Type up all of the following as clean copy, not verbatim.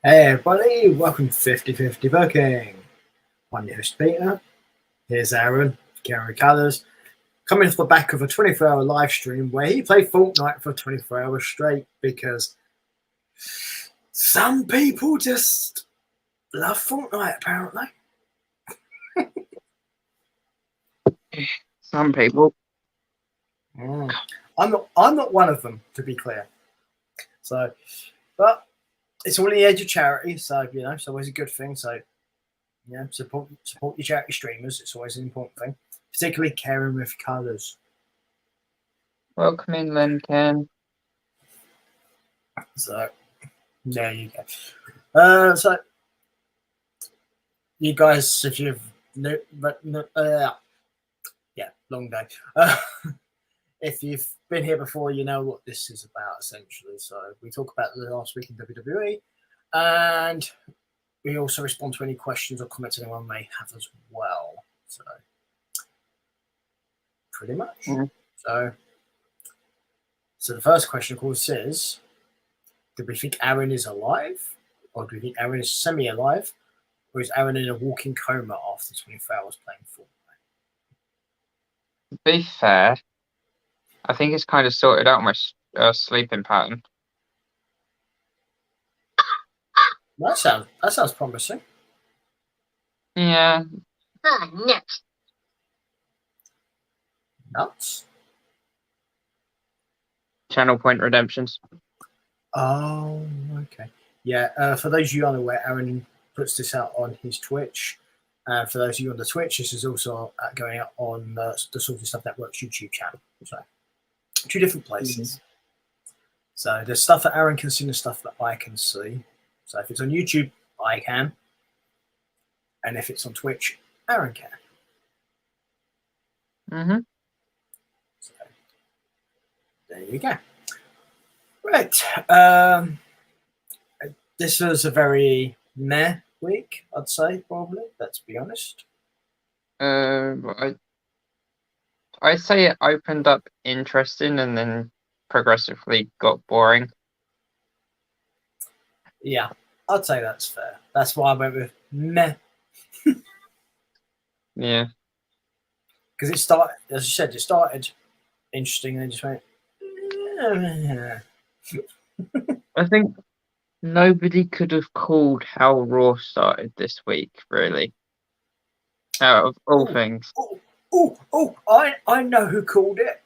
Hey everybody, welcome to 50/50 Booking. I'm your host Peter. Here's Aaron, Gary Colours, coming off the back of a 24-hour live stream where he played Fortnite for 24 hours straight because some people just love Fortnite apparently. Some people. Mm. I'm not one of them, to be clear. So, but it's all in the edge of charity, so it's always a good thing. So, support your charity streamers. It's always an important thing, particularly caring with colours. Welcome in, Len Ken. So there you go. So you guys, if you've long day. If you've been here before, you know what this is about essentially. So we talk about the last week in WWE, and we also respond to any questions or comments anyone may have as well. So pretty much. Mm. So the first question, of course, is: do we think Aaron is alive, or do we think Aaron is semi-alive, or is Aaron in a walking coma after 24 hours playing Fortnite? To be fair, I think it's kind of sorted out my sleeping pattern. That sounds promising. Yeah. Nuts. Channel point redemptions. Oh, okay. Yeah, for those of you unaware, Aaron puts this out on his Twitch. For those of you on the Twitch, this is also going out on the Sort of Stuff Network's YouTube channel. So, two different places. Mm-hmm. So, there's stuff that Aaron can see and stuff that I can see. So, if it's on YouTube, I can. And if it's on Twitch, Aaron can. Mm-hmm. So, there you go. Right. This was a very meh week, I'd say, probably. Let's be honest. I say it opened up interesting and then progressively got boring. Yeah, I'd say that's fair. That's why I went with meh. Yeah. Because it started, as you said, it started interesting and then just went. I think nobody could have called how Raw started this week, really. Out of all things. I know who called it.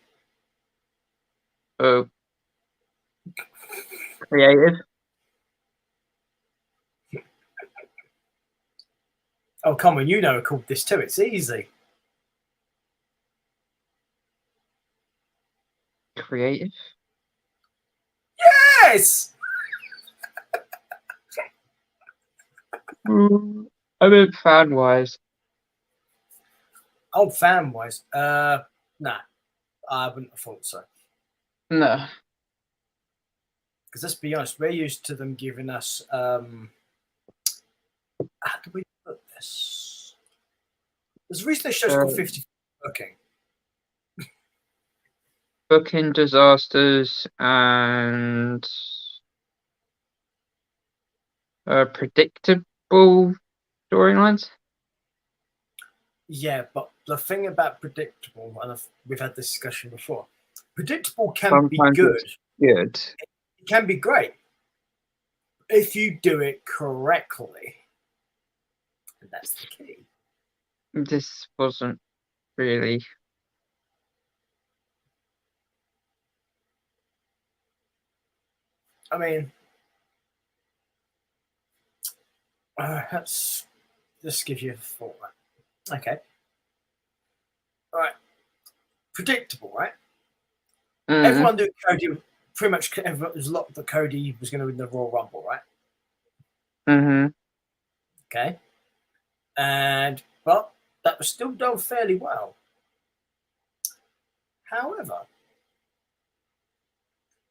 Oh. Creative. Oh, come on, you know who called this too. It's easy. Creative? Yes! I meant fan-wise. Oh, fan-wise? Nah. I wouldn't have thought so. No. Because let's be honest, we're used to them giving us how do we put this? There's a reason they show's called 50 Booking. Booking disasters and predictable storylines. Yeah, but the thing about predictable, and we've had this discussion before, predictable can Sometimes be good. Good. It can be great if you do it correctly. And that's the key. This wasn't really. I mean, let's just give you a thought. Okay. All right. Predictable, right? Mm. Everyone knew Cody. Pretty much, there's a lot that Cody was going to win the Royal Rumble, right? Mm-hmm. Okay. But that was still done fairly well. However,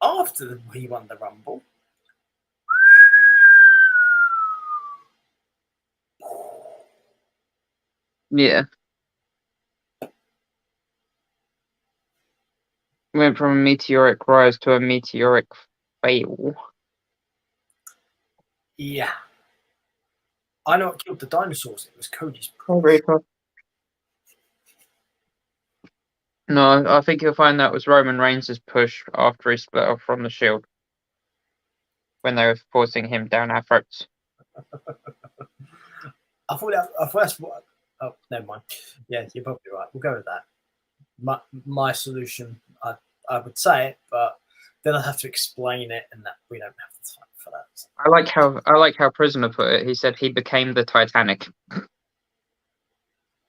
after he won the Rumble, yeah, went from a meteoric rise to a meteoric fail. Yeah. I know what killed the dinosaurs. It was Cody's. No, I think you'll find that was Roman Reigns' push after he split off from the Shield when they were forcing him down our throats. I thought that's what. Oh, never mind. Yeah, you're probably right. We'll go with that. My solution, I would say it, but then I'd have to explain it, and that we don't have the time for that. So. I like how Prisoner put it. He said he became the Titanic.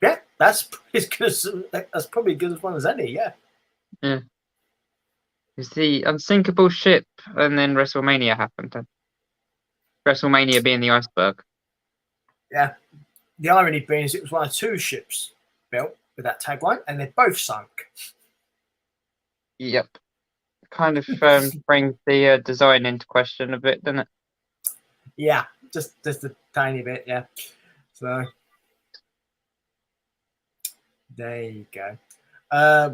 Yeah, that's as good as that's probably as good as one as any. Yeah. Yeah. It's the unsinkable ship, and then WrestleMania happened. WrestleMania being the iceberg. Yeah. The irony being is it was one of two ships built with that tagline, and they both sunk. Yep. Kind of brings the design into question a bit, doesn't it? Yeah, just a tiny bit. Yeah. So there you go.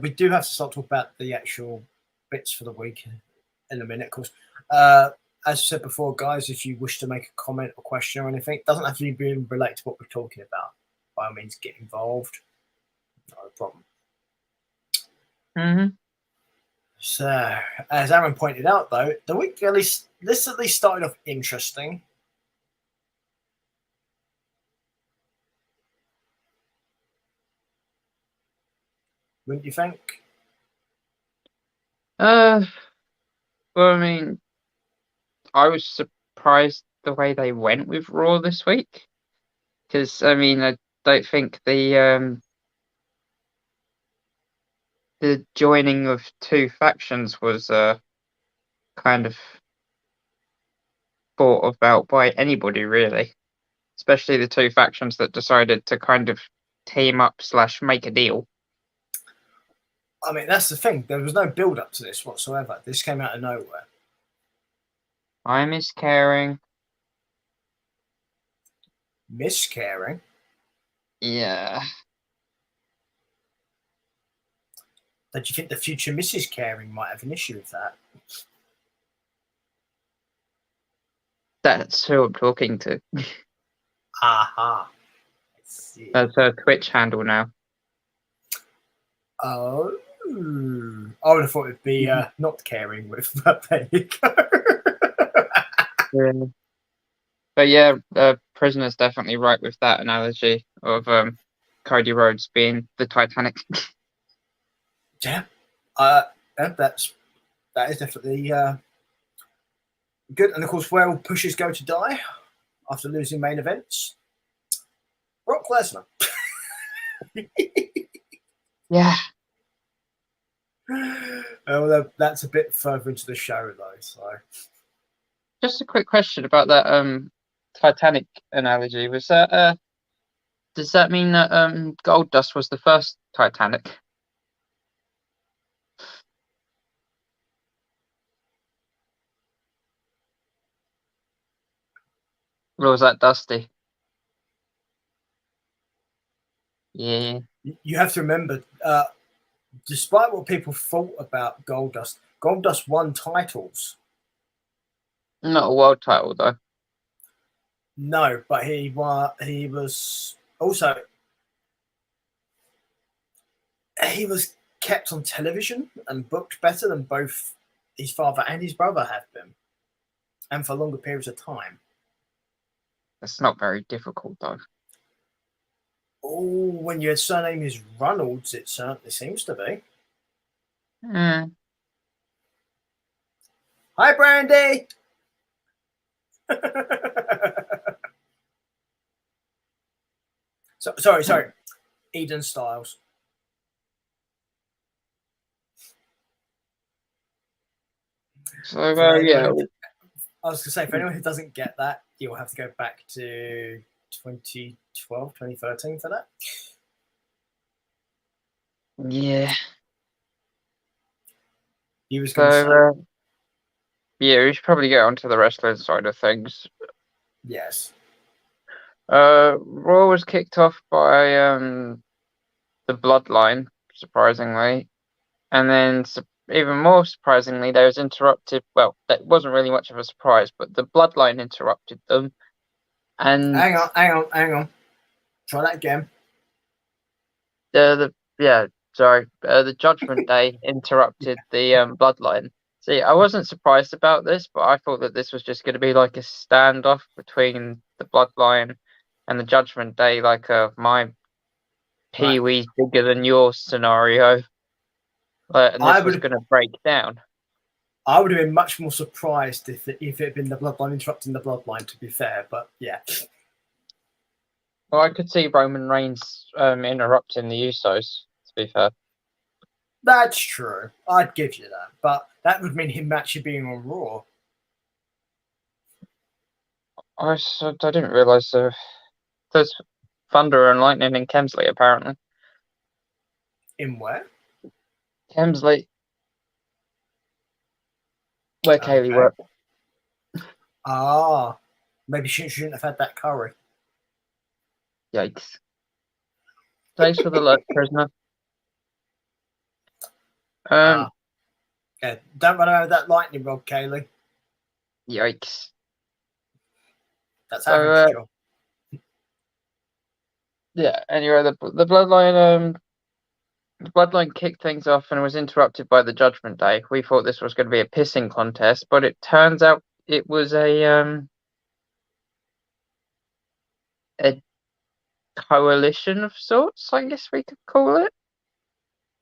We do have to start talking about the actual bits for the week in a minute, of course. As I said before, guys, if you wish to make a comment or question or anything, it doesn't have to be related to what we're talking about. By all means, get involved. Not a problem. Mm-hmm. So, as Aaron pointed out, though, the week this at least started off interesting. Wouldn't you think? Well, I mean, I was surprised the way they went with Raw this week, because I mean, I don't think the joining of two factions was kind of thought about by anybody really, especially the two factions that decided to kind of team up / make a deal. I mean, that's the thing. There was no build up to this whatsoever. This came out of nowhere. I miss caring. Miscaring. Yeah. Don't you think the future Mrs. Caring might have an issue with that? That's who I'm talking to. Aha. That's her Twitch handle now. Oh. I would have thought it'd be not caring with, but there you go. Yeah. But yeah, Prisoner's definitely right with that analogy of Cody Rhodes being the Titanic. Yeah. That is definitely good. And of course, where all pushes go to die after losing main events? Brock Lesnar. Yeah. Well, that's a bit further into the show, though. So, Just a quick question about that Titanic analogy. Was that does that mean that Goldust was the first Titanic? Or was that Dusty? Yeah. you have to remember, despite what people thought about Goldust, Goldust won titles. Not a world title though. No, but he was also he was kept on television and booked better than both his father and his brother have been, and for longer periods of time. That's not very difficult though. Oh, when your surname is Reynolds, it certainly seems to be. Mm. Hi, Brandy. Sorry. Eden Styles. So Yeah. yeah. I was going to say, for anyone who doesn't get that, you'll have to go back to 2012, 2013 for that. Yeah. He was going to say. Yeah, we should probably get onto the wrestling side of things. Yes. Raw was kicked off by the Bloodline, surprisingly, and then even more surprisingly, they was interrupted. Well, that wasn't really much of a surprise, but the Bloodline interrupted them. And hang on. Try that again. the Judgment Day interrupted the Bloodline. See, I wasn't surprised about this, but I thought that this was just going to be like a standoff between the Bloodline and the Judgment Day, like my Pee-wee's bigger than yours scenario. And this was going to break down. I would have been much more surprised if it had been the Bloodline interrupting the Bloodline, to be fair, but yeah. Well, I could see Roman Reigns interrupting the Usos, to be fair. That's true. I'd give you that. But that would mean him actually being on Raw. I didn't realise there's thunder and lightning in Kemsley, apparently. In where? Kemsley. Where Kaylee worked. Ah. Maybe she shouldn't have had that curry. Yikes. Thanks for the luck, prisoner. Yeah. Don't run over that lightning rod, Kaylee. Yikes. That's Aaron's job. Yeah, anyway, the Bloodline kicked things off and was interrupted by the Judgment Day. We thought this was going to be a pissing contest, but it turns out it was a coalition of sorts, I guess we could call it.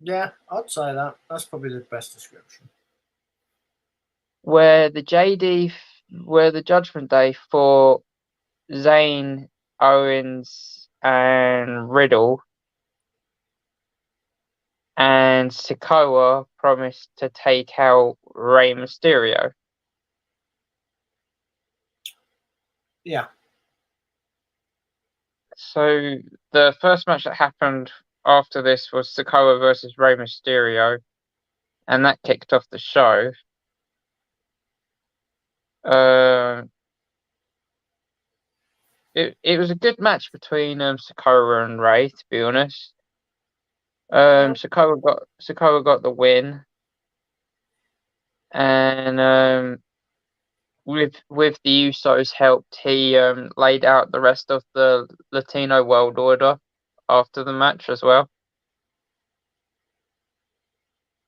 Yeah, I'd say that. That's probably the best description. Where the Judgment Day fought Zayn, Owens, and Riddle, and Sikoa promised to take out Rey Mysterio. Yeah. So the first match that happened after this was Sikoa versus Rey Mysterio, and that kicked off the show. It was a good match between Sikoa and Rey, to be honest. Sikoa got the win, and with the Usos' help, he laid out the rest of the Latino World Order after the match as well.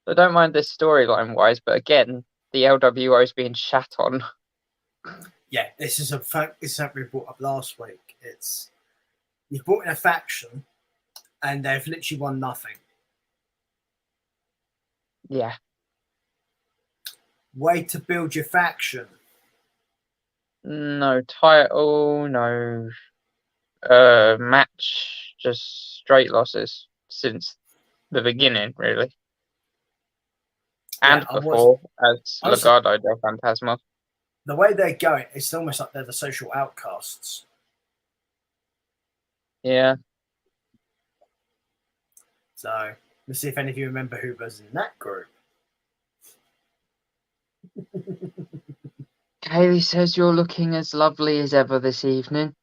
I don't mind this storyline wise, but again, the LWO is being shat on. Yeah, this is something we brought up last week. You've brought in a faction, and they've literally won nothing. Yeah. Way to build your faction. No title, no match, just straight losses since the beginning, really. And before, as Legado del Fantasma. The way they're going, it's almost like they're the social outcasts. Yeah. So, let's see if any of you remember who was in that group. Kaylee says you're looking as lovely as ever this evening.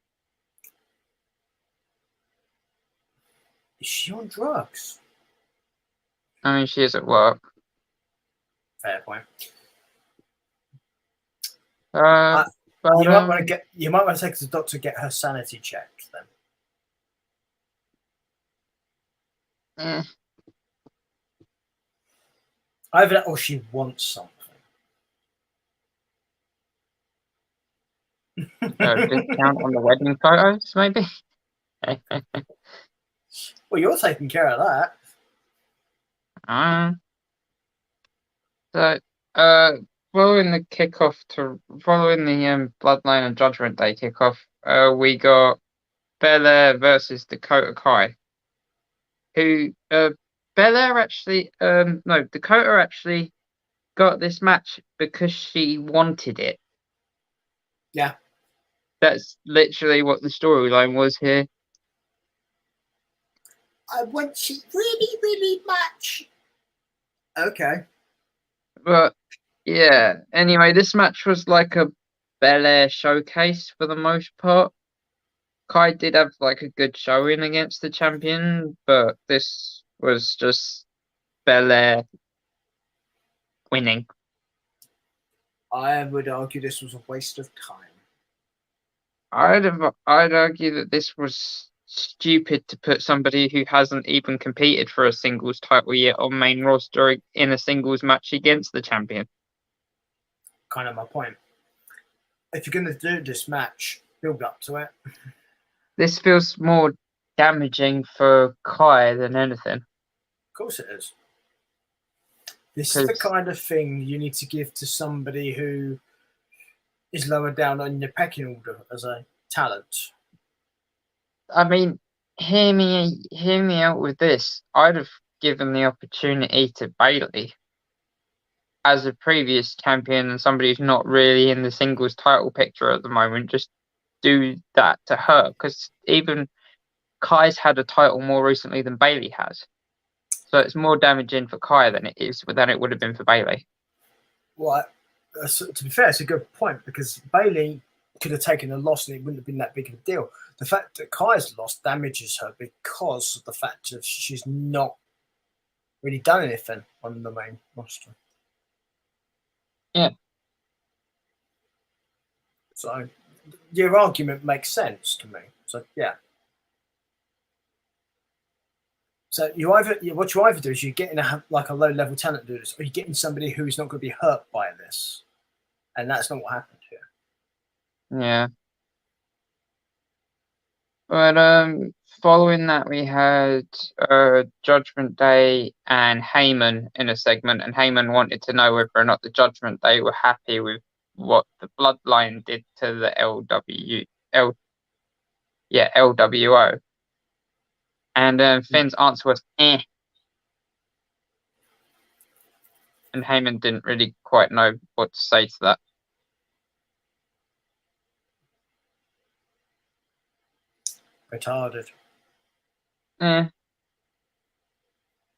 Is she on drugs? I mean, she is at work. Fair point. But, you might want to take her to the doctor to get her sanity checked then. Either that or she wants something. Discount on the wedding photos, maybe? Well, you're taking care of that. Following the Bloodline and Judgment Day kickoff, we got Belair versus Dakota Kai. Dakota actually got this match because she wanted it. Yeah. That's literally what the storyline was here. I want you really, really much. Okay. But yeah, anyway, this match was like a Belair showcase for the most part. Kai did have like a good showing against the champion, but this was just Belair winning. I would argue this was a waste of time. I'd argue that this was stupid to put somebody who hasn't even competed for a singles title yet on main roster in a singles match against the champion. Kind of my point. If you're going to do this match, build up to it. This feels more damaging for Kai than anything. Of course it is. This is the kind of thing you need to give to somebody who is lower down on your pecking order as a talent. I mean, hear me out with this. I'd have given the opportunity to Bayley as a previous champion and somebody who's not really in the singles title picture at the moment. Just do that to her, because even Kai's had a title more recently than Bayley has. So it's more damaging for Kai than it would have been for Bayley. Well, to be fair, it's a good point, because Bayley could have taken a loss and it wouldn't have been that big of a deal. The fact that Kai's loss damages her because of the fact that she's not really done anything on the main roster. Yeah. So your argument makes sense to me. So yeah. So what you either do is you're getting a low level talent to do this, or you're getting somebody who's not going to be hurt by this, and that's not what happened here. Yeah. But following that, we had Judgment Day and Heyman in a segment, and Heyman wanted to know whether or not the Judgment Day were happy with what the Bloodline did to the LWO. And Finn's answer was eh. And Heyman didn't really quite know what to say to that. Retarded.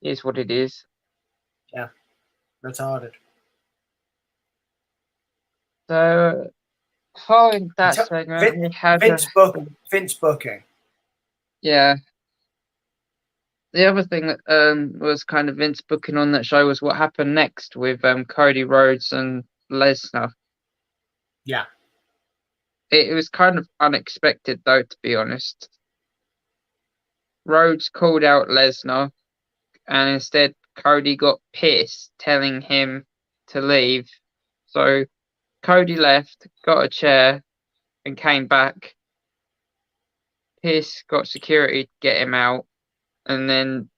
Is what it is. Yeah. Retarded. So following that segment, we had Vince booking. Yeah. The other thing that was kind of Vince booking on that show was what happened next with Cody Rhodes and Lesnar. Yeah. It was kind of unexpected, though, to be honest. Rhodes called out Lesnar, and instead Cody got pissed, telling him to leave. So Cody left, got a chair, and came back. Pierce got security to get him out, and then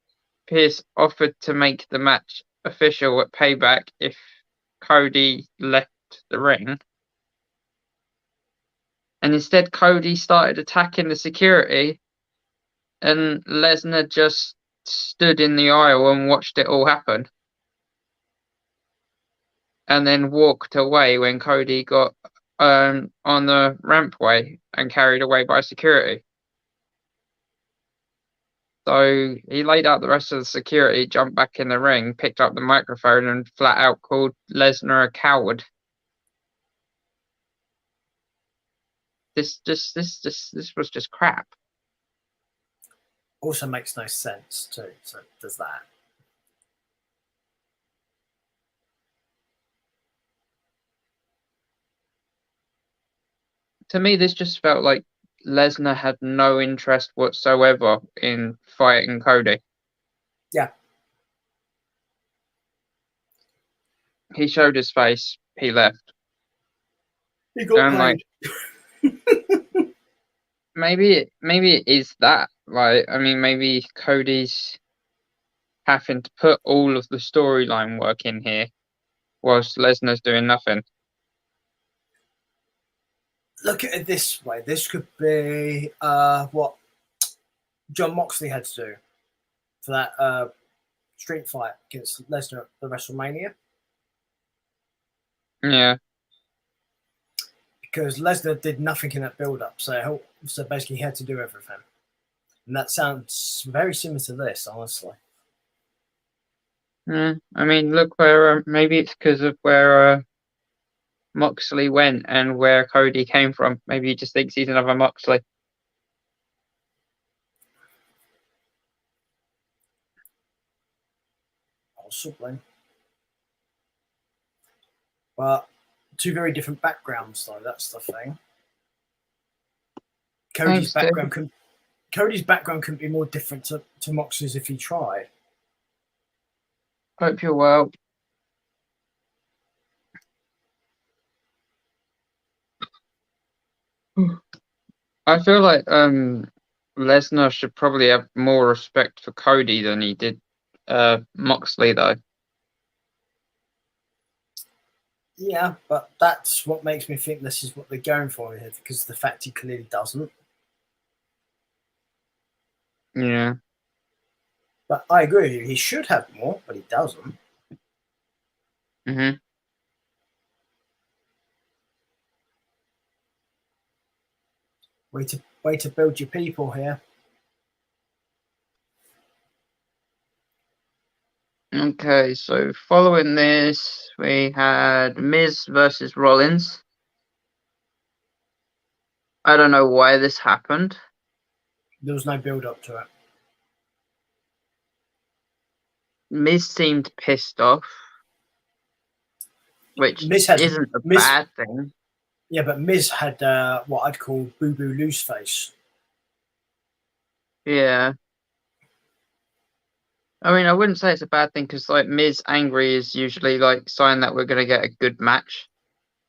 Pierce offered to make the match official at Payback if Cody left the ring. And instead, Cody started attacking the security, and Lesnar just stood in the aisle and watched it all happen. And then walked away when Cody got on the rampway and carried away by security. So he laid out the rest of the security, jumped back in the ring, picked up the microphone, and flat out called Lesnar a coward. This was just crap. Also makes no sense too. So does that. To me, this just felt like Lesnar had no interest whatsoever in fighting Cody. Yeah. He showed his face. He left. He got paid. Maybe it is that. Like, I mean, maybe Cody's having to put all of the storyline work in here, whilst Lesnar's doing nothing. Look at it this way. This could be what Jon Moxley had to do for that street fight against Lesnar at the WrestleMania. Yeah. Because Lesnar did nothing in that build-up, so basically he had to do everything. And that sounds very similar to this, honestly. I mean, look where maybe it's because of where Moxley went and where Cody came from. Maybe he just thinks he's another Moxley. Possibly. But two very different backgrounds, though. That's the thing. Thanks, Dave. Cody's background couldn't be more different to Moxley's if he tried. Hope you're well. I feel like Lesnar should probably have more respect for Cody than he did Moxley, though. Yeah, but that's what makes me think this is what they're going for here, because of the fact he clearly doesn't. Yeah. But I agree with you. He should have more, but he doesn't. Mm-hmm. Way to build your people here. Okay, so following this, we had Miz versus Rollins. I don't know why this happened. There was no build up to it. Miz seemed pissed off, which isn't a bad thing. Yeah, but Miz had what I'd call boo-boo loose face. Yeah. I mean, I wouldn't say it's a bad thing because, like, Miz angry is usually like sign that we're going to get a good match,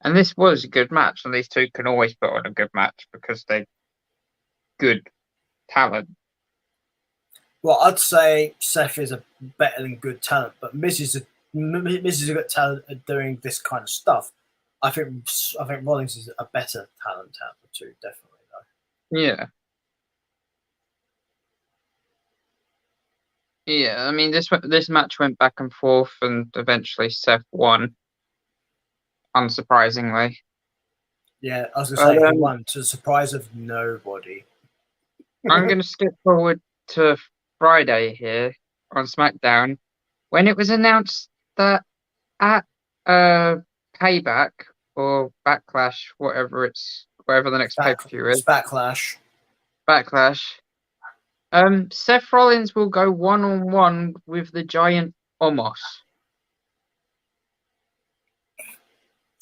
and this was a good match. And these two can always put on a good match because they're good talent. Well, I'd say Seth is a better than good talent, but Miz is a good talent at doing this kind of stuff. I think Rollins is a better talent out of the two, definitely though. Yeah. Yeah, I mean this match went back and forth, and eventually Seth won, unsurprisingly. Yeah, I was going to say he won to the surprise of nobody. I'm going to skip forward to Friday here on SmackDown when it was announced that at Payback or Backlash, whatever the next pay-per-view is. Backlash. Seth Rollins will go one-on-one with the Giant Omos.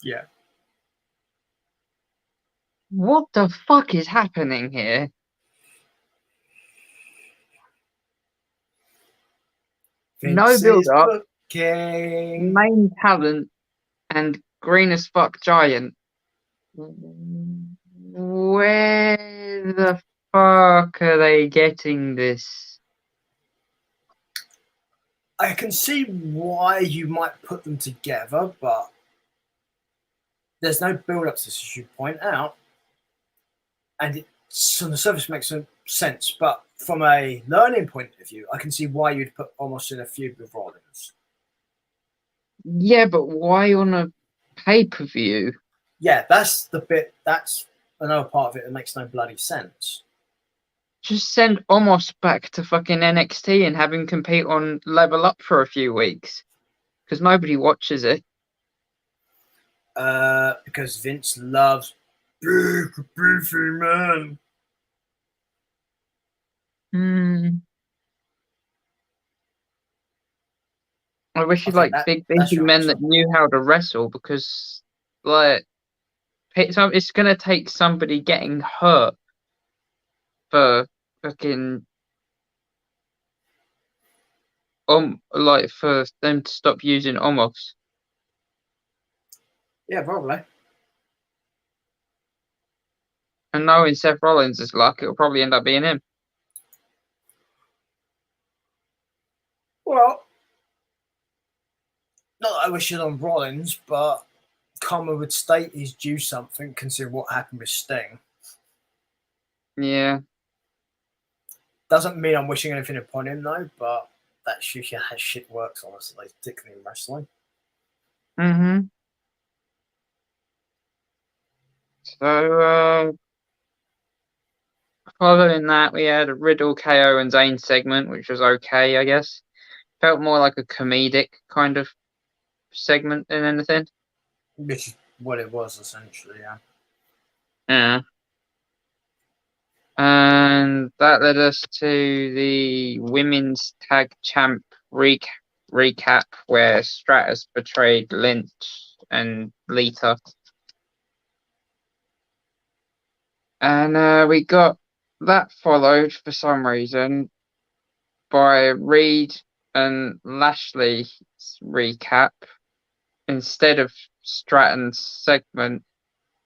Yeah. What the fuck is happening here? No build-up, main talent, and green as fuck Giant. Where the fuck are they getting this? I can see why you might put them together, but there's no build-ups, as you point out, and it's on the surface makes sense. But from a learning point of view, I can see why you'd put Omos in a feud with Rollins. Yeah, but why on a pay-per-view? Yeah, that's the bit. That's another part of it that makes no bloody sense. Just send Omos back to fucking NXT and have him compete on Level Up for a few weeks, because nobody watches it. Because Vince loves big beefy men. I wish you like big beefy men that knew how to wrestle, because like it's gonna take somebody getting hurt for fucking like for them to stop using Omos. Yeah, probably. And knowing Seth Rollins' luck, it'll probably end up being him. Well, not that I wish it on Rollins, but karma would state he's due something, considering what happened with Sting. Yeah. Doesn't mean I'm wishing anything upon him, though, but that's usually how shit works, honestly, particularly in wrestling. Mm-hmm. So, following that, we had a Riddle, KO, and Zayn segment, which was okay, I guess. Felt more like a comedic kind of segment than anything. Which is what it was, essentially, yeah. Yeah. And that led us to the Women's Tag Champ recap, where Stratus betrayed Lynch and Lita. And we got that followed for some reason by Reed and Lashley's recap instead of Stratton's segment,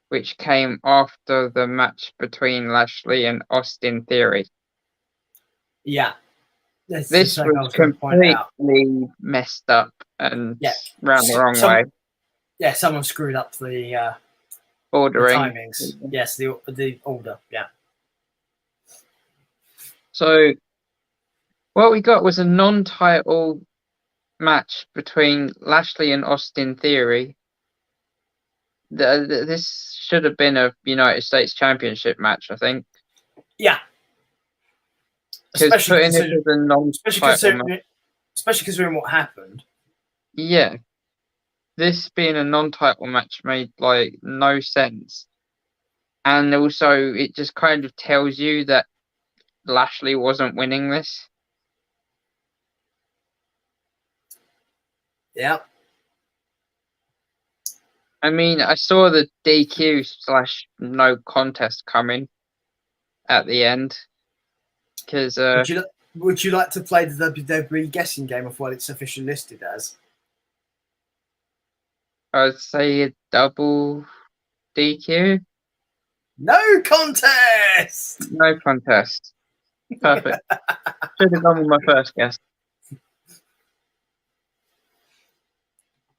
which came after the match between Lashley and Austin Theory. Yeah. This This was completely messed up and round the wrong way. Yeah, someone screwed up the ordering. The timings. Yes, the order. Yeah. So what we got was a non-title match between Lashley and Austin Theory. This should have been a United States Championship match, I think. Yeah. Especially considering what happened. Yeah. This being a non-title match made like no sense. And also it just kind of tells you that Lashley wasn't winning this. Yeah. I mean, I saw the DQ/no contest coming at the end. Because would you like to play the WWE guessing game of what it's officially listed as? I'd say a double DQ. No contest. No contest. Perfect. Should have gone with my first guess.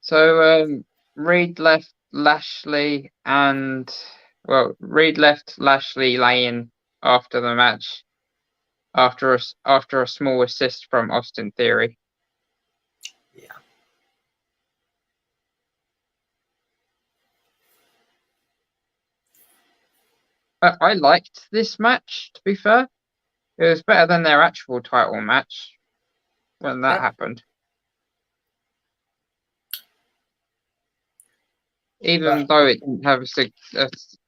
So Reed left Lashley laying after the match after a small assist from Austin Theory. Yeah. I liked this match, to be fair. It was better than their actual title match when that happened. Even though it didn't have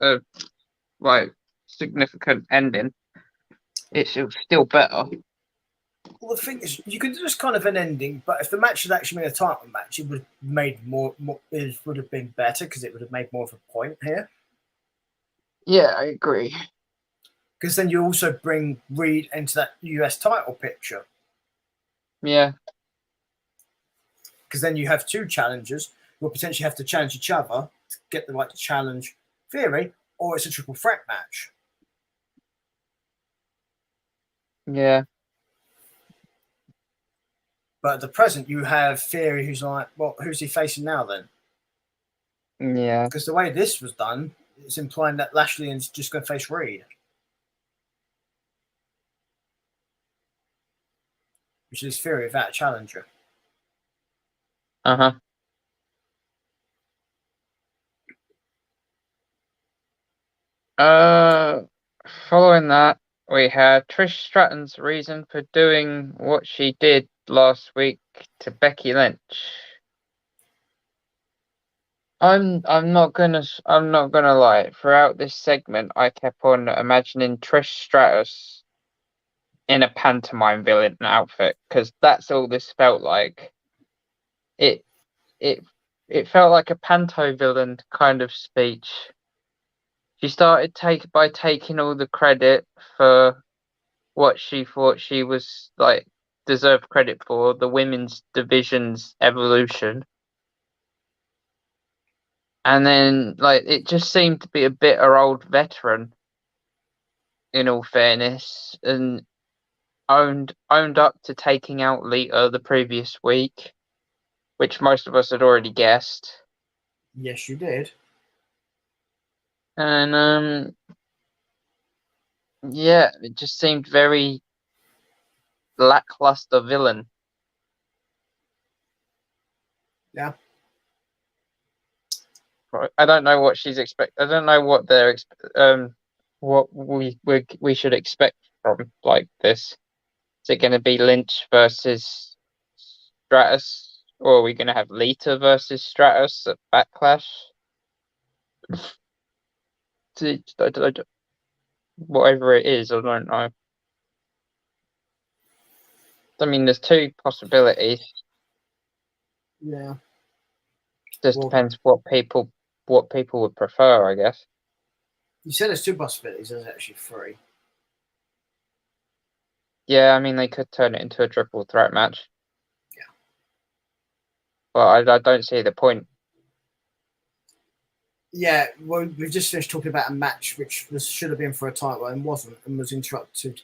a significant ending, it's still better. Well, the thing is, you can do this kind of an ending, but if the match had actually been a title match, it would have made more it would have been better because it would have made more of a point here. Yeah, I agree. Because then you also bring Reed into that US title picture. Yeah. Because then you have two challengers who will potentially have to challenge each other to get the right to challenge Theory, or it's a triple threat match. Yeah. But at the present, you have Theory who's like, well, who's he facing now then? Yeah. Because the way this was done, it's implying that Lashley is just going to face Reed. Which is Theory without a challenger. Uh-huh. Following that, we had Trish Stratton's reason for doing what she did last week to Becky Lynch. I'm not gonna lie. Throughout this segment, I kept on imagining Trish Stratus in a pantomime villain outfit because that's all this felt like. It felt like a panto villain kind of speech. She started by taking all the credit for what she thought she was like deserved credit for, the women's division's evolution. And then like it just seemed to be a bitter old veteran, in all fairness, and owned up to taking out Lita the previous week, which most of us had already guessed. Yes, you did. And yeah, it just seemed very lackluster villain. Yeah. I don't know what she's I don't know what they're what we should expect from like this. Is it going to be Lynch versus Stratus, or are we going to have Lita versus Stratus at Backlash? Whatever it is, I don't know. I mean, there's two possibilities. Yeah. Just Well, depends what people would prefer, I guess. you said there's two possibilities. There's actually three. Yeah, I mean they could turn it into a triple threat match. Yeah. But I don't see the point. Yeah, well, we've just finished talking about a match which should have been for a title and wasn't, and was interrupted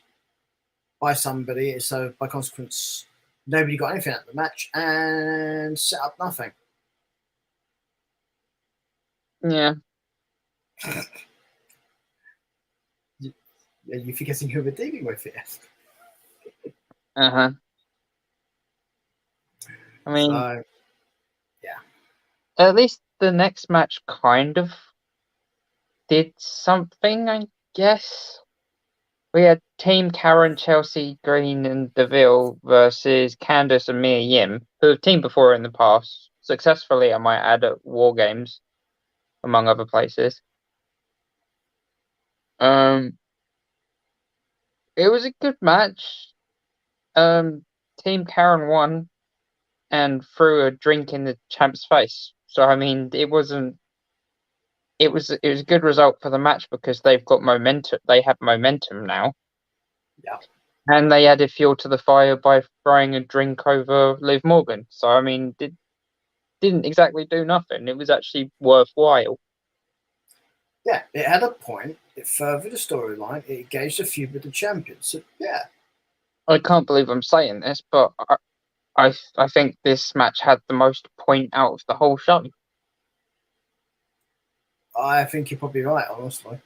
by somebody. So by consequence, nobody got anything out of the match and set up nothing. Yeah. You're forgetting who we're dealing with here. Uh-huh. I mean, So, at least the next match kind of did something, I guess. We had Team Karen, Chelsea Green, and Deville versus Candice and Mia Yim, who have teamed before in the past, successfully, I might add, at War Games, among other places. It was a good match. Team Karen won and threw a drink in the champ's face. So I mean, it wasn't. It was a good result for the match because they've got momentum. They have momentum now. yeah. And they added fuel to the fire by throwing a drink over Liv Morgan. So I mean, didn't exactly do nothing. It was actually worthwhile. Yeah, it had a point. It furthered the storyline. It engaged a feud with the champions. So, yeah. I can't believe I'm saying this, but I think this match had the most point out of the whole show. I think you're probably right, honestly.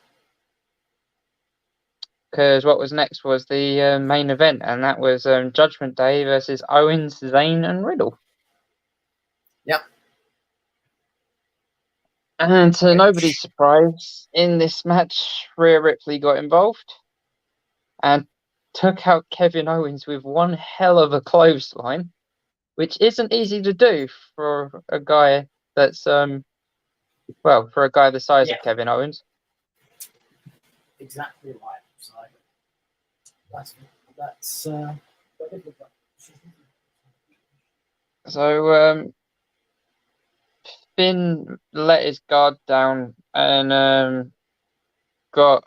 Because what was next was the main event, and that was Judgment Day versus Owens, Zayn, and Riddle. Yep. And to nobody's surprise, in this match, Rhea Ripley got involved and took out Kevin Owens with one hell of a clothesline, which isn't easy to do for a guy that's for a guy the size of Kevin Owens. Exactly right. So that's So Finn let his guard down and got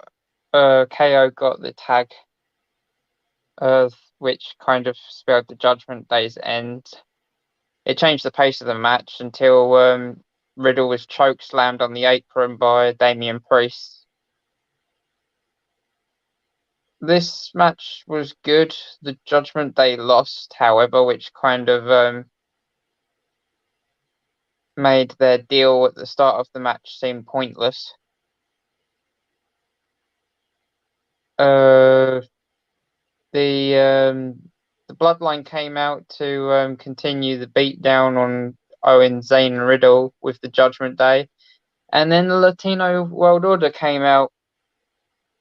KO got the tag, which kind of spelled the Judgment Day's end. It changed the pace of the match until Riddle was choke slammed on the apron by Damian Priest. This match was good. The Judgment Day lost, however, which kind of made their deal at the start of the match seem pointless. Uh, the Bloodline came out to continue the beatdown on Owen, Zayn, and Riddle with the Judgment Day, and then the Latino World Order came out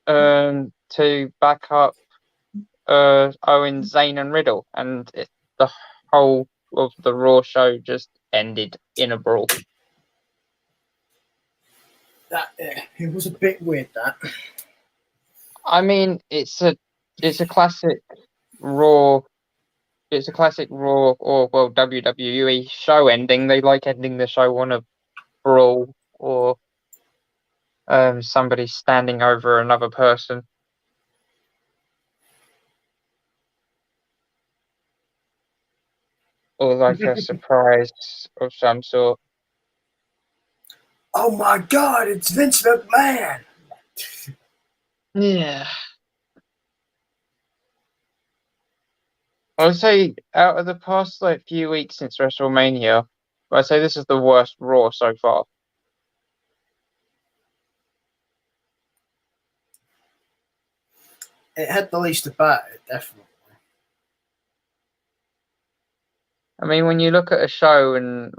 to back up Owen, Zayn, and Riddle, and the whole of the Raw show just ended in a brawl. It was a bit weird. That I mean, it's a classic Raw. It's a classic Raw or WWE show ending. They like ending the show on a brawl or somebody standing over another person. Or like a surprise of some sort. Oh my God! It's Vince McMahon. Yeah. I would say out of the past few weeks since WrestleMania, I'd say this is the worst Raw so far. It had the least about it, definitely. I mean, when you look at a show and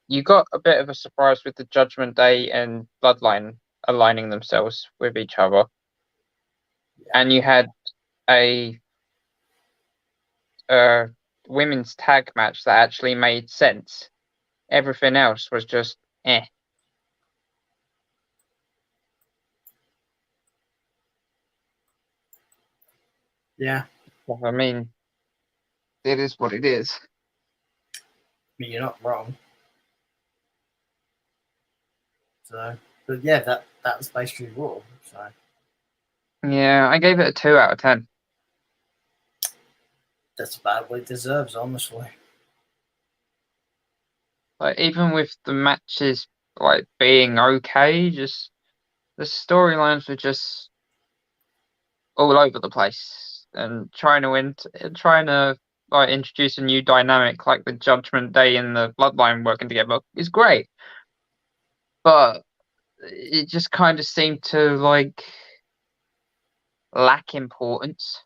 you got a bit of a surprise with the Judgment Day and Bloodline aligning themselves with each other, and you had a women's tag match that actually made sense. Everything else was just eh. Yeah. I mean, it is what it is. I mean, you're not wrong. So, but yeah, that was basically Raw. So Yeah, I gave it a 2 out of 10. that's about what it deserves, honestly. Like even with the matches like being okay, just the storylines were just all over the place and trying to like introduce a new dynamic like the Judgment Day and the Bloodline working together is great, but it just kind of seemed to like lack importance.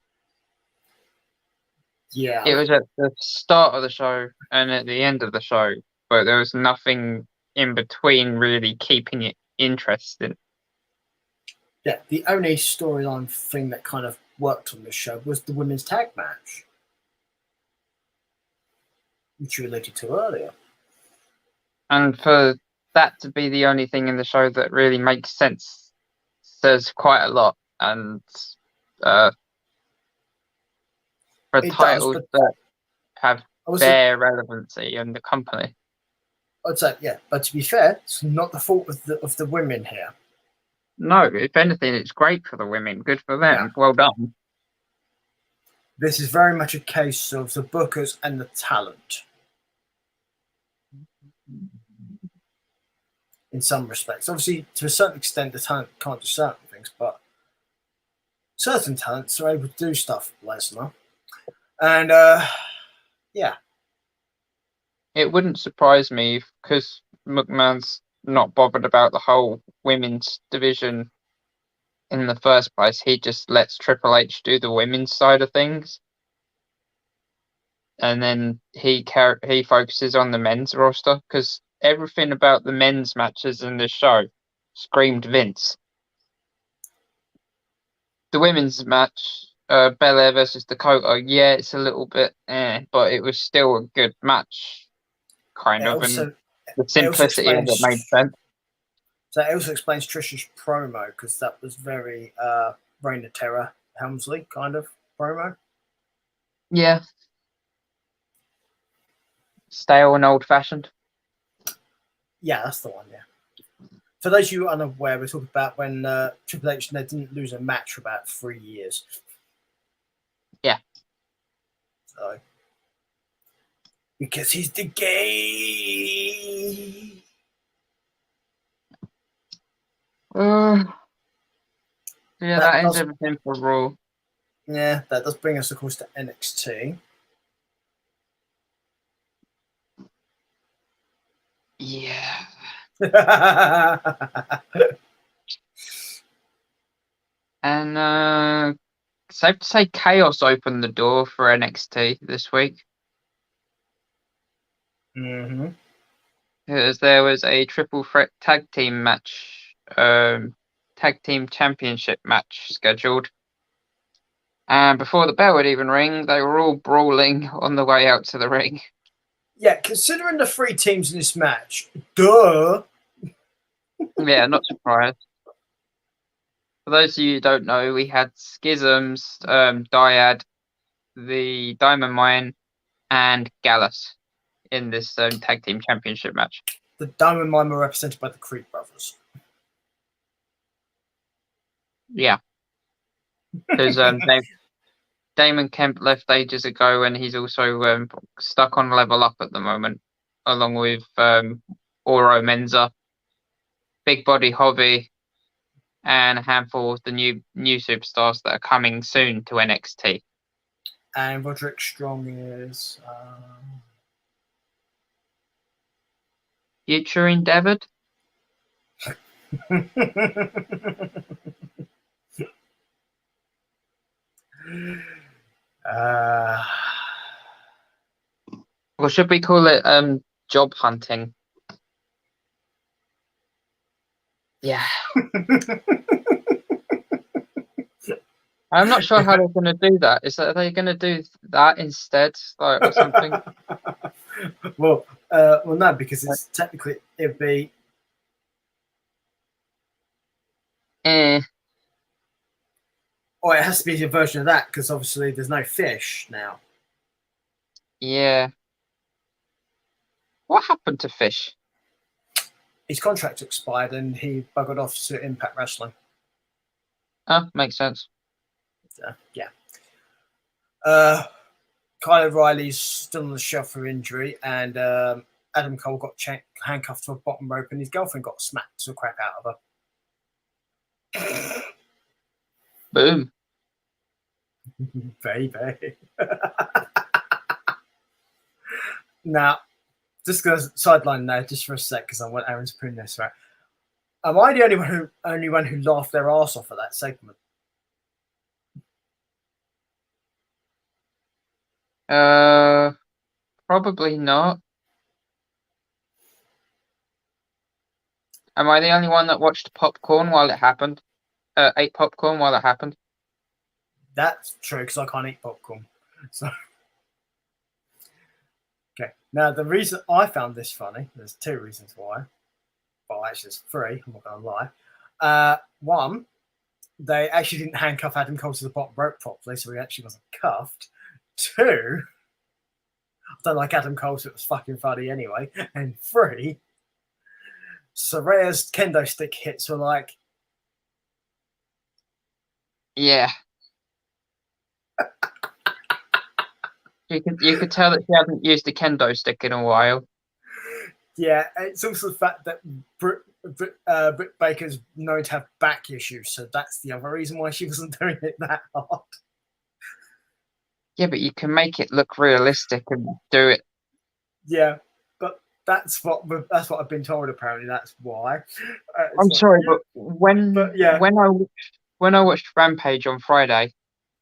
Yeah, It was at the start of the show and at the end of the show, but there was nothing in between really keeping it interesting. yeah. The only storyline thing that kind of worked on this show was the women's tag match, which you alluded to earlier. And for that to be the only thing in the show that really makes sense says quite a lot. And uh, for It does, titles but that have also bare relevancy in the company. I'd say yeah. But to be fair, it's not the fault of the women here. No, if anything, it's great for the women. Good for them. Yeah. Well done. This is very much a case of the bookers and the talent in some respects. Obviously, to a certain extent, the talent can't do certain things, but certain talents are able to do stuff, Lesnar. And yeah, It wouldn't surprise me because McMahon's not bothered about the whole women's division in the first place. He just lets Triple H do the women's side of things, and then he focuses on the men's roster because everything about the men's matches in this show screamed Vince. The women's match, Belair versus Dakota, yeah, it's a little bit but it was still a good match, kind it of, and also the it also simplicity of it made explains. sense. So it also explains Trish's promo because that was very Reign of Terror Helmsley kind of promo. Yeah, stale and old fashioned. Yeah, that's the one. Yeah. For those of you unaware, we're talking about when Triple H they didn't lose a match for about 3 years. Yeah. So because he's the gay. Yeah, That that ends does, everything for Raw. yeah, that does bring us, of course, to NXT. Yeah. And safe to say Chaos opened the door for NXT this week. Mm-hmm. Because there was a triple threat tag team match, tag team championship match scheduled. And before the bell would even ring, they were all brawling on the way out to the ring. Yeah, considering the 3 teams in this match, duh. Yeah, not surprised. For those of you who don't know, we had Schisms, Dyad, the Diamond Mine, and Gallus in this tag team championship match. The Diamond Mine were represented by the Creed brothers. Yeah. Because Damon Kemp left ages ago, and he's also stuck on Level Up at the moment, along with Oro Menza, Big Body Hobby, and a handful of the new superstars that are coming soon to NXT. And Roderick Strong is Future endeavored. Or should we call it job hunting? Yeah. I'm not sure how they're going to do that. Are they going to do that instead, like, or something? well, no, because it's technically it'd be. Or it has to be a version of that because obviously there's no fish now. Yeah. What happened to Fish? his contract expired and he buggered off to Impact Wrestling. Oh, makes sense. Yeah. Kyle O'Reilly's still on the shelf for injury, and Adam Cole got handcuffed to a bottom rope, and his girlfriend got smacked the crap out of her. Boom. Baby. Now, just going to sideline now, just for a sec, because I want Aaron to print this right. Am I the only one who laughed their ass off at that segment? Probably not. Am I the only one that watched popcorn while it happened? Ate popcorn while it happened? That's true, because I can't eat popcorn. So, okay. Now, the reason I found this funny, there's two reasons why. Well, actually, there's three. I'm not going to lie. One, they actually didn't handcuff Adam Cole to the bottom rope properly, so he actually wasn't cuffed. Two, I don't like Adam Cole, so it was fucking funny anyway. And three, Soraya's kendo stick hits were like, yeah. You could tell that she hadn't used a kendo stick in a while. Yeah, it's also the fact that Britt Baker's known to have back issues, so that's the other reason why she wasn't doing it that hard. Yeah, but you can make it look realistic and do it. Yeah, but that's what I've been told. Apparently, that's why. I'm sorry, but when I watched Rampage on Friday,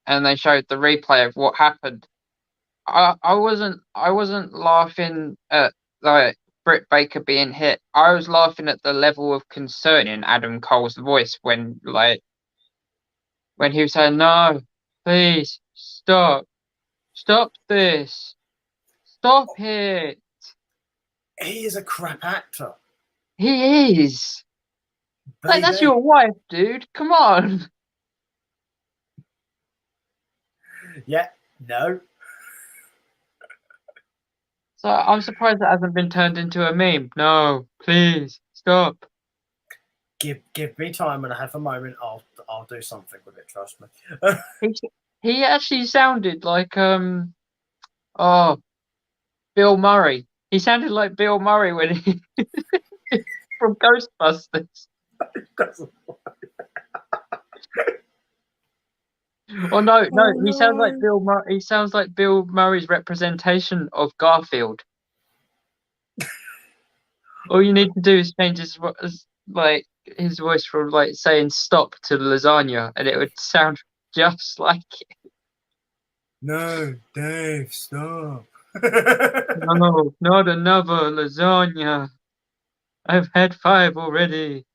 and they showed the replay of what happened, I wasn't laughing at like Britt Baker being hit. I was laughing at the level of concern in Adam Cole's voice when he was saying, "No, please stop this, stop it." He is a crap actor. He is. Like, that's your wife, dude. Come on. Yeah, no. So I'm surprised that hasn't been turned into a meme. No, please stop. Give me time and I have a moment. I'll do something with it. Trust me. He actually sounded like Bill Murray. He sounded like Bill Murray when he from Ghostbusters. Oh no, he sounds like Bill Murray. He sounds like Bill Murray's representation of Garfield. All you need to do is change his voice from like saying "stop" to lasagna, and it would sound just like it. No, Dave, stop. No, not another lasagna. I've had 5 already.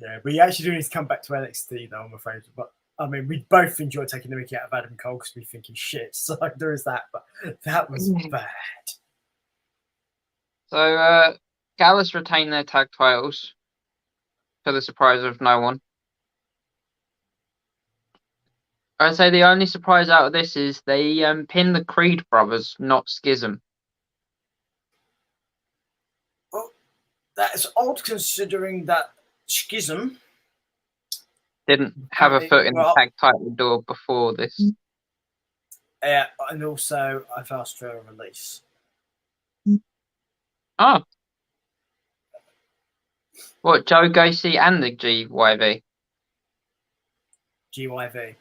Yeah, but he actually doing his comeback to NXT though, I'm afraid. But I mean, we both enjoy taking the mickey out of Adam Cole because we think he's shit. So there is that. But that was bad. So Gallus retained their tag titles to the surprise of no one. I'd say the only surprise out of this is they pinned the Creed brothers, not Schism. Well, that's odd considering that Schism didn't have a foot in the tag title door before this. Yeah, and also I've asked for a release. Oh. What, Joe Gacy and the GYV? GYV.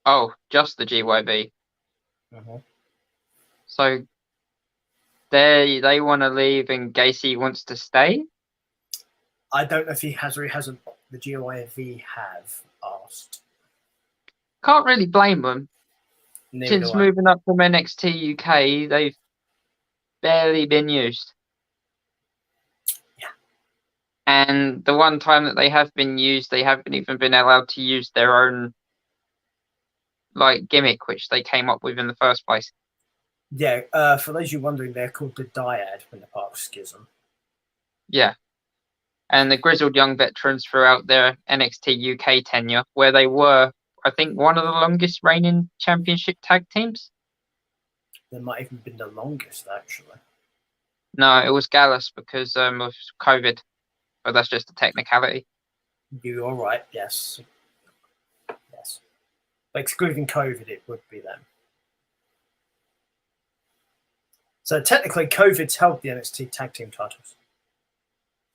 Oh, just the GYV. Mm-hmm. So they want to leave and Gacy wants to stay? I don't know if he has or he hasn't. The GYV have asked. Can't really blame them. Neither Since moving up from NXT UK, they've barely been used. Yeah. And the one time that they have been used, they haven't even been allowed to use their own gimmick, which they came up with in the first place. Yeah, for those of you wondering, they're called the Dyad when they're part of Schism. Yeah. And the grizzled young veterans throughout their NXT UK tenure, where they were I think, one of the longest reigning championship tag teams. They might even been the longest, actually. No, it was Gallus because of COVID, but that's just a technicality. You're right, yes. Yes. But excluding COVID, it would be them. So technically, COVID's held the NXT tag team titles.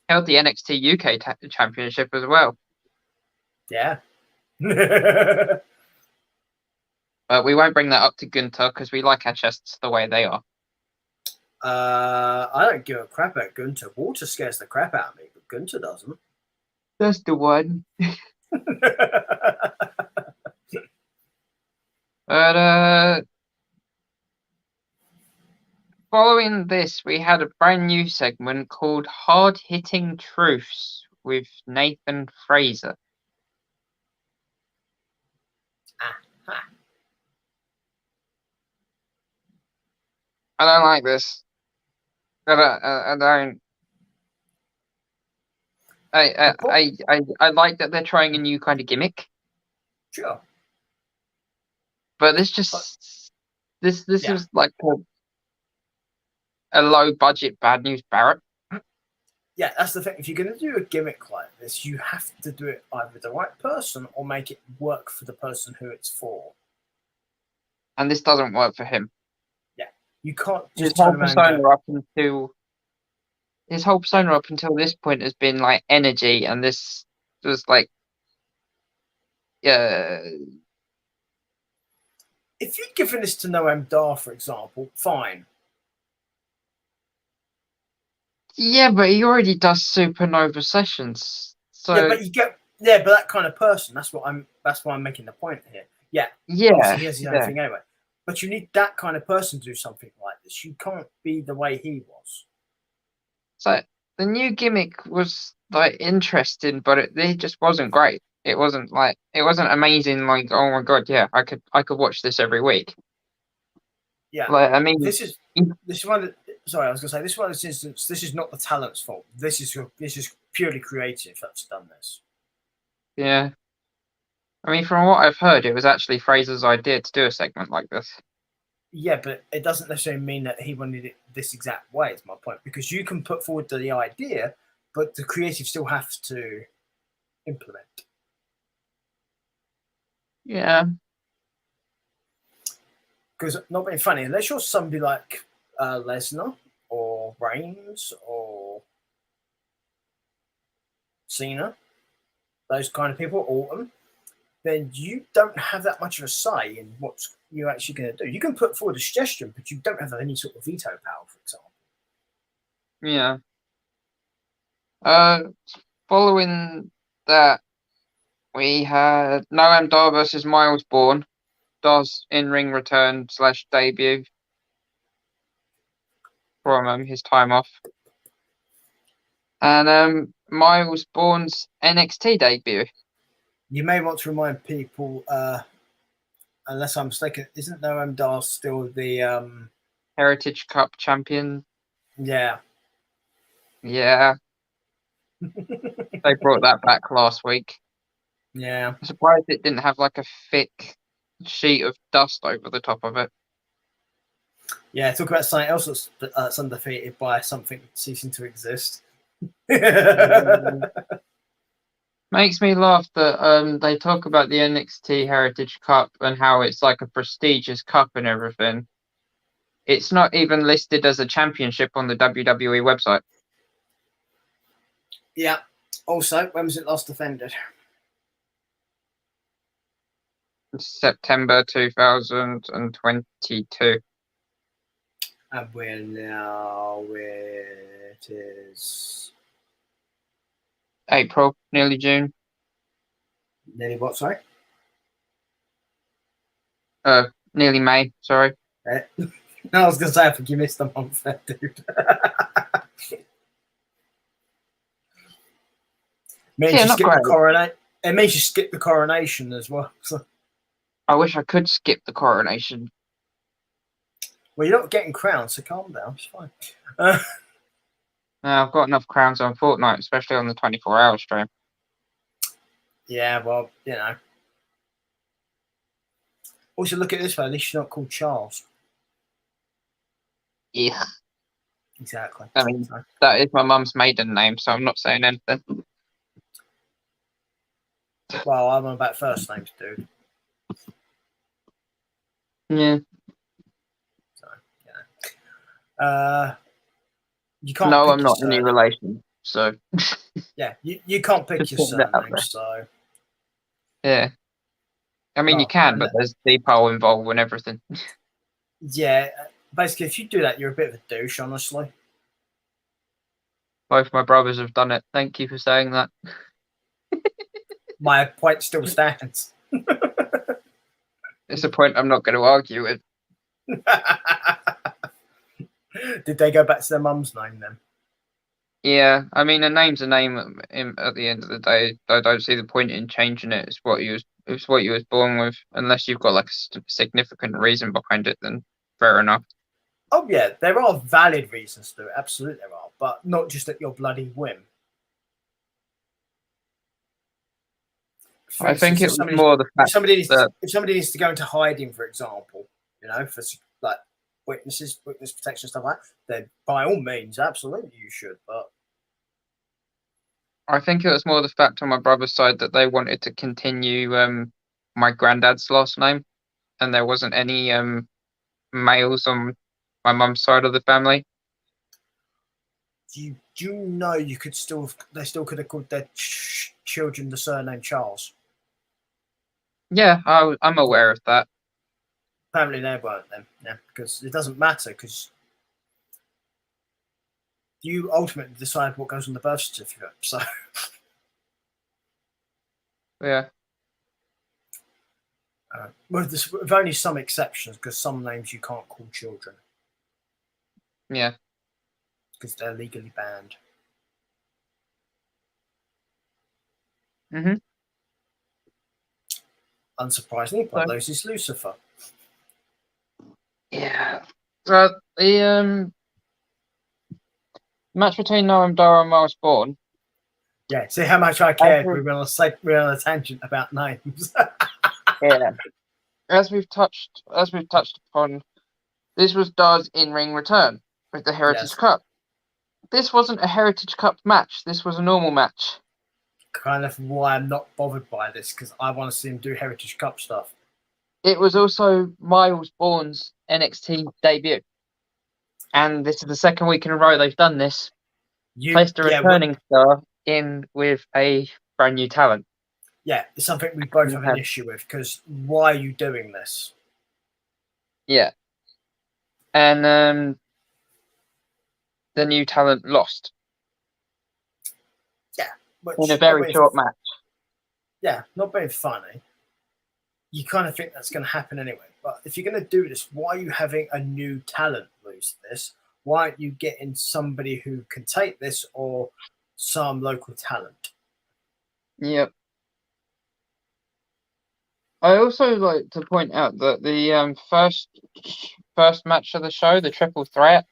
Held the NXT UK championship as well. Yeah. But we won't bring that up to Gunter because we like our chests the way they are. I don't give a crap about Gunter. Walter scares the crap out of me, but Gunter doesn't. That's the one. But following this, we had a brand new segment called Hard Hitting Truths with Nathan Fraser. I don't like this. I don't. I like that they're trying a new kind of gimmick, Sure. but this Yeah. was like a low budget Bad News Barrett. Yeah, that's the thing. If you're going to do a gimmick like this, you have to do it either with the right person or make it work for the person who it's for. And this doesn't work for him. Yeah, you can't His just whole turn around persona and go, up until this point has been like energy, and this was like, yeah. If you'd given this to Noam Dar, for example, fine. Yeah, but he already does Supernova sessions. So Yeah, but you get but that kind of person. That's why I'm making the point here. Yeah, obviously he has his own thing anyway. But you need that kind of person to do something like this. You can't be the way he was. So the new gimmick was like interesting, but it just wasn't great. It wasn't amazing. Like, oh my god, yeah, I could watch this every week. Yeah, like I mean, this is one. Sorry, I was going to say this one. Instance, this is not the talent's fault. This is purely creative that's done this. Yeah, I mean, from what I've heard, it was actually Fraser's idea to do a segment like this. Yeah, but it doesn't necessarily mean that he wanted it this exact way. Is my point, because you can put forward the idea, but the creative still have to implement. Yeah. Because not being funny, unless you're somebody like Lesnar or Reigns or Cena, those kind of people, Orton, then you don't have that much of a say in what you're actually going to do. You can put forward a suggestion, but you don't have any sort of veto power, for example. Yeah. Following that, we had Noam Dar versus Miles Bourne. Dar's in-ring return / debut from his time off. And Miles Bourne's NXT debut. You may want to remind people, unless I'm mistaken, isn't Noam Dar still the Heritage Cup champion? Yeah. Yeah. They brought that back last week. Yeah. I'm surprised it didn't have like a thick sheet of dust over the top of it. Yeah, talk about something else that's undefeated by something ceasing to exist. Makes me laugh that they talk about the NXT Heritage Cup and how it's like a prestigious cup and everything. It's not even listed as a championship on the WWE website. Yeah. Also, when was it last defended? September 2022. And we're now, it is April, nearly June. Nearly what, sorry? Nearly May, sorry. I was going to say, I think you missed a month there, dude. It means you skip the coronation as well. So. I wish I could skip the coronation. Well, you're not getting crowned, so calm down. It's fine. I've got enough crowns on Fortnite, especially on the 24-hour stream. Yeah, well, you know. Also, look at it this way: at least you're not called Charles. Yeah. Exactly. I mean, So, that is my mum's maiden name, so I'm not saying anything. well, I'm on about first names, dude. Yeah. So, you can't No, pick I'm your not any surname. relation, so Yeah, you can't pick just your put that out surname, there. so Yeah. I mean, you no. can, And but there's depot involved and everything. yeah, basically, if you do that, you're a bit of a douche, honestly. Both my brothers have done it. Thank you for saying that. My point still stands. It's a point I'm not going to argue with. Did they go back to their mum's name then? Yeah, I mean, a name's a name at the end of the day. I don't see the point in changing it. It's what you was born with. Unless you've got like a significant reason behind it, then fair enough. Oh yeah, there are valid reasons to do it. Absolutely, there are, but not just at your bloody whim. For I think instance, it was more the fact that if somebody needs to go into hiding, for example, for like witness protection stuff like that, then by all means, absolutely you should. But I think it was more the fact on my brother's side that they wanted to continue my granddad's last name, and there wasn't any males on my mum's side of the family. do you know they still could have called their children the surname Charles? Yeah, I'm aware of that. Apparently they weren't then, yeah, because it doesn't matter because you ultimately decide what goes on the birth certificate. So Yeah. with only some exceptions, because some names you can't call children Yeah. because they're legally banned. Mhm. Unsurprisingly, one of those is Lucifer. Yeah. The match between Noam Dar and Miles Bourne. Yeah, see how much I cared. We're on a tangent about names. Yeah. As we've touched upon, this was Dar's in-ring return with the Heritage Yes. Cup. This wasn't a Heritage Cup match. This was a normal match. Kind of why I'm not bothered by this, because I want to see him do Heritage Cup stuff. It was also Miles Bourne's NXT debut. And this is the second week in a row they've done this. Placed a returning star in with a brand new talent. Yeah, it's something we both have an issue with, because why are you doing this? Yeah. And the new talent lost. Yeah. In a very short match. Yeah, not being funny. You kind of think that's going to happen anyway. But if you're going to do this, why are you having a new talent lose this? Why aren't you getting somebody who can take this or some local talent? Yep. I also like to point out that the first match of the show, the triple threat,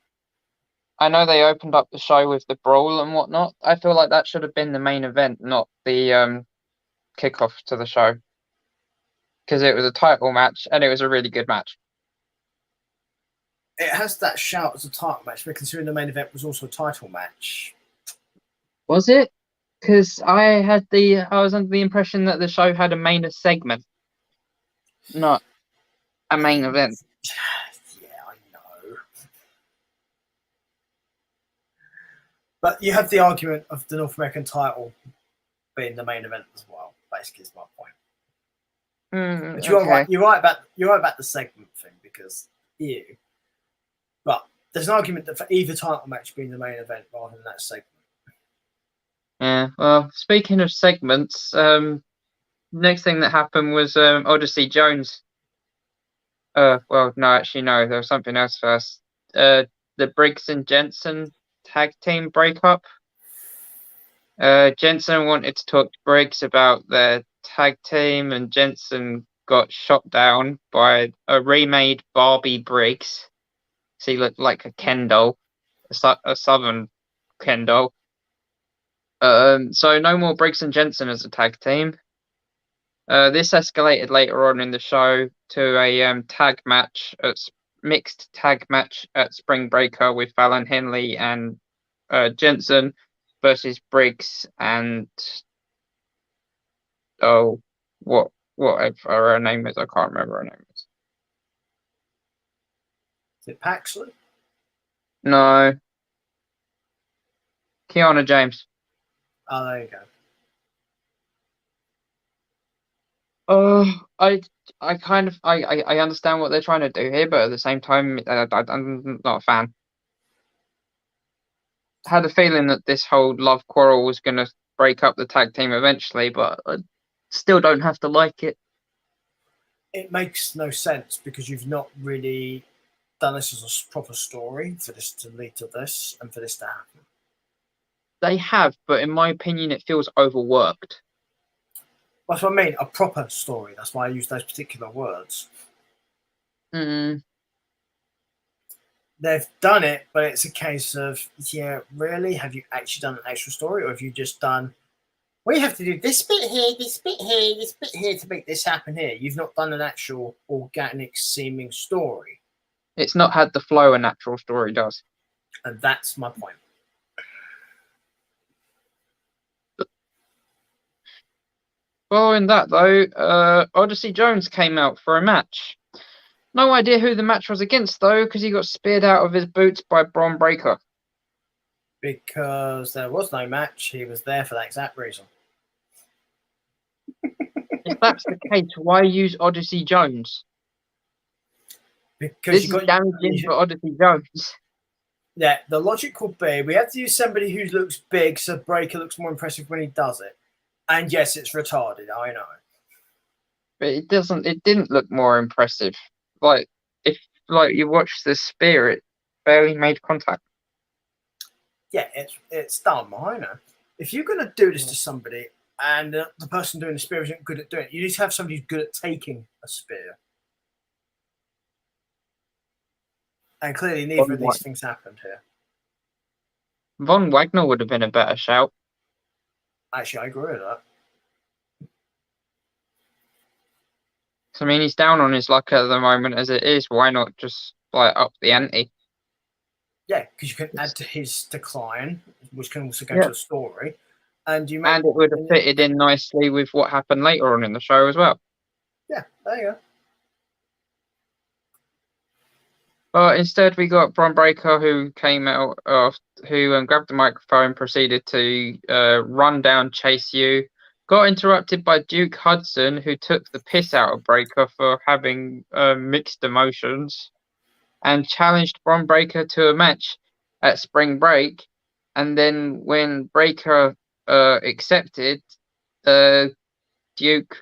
I know they opened up the show with the brawl and whatnot. I feel like that should have been the main event, not the kickoff to the show. Because it was a title match and it was a really good match. It has that shout as a title match, but considering the main event was also a title match. Was it? Because I was under the impression that the show had a main segment, not a main event. Yeah, I know. But you have the argument of the North American title being the main event as well. Basically, is my point. But you're right. You're right about the segment thing because But there's an argument that for either title match being the main event rather than that segment. Yeah. Well, speaking of segments, next thing that happened was Odyssey Jones. Well, no, actually, no. There was something else first. The Briggs and Jensen tag team breakup. Jensen wanted to talk to Briggs about their tag team, and Jensen got shot down by a remade Barbie Briggs. So he looked like a Ken doll, a southern Ken doll. So no more Briggs and Jensen as a tag team. This escalated later on in the show to a mixed tag match at Spring Breaker with Fallon Henley and Jensen versus Briggs and whatever her name is. I can't remember her name is. Is it Paxley? No. Kiana James. Oh, there you go. I kind of I understand what they're trying to do here, but at the same time, I'm not a fan. I had a feeling that this whole love quarrel was going to break up the tag team eventually, but I still don't have to like it. It makes no sense because you've not really done this as a proper story for this to lead to this and for this to happen. They have, but in my opinion, it feels overworked. That's what I mean, a proper story. That's why I use those particular words. Mm. They've done it, but it's a case of, yeah, really? Have you actually done an actual story? Or have you just done, we have to do this bit here, this bit here, this bit here to make this happen here? You've not done an actual organic seeming story. It's not had the flow a natural story does. And that's my point. Following that, though, Odyssey Jones came out for a match. No idea who the match was against, though, because he got speared out of his boots by Bron Breakker. Because there was no match, he was there for that exact reason. If that's the case, why use Odyssey Jones? Because this is damaging for Odyssey Jones. Yeah, the logic would be we have to use somebody who looks big so Breakker looks more impressive when he does it. And yes, it's retarded, I know. But it didn't look more impressive. Like, if you watch the spear, it barely made contact. Yeah, it's dumb, I know. If you're going to do this to somebody and the person doing the spear isn't good at doing it, you need to have somebody who's good at taking a spear. And clearly neither of these things happened here. Von Wagner would have been a better shout. Actually, I agree with that. I mean, he's down on his luck at the moment as it is. Why not just up the ante? Yeah, because you can add to his decline, which can also go to the story, and it would have fitted in nicely with what happened later on in the show as well. Yeah, there you go. But instead, we got Bron Breakker, who came out, who grabbed the microphone, proceeded to run down Chase U, got interrupted by Duke Hudson, who took the piss out of Breakker for having mixed emotions, and challenged Bron Breakker to a match at Spring Break. And then when Breakker accepted, Duke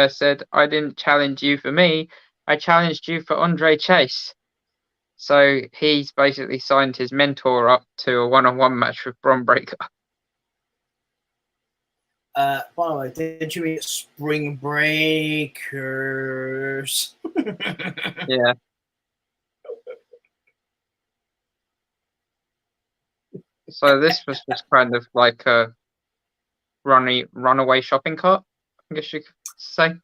said, "I didn't challenge you for me. I challenged you for Andre Chase." So he's basically signed his mentor up to a one-on-one match with Bron Breakker. By the way, did you eat Spring Breakers? Yeah. So this was just kind of like a runaway shopping cart, I guess you could say.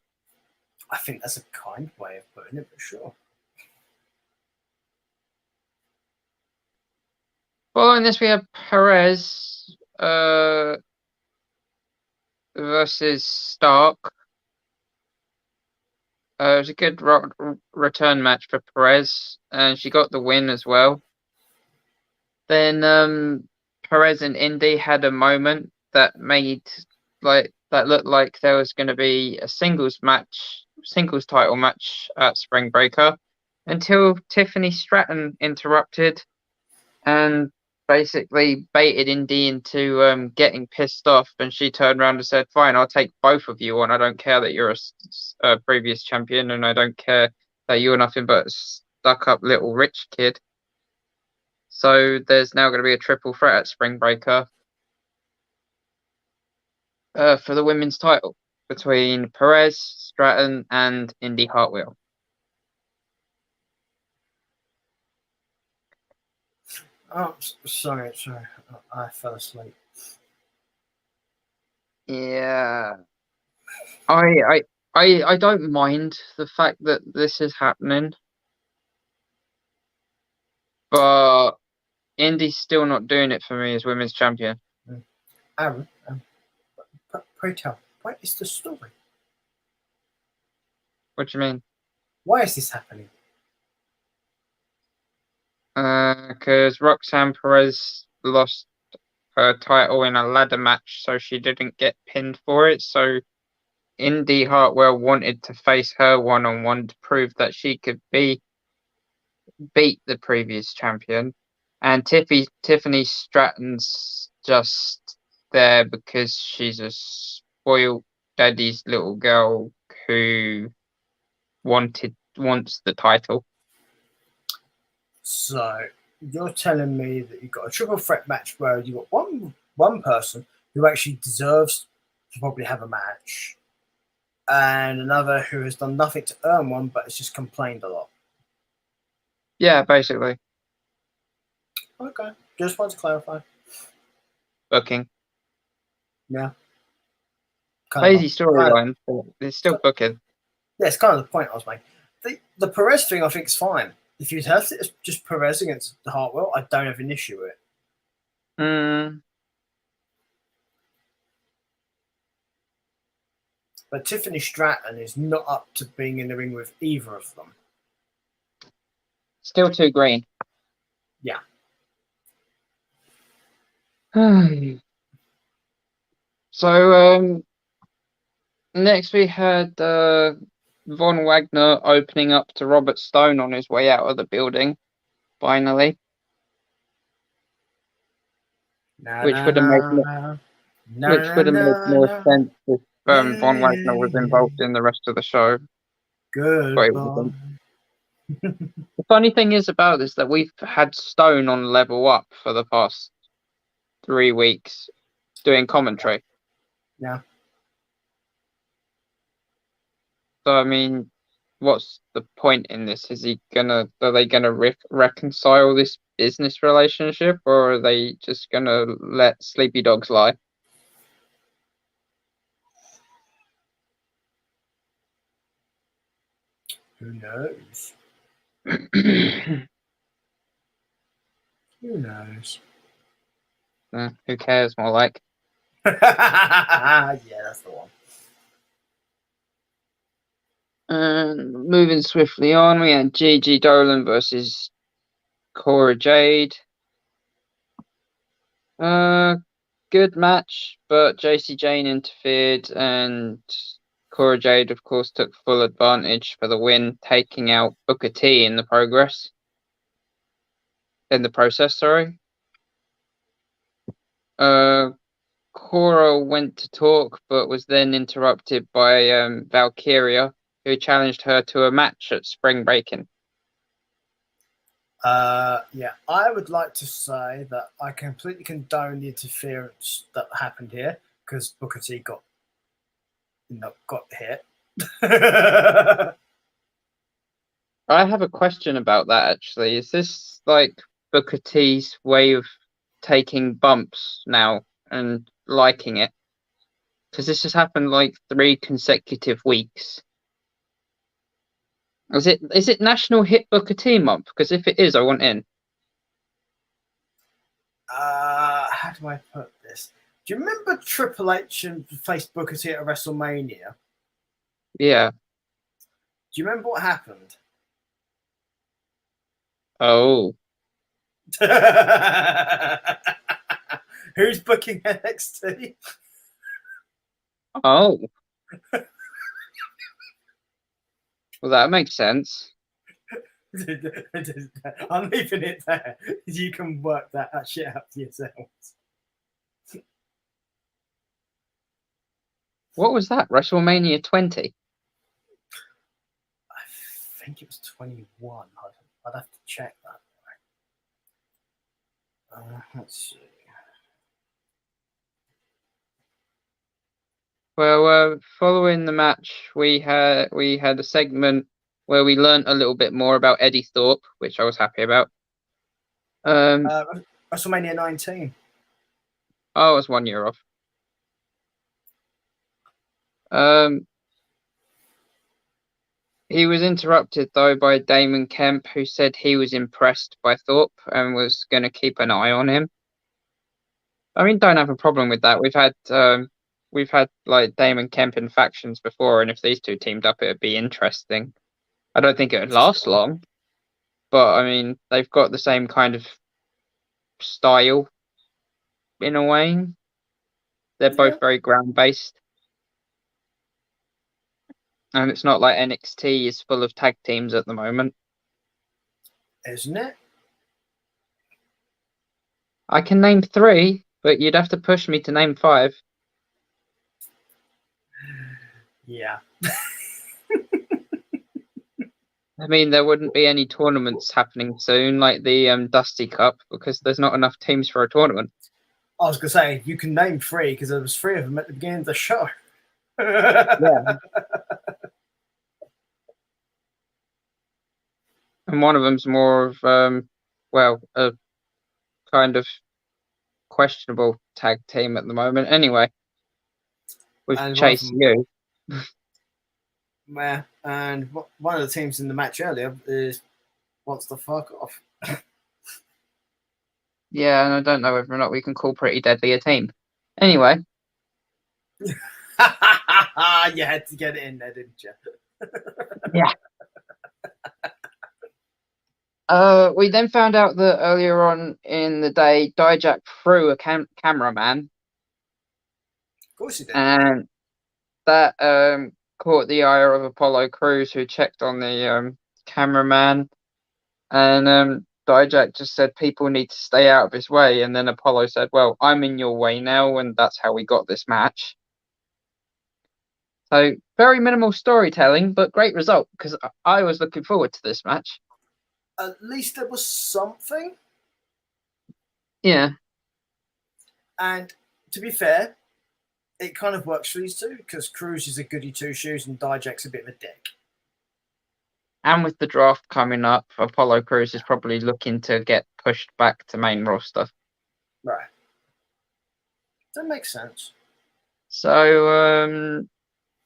I think that's a kind way of putting it, for sure. Following this, we have Perez versus Stark. It was a good return match for Perez, and she got the win as well. Then Perez and Indy had a moment that made that looked like there was going to be a singles title match at Spring Breaker, until Tiffany Stratton interrupted and basically baited Indy into getting pissed off, and she turned around and said, "Fine, I'll take both of you on. I don't care that you're a previous champion, and I don't care that you're nothing but a stuck-up little rich kid." So there's now going to be a triple threat at Spring Breaker for the women's title between Perez, Stratton, and Indy Hartwheel. Oh, sorry. I fell asleep. Yeah. I I don't mind the fact that this is happening, but Indy's still not doing it for me as women's champion. Aaron, pray tell, what is the story? What do you mean? Why is this happening? Because Roxanne Perez lost her title in a ladder match, so she didn't get pinned for it. So Indy Hartwell wanted to face her one-on-one to prove that she could beat the previous champion, and Tiffany Stratton's just there because she's a spoiled daddy's little girl who wants the title. So you're telling me that you've got a triple threat match where you've got one person who actually deserves to probably have a match, and another who has done nothing to earn one, but has just complained a lot. Yeah, basically. Okay, just want to clarify. Booking. Yeah. Crazy storyline, but it's still booking. Yeah, it's kind of the point I was making. The Perez thing, I think, is fine. If you'd have it as just Perez against Hartwell, I don't have an issue with it. But Tiffany Stratton is not up to being in the ring with either of them. Still too green. Yeah. So, next we had Von Wagner opening up to Robert Stone on his way out of the building, finally. Which would have made more sense if Von Wagner was involved in the rest of the show. Good. But it wasn't. The funny thing is about this that we've had Stone on Level Up for the past 3 weeks doing commentary. Yeah. So I mean, what's the point in this? Are they gonna reconcile this business relationship, or are they just gonna let sleepy dogs lie? Who knows? Who knows? Who cares? More like. Yeah, that's the one. Moving swiftly on, we had Gigi Dolan versus Cora Jade. Good match, but JC Jane interfered, and Cora Jade, of course, took full advantage for the win, taking out Booker T in the process. Sorry. Cora went to talk, but was then interrupted by Valkyria, who challenged her to a match at Spring Breaking. Yeah, I would like to say that I completely condone the interference that happened here because Booker T got hit. I have a question about that actually. Is this like Booker T's way of taking bumps now and liking it? Because this has happened like 3 consecutive weeks. Is it National Hit Booker T Month? Because if it is, I want in. How do I put this? Do you remember Triple H and faced Booker T at WrestleMania? Yeah. Do you remember what happened? Oh. Who's booking NXT? Oh. Well, that makes sense. I'm leaving it there. You can work that shit out for yourselves. What was that? WrestleMania 20? I think it was 21. I'd have to check that. Let's see. Well, following the match, we had a segment where we learned a little bit more about Eddie Thorpe, which I was happy about. WrestleMania 19. Oh, I was 1 year off. He was interrupted though by Damon Kemp, who said he was impressed by Thorpe and was going to keep an eye on him. I mean, don't have a problem with that. We've had like Damon Kemp in factions before, and if these two teamed up, it would be interesting. I don't think it would last long, but I mean, they've got the same kind of style in a way. They're both very ground based, and it's not like NXT is full of tag teams at the moment, isn't it? I can name 3, but you'd have to push me to name 5. Yeah. I mean, there wouldn't be any tournaments happening soon, like the Dusty Cup, because there's not enough teams for a tournament. I was gonna say you can name 3 because there was 3 of them at the beginning of the show. Yeah. And one of them's more of a kind of questionable tag team at the moment. Anyway, with Chase U. Yeah, and one of the teams in the match earlier wants to fuck off. Yeah, and I don't know whether or not we can call Pretty Deadly a team. Anyway. You had to get it in there, didn't you? Yeah. We then found out that earlier on in the day, Dijak threw a cameraman. Of course he did. And that caught the ire of Apollo Crews, who checked on the cameraman. And Dijak just said people need to stay out of his way. And then Apollo said, well, I'm in your way now. And that's how we got this match. So very minimal storytelling, but great result because I was looking forward to this match. At least there was something. Yeah. And to be fair, it kind of works for these two because Crews is a goody two-shoes and Dijak's a bit of a dick. And with the draft coming up, Apollo Crews is probably looking to get pushed back to main roster. Right. That makes sense. So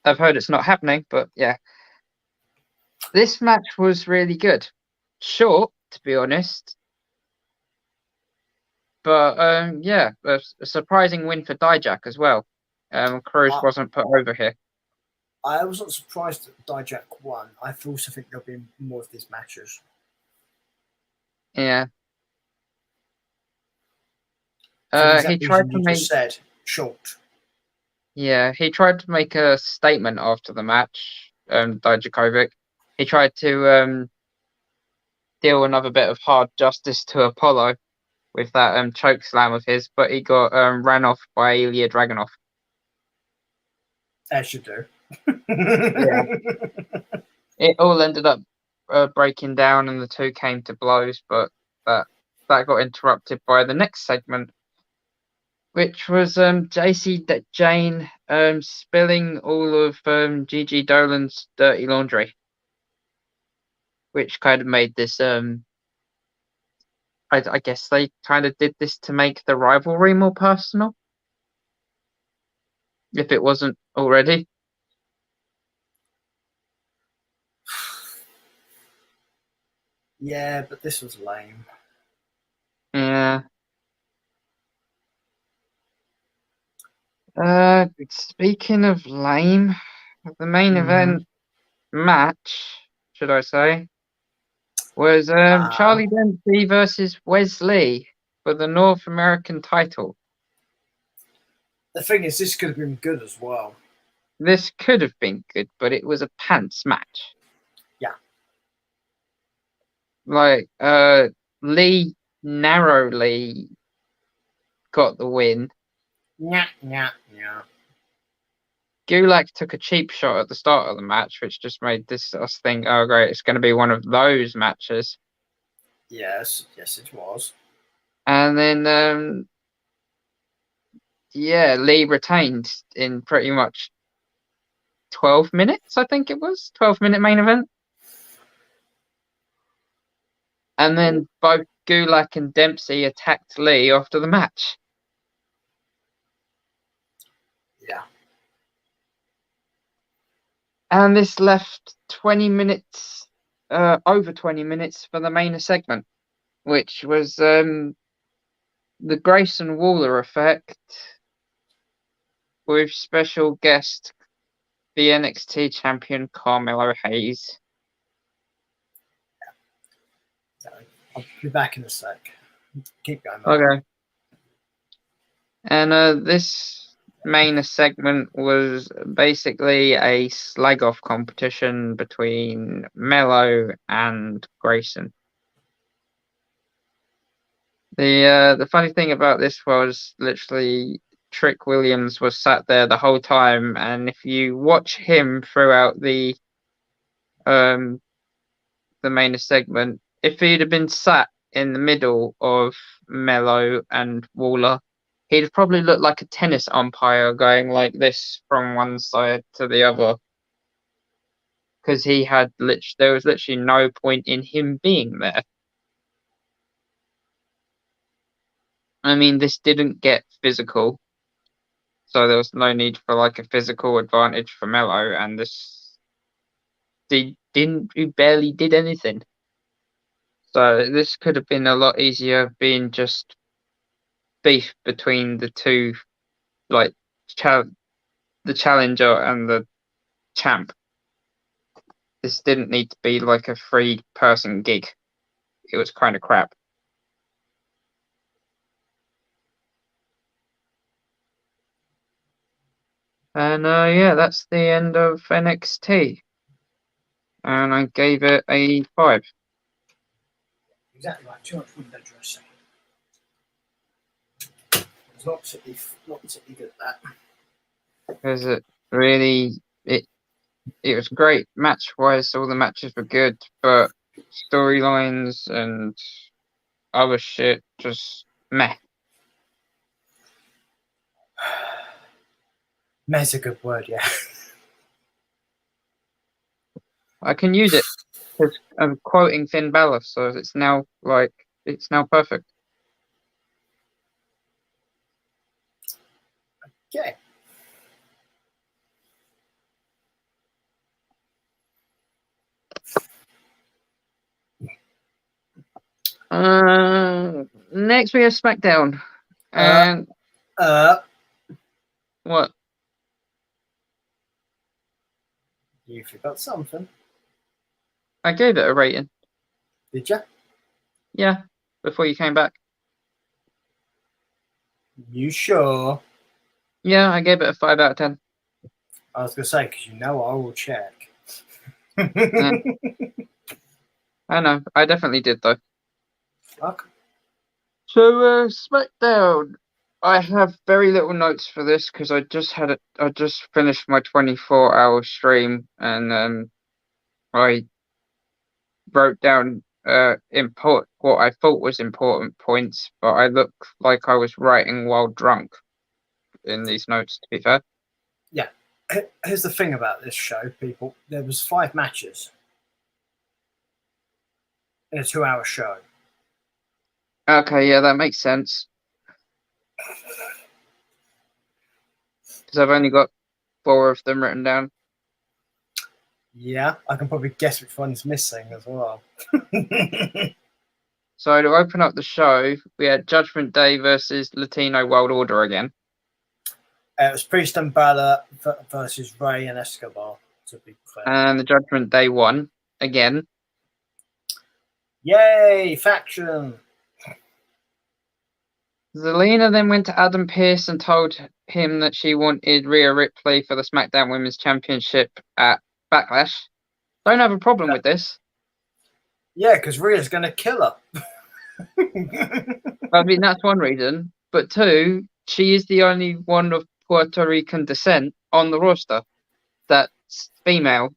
I've heard it's not happening, but yeah. This match was really good. Short, to be honest. But yeah, a surprising win for Dijak as well. Crews wasn't put over here. I was not surprised that Dijak won. I also think there'll be more of these matches. Yeah. He tried to make said short. Yeah, he tried to make a statement after the match. Dijakovic. He tried to deal another bit of hard justice to Apollo with that choke slam of his, but he got ran off by Ilya Dragunov. As you do. Yeah. It all ended up breaking down, and the two came to blows, but that got interrupted by the next segment, which was JC Jane spilling all of Gigi Dolan's dirty laundry, which kind of made this. I guess they kind of did this to make the rivalry more personal, if it wasn't already. Yeah, but this was lame. Yeah. Speaking of lame, the main event match, should I say, was Charlie Dempsey versus Wes Lee for the North American title. The thing is, this could have been good as well. This could have been good, but it was a pants match. Yeah. Like, Lee narrowly got the win. Yeah. Gulak took a cheap shot at the start of the match, which just made us think, oh, great, it's going to be one of those matches. Yes, it was. And then, Lee retained in pretty much 12 minutes, I think it was. 12-minute main event. And then both Gulak and Dempsey attacked Lee after the match. Yeah. And this left 20 minutes, over 20 minutes for the main segment, which was the Grayson Waller effect with special guest, the NXT champion Carmelo Hayes. So I'll be back in a sec. Keep going. Okay. And this main segment was basically a slag off competition between Mello and Grayson. The funny thing about this was literally Trick Williams was sat there the whole time, and if you watch him throughout the main segment, if he'd have been sat in the middle of Mello and Waller, he'd have probably looked like a tennis umpire going like this from one side to the other. Because there was literally no point in him being there. I mean, this didn't get physical, so there was no need for like a physical advantage for Mello, and he barely did anything. So this could have been a lot easier being just beef between the two, like the challenger and the champ. This didn't need to be like a 3-person gig. It was kind of crap. And yeah, that's the end of NXT. And I gave it a 5. Exactly right. Too much window dressing. It was not particularly good at that. Because it really it was great match wise. All the matches were good, but storylines and other shit just meh. Meh's a good word, yeah. I can use it because I'm quoting Finn Balor, so it's now perfect. Okay. Next we have SmackDown. And what? You forgot something. I gave it a rating. Did you? Yeah, before you came back. You sure? Yeah, I gave it a 5 out of 10. I was going to say, because I will check. Yeah. I know, I definitely did though. Okay. So SmackDown. I have very little notes for this because I just finished my 24-hour stream, and I wrote down what I thought was important points, but I look like I was writing while drunk in these notes, to be fair. Yeah. Here's the thing about this show, people. There was 5 matches in a 2-hour show. Okay, yeah, that makes sense. Because I've only got 4 of them written down. Yeah, I can probably guess which one's missing as well. So to open up the show, we had Judgment Day versus Latino World Order again. It was Priest and Balor versus Rey and Escobar, to be clear. And the Judgment Day won again. Yay, faction! Zelina then went to Adam Pearce and told him that she wanted Rhea Ripley for the SmackDown Women's Championship at Backlash. Don't have a problem with this. Yeah, because Rhea's going to kill her. I mean, that's one reason. But 2, she is the only one of Puerto Rican descent on the roster that's female.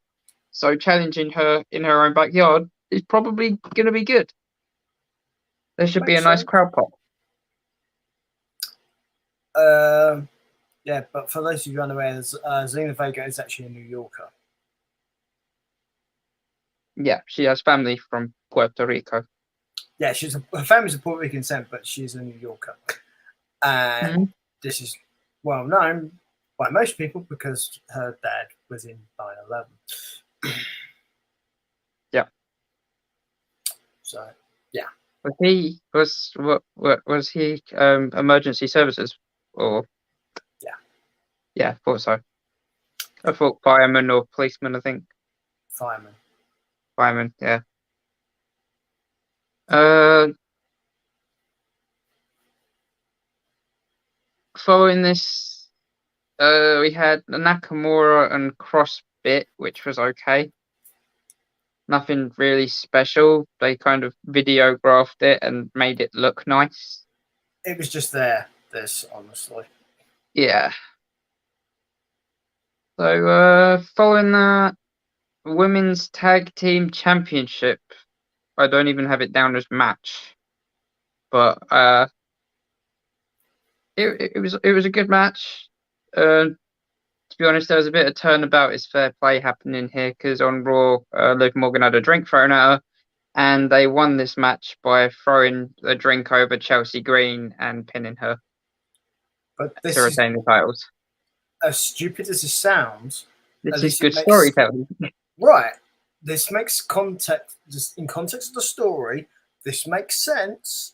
So challenging her in her own backyard is probably going to be good. There should be a nice crowd pop. Yeah, but for those of you unaware, Zelina Vega is actually a New Yorker. Yeah, she has family from Puerto Rico. Yeah, her family's of Puerto Rican descent, but she's a New Yorker. And this is well known by most people because her dad within 9/11. Yeah. So was he emergency services or? Yeah. Yeah, thought so. I thought fireman or policeman. I think fireman. fireman. Yeah. Following this, we had the Nakamura and Cross bit, which was okay. Nothing really special. They kind of videographed it and made it look nice. It was just there. This honestly. Yeah. So following that, Women's Tag Team Championship. I don't even have it down as match, but it was a good match. To be honest, there was a bit of turnabout is fair play happening here because on Raw, Liv Morgan had a drink thrown at her, and they won this match by throwing a drink over Chelsea Green and pinning her But this to is retain the titles. as stupid as it sounds. This at is least good it makes storytelling. right. This makes context. Just in context of the story, this makes sense.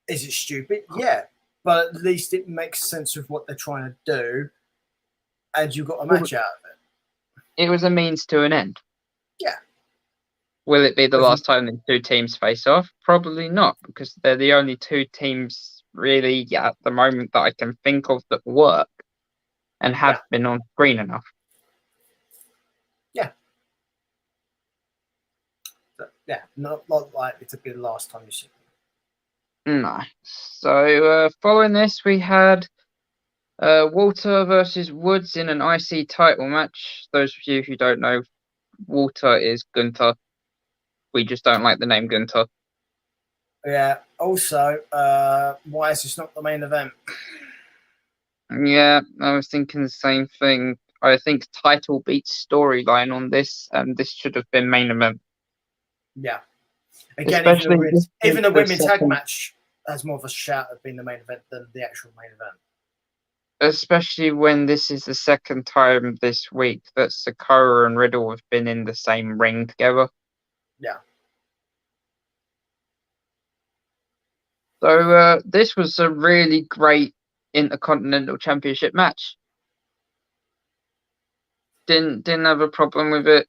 Is it stupid? Yeah, but at least it makes sense of what they're trying to do, and you got a match out of it. It was a means to an end. Yeah. Will it be the Mhm. last time the two teams face off? Probably not, because they're the only two teams really at the moment that I can think of that work and have been on screen enough. But, yeah, not likely to be the last time you see them. No. So following this, we had Walter versus Woods in an IC title match. Those of you who don't know, Walter is Gunther. We just don't like the name Gunther. Yeah. Also, why is this not the main event? Yeah, I was thinking the same thing. I think title beats storyline on this, and this should have been main event. Yeah. Again, Especially even the women's tag second- match has more of a shout of being the main event than the actual main event. Especially when this is the second time this week that Sakura and Riddle have been in the same ring together. Yeah. So this was a really great Intercontinental Championship match. Didn't have a problem with it.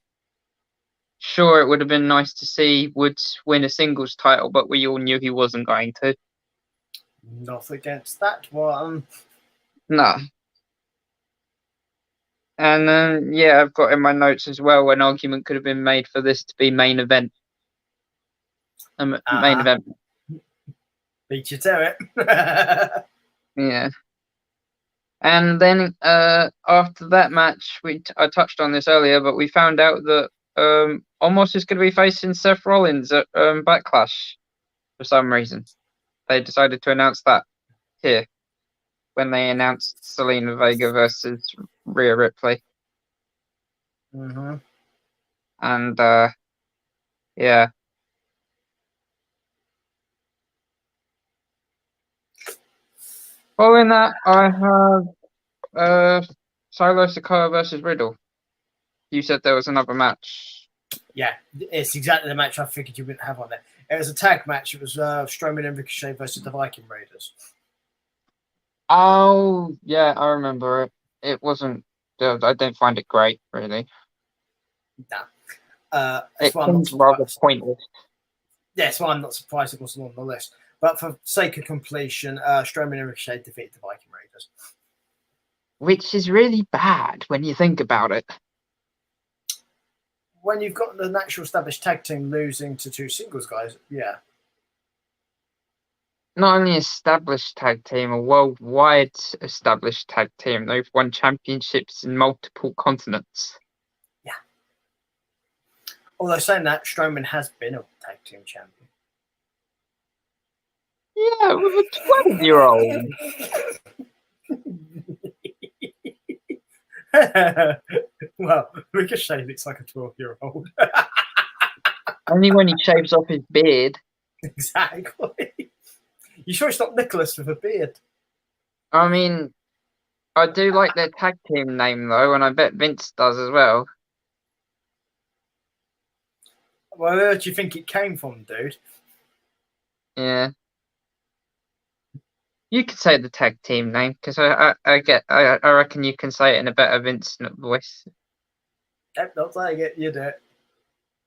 Sure, it would have been nice to see Woods win a singles title, but we all knew he wasn't going to. Not against that one. No. And then, yeah, I've got in my notes as well an argument could have been made for this to be main event. Main event. Beat you to it. Yeah. And then after that match, I touched on this earlier, but we found out that Omos is going to be facing Seth Rollins at Backlash for some reason. They decided to announce that here when they announced Selena Vega versus Rhea Ripley. Mm-hmm. And yeah. Following that, I have Solo Sikoa versus Riddle. You said there was another match. Yeah, it's exactly the match I figured you wouldn't have on there. It was a tag match. It was Strowman and Ricochet versus the Viking Raiders. Oh, yeah, I remember it. It wasn't. I didn't find it great, really. No. It seems rather pointless. Yeah, that's why I'm not surprised it wasn't on the list. But for sake of completion, Strowman and Ricochet defeated the Viking Raiders. Which is really bad when you think about it. When you've got the natural established tag team losing to two singles guys, yeah. Not only established tag team, a worldwide established tag team. They've won championships in multiple continents. Yeah. Although saying that, Strowman has been a tag team champion. Yeah, with a 12-year-old. Well, Ricochet looks like a 12-year-old. Only when he shaves off his beard. Exactly. You sure it's not Nicholas with a beard? I mean, I do like their tag team name though, and I bet Vince does as well. Where do you think it came from, dude? Yeah. You could say the tag team name because I reckon you can say it in a better Vince voice. Not saying it. You do it.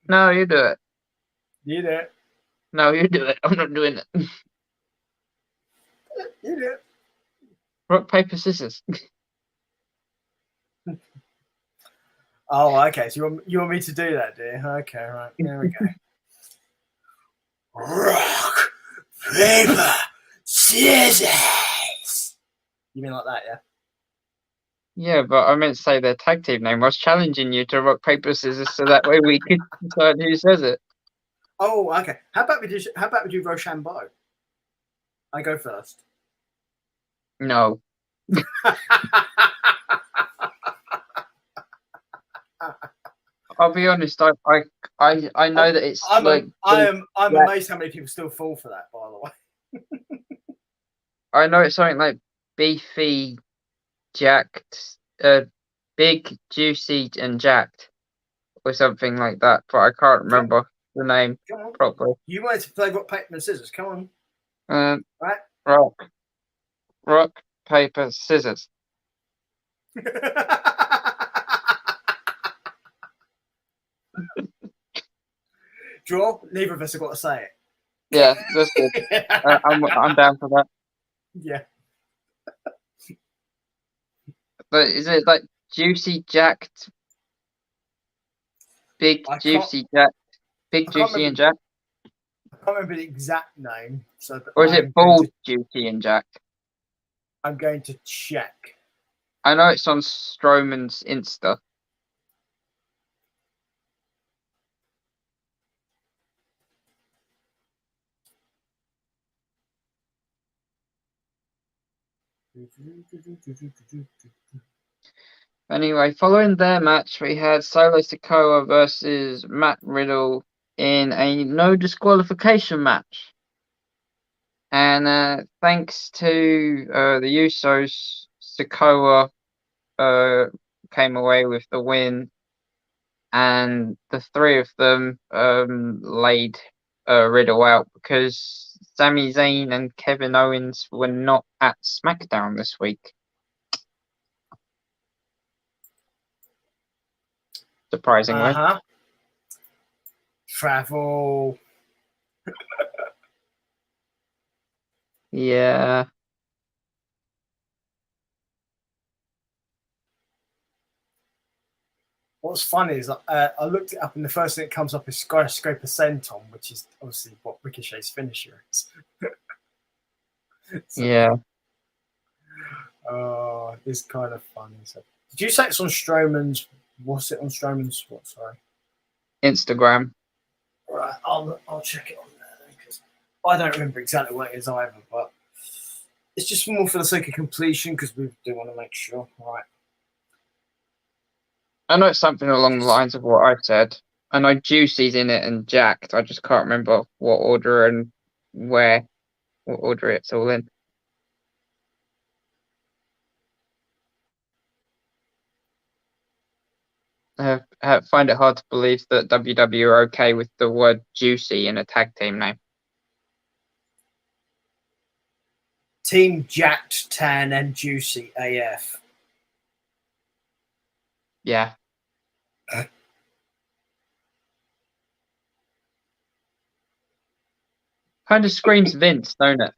No, you do it. You do it. No, you do it. I'm not doing it. You do it. Rock, paper, scissors. Oh, okay. So you want me to do that, do you? Okay, right. There we go. Rock, paper, scissors. You mean like that, yeah? Yeah, but I meant to say their tag team name. I was challenging you to rock, paper, scissors so that way we could decide who says it. Oh, okay. How about we do Rochambeau? I go first. No. I'll be honest. I know that it's I'm amazed how many people still fall for that. By the way, I know it's something like beefy, jacked, big, juicy, and jacked, or something like that. But I can't remember the name properly. You wanted to play rock, paper, and scissors. Come on. Right. Rock, paper, scissors. Draw. Neither of us have got to say it. Yeah, that's good. I'm down for that. Yeah. But is it like juicy jacked, big juicy jacked, big juicy and jacked? I can't remember the exact name. Or is it bald juicy and jacked? I'm going to check. I know it's on Strowman's Insta. Anyway, following their match, we had Solo Sikoa versus Matt Riddle in a no disqualification match. And thanks to the Usos, Sikoa came away with the win. And the three of them laid Riddle out because Sami Zayn and Kevin Owens were not at SmackDown this week. Surprisingly. Travel. Yeah. What's funny is I looked it up, and the first thing that comes up is Skyscraper Senton, which is obviously what Ricochet's finisher is. So, yeah. Oh, it's kind of funny. So, did you say it's on Strowman's? What's it on Strowman's? What? Sorry. Instagram. Right, I'll check it on there because I don't remember exactly what it is either. But it's just more for the sake of completion because we do want to make sure. Right. I know it's something along the lines of what I said. I know Juicy's in it and Jacked. I just can't remember what order and what order it's all in. I find it hard to believe that WWE are okay with the word juicy in a tag team name. Team Jacked, Tan, and Juicy AF. Yeah. Kind of screams Vince, don't it?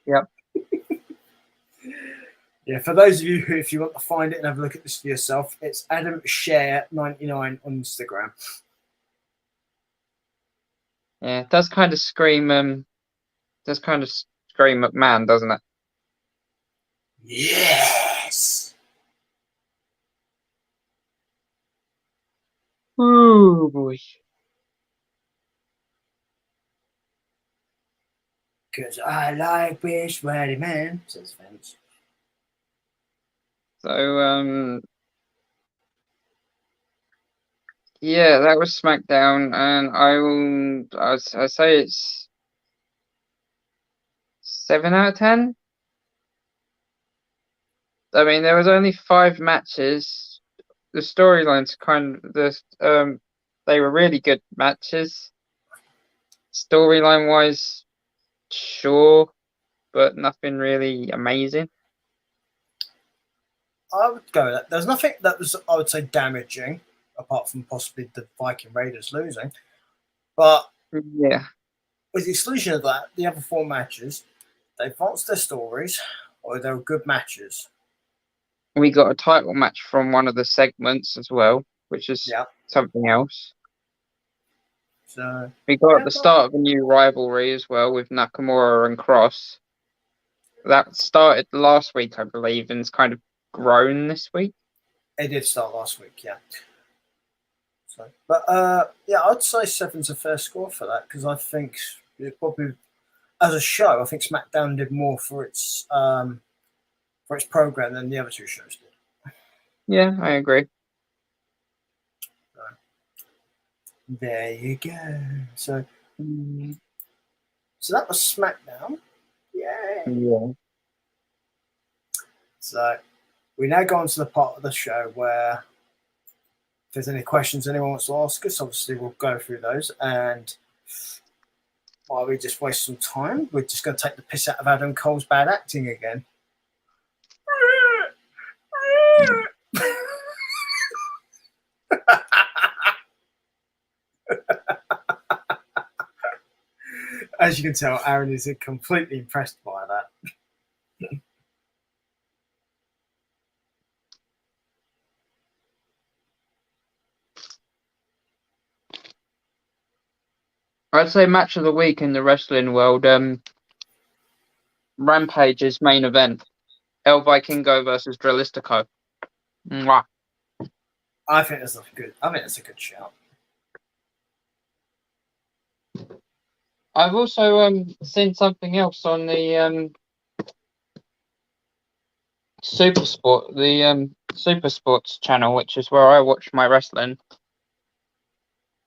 Yep. Yeah, for those of you who, if you want to find it and have a look at this for yourself, it's Adam Share 99 on Instagram. Yeah, it does kind of scream McMahon, doesn't it? Yes. Oh boy. Because I like big sweaty man, says Vince. So Yeah, that was SmackDown, and I say it's 7 out of 10. I mean, there was only 5 matches. The storylines they were really good matches. Storyline wise, sure, but nothing really amazing. I would go with that. There's nothing that was, I would say, damaging, apart from possibly the Viking Raiders losing. But Yeah, with the exclusion of that, the other 4 matches, they advanced their stories, or they were good matches. we got a title match from one of the segments as well, which is Yeah. something else. So We got yeah, the start of a new rivalry as well with Nakamura and Cross. That started last week, I believe, and it's kind of grown this week. it did start last week, yeah. So, but yeah, I'd say 7's a fair score for that because I think it probably, as a show, I think SmackDown did more for its program than the other 2 shows did. Yeah, I agree. So, there you go. So that was SmackDown. Yay! Yeah. So we now go on to the part of the show where if there's any questions anyone wants to ask us, obviously we'll go through those. And while we just waste some time, we're just going to take the piss out of Adam Cole's bad acting again. As you can tell, Aaron is completely impressed by that. I'd say match of the week in the wrestling world. Rampage's main event: El Vikingo versus Dralistico. Mwah. I think that's a good shout. I've also seen something else on the Super Sports channel, which is where I watch my wrestling.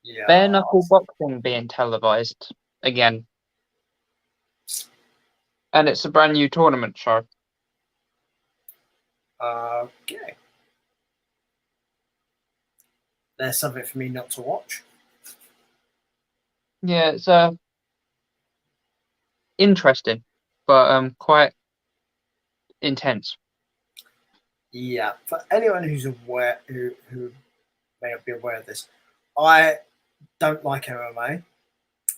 Yeah. Bare knuckle boxing being televised again, and it's a brand new tournament show. Okay. There's something for me not to watch. Yeah, it's interesting, but quite intense. Yeah. For anyone who's aware, who may not be aware of this, I don't like MMA and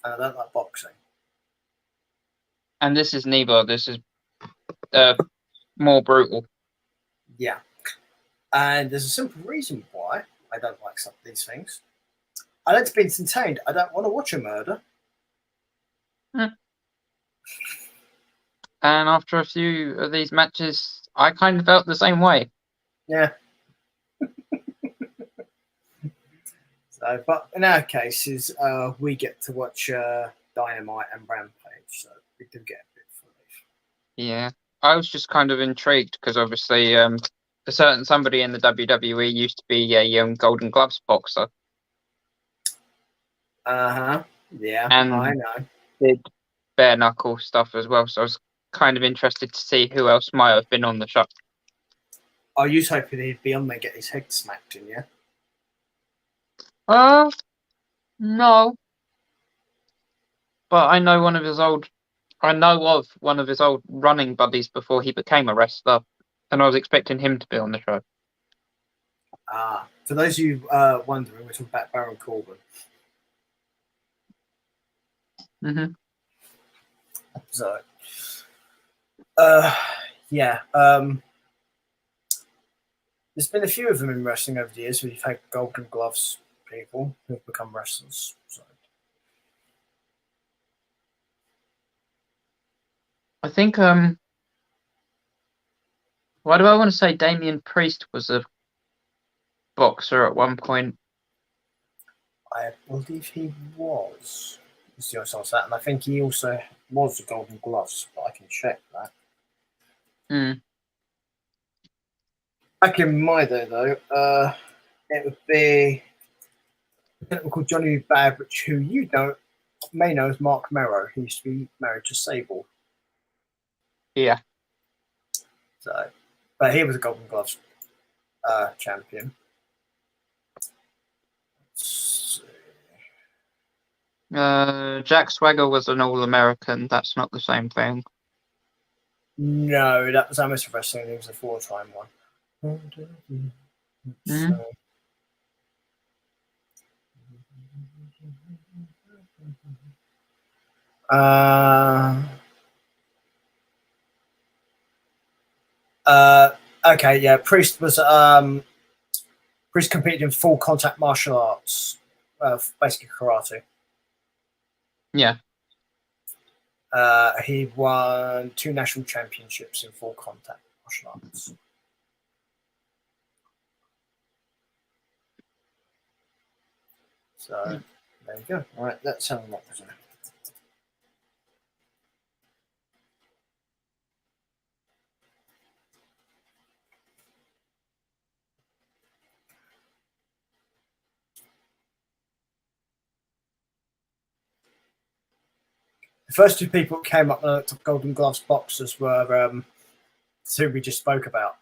I don't like boxing. And this is neither. This is more brutal. Yeah. And there's a simple reason why I don't like some of these things. I like to be entertained. I don't want to watch a murder. And after a few of these matches, I kind of felt the same way. Yeah. So, but in our cases, we get to watch Dynamite and Rampage, so we do get a bit of relief. Yeah, I was just kind of intrigued because obviously, a certain somebody in the WWE used to be a Golden Gloves boxer. Yeah, and I know. did bare knuckle stuff as well. So I was kind of interested to see who else might have been on the show. I was hoping he'd be on there, get his head smacked in, yeah. No, but I know of one of his old running buddies before he became a wrestler, and I was expecting him to be on the show. For those of you wondering, we're talking about Baron Corbin. Mm-hmm. So, yeah. There's been a few of them in wrestling over the years where you've had Golden Gloves people who've become wrestlers. So. I think why do I want to say Damian Priest was a boxer at one point? I believe he was. Let's see what that, and I think he also was the Golden Gloves, but I can check that. Back in my day, though, it would be gentleman called Johnny Badrich, who you may know as Mark Merrow. He used to be married to Sable. Yeah. So, but he was a Golden Gloves champion. Jack Swagger was an All-American. That's not the same thing. No, that was Amateur Wrestling. He was a 4-time one. So, okay, yeah. Priest was Priest competed in full contact martial arts, basically karate. Yeah. He won 2 national championships in full contact martial arts. So there you go. All right, let's have a look. The first 2 people that came up and looked up Golden Gloves boxers were 2 we just spoke about.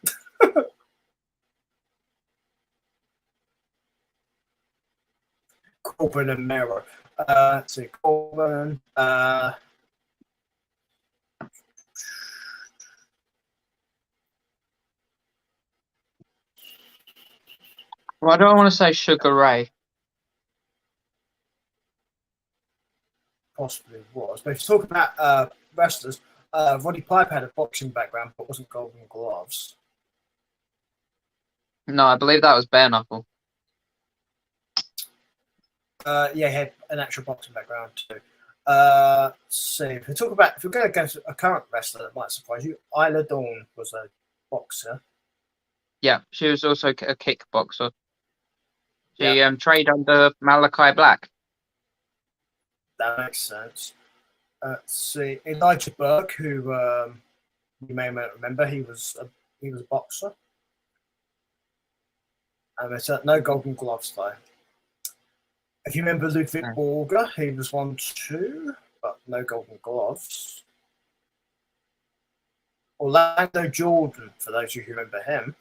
Corbin and Merrow. Let's see, Corbin. Well, I don't want to say Sugar Ray. Possibly was. But if you talk about wrestlers, Roddy Piper had a boxing background, but wasn't Golden Gloves. No, I believe that was Bare Knuckle. Yeah, he had an actual boxing background too. Let's see, if we're going to go to a current wrestler that might surprise you, Isla Dawn was a boxer. Yeah, she was also a kickboxer. She trained under Malachi Black. That makes sense. Let's see, Elijah Burke, who you may remember, he was a boxer. And there's no Golden Gloves though. If you remember Ludwig Borger, he was 1 too, but no Golden Gloves. Orlando Jordan, for those of you who remember him.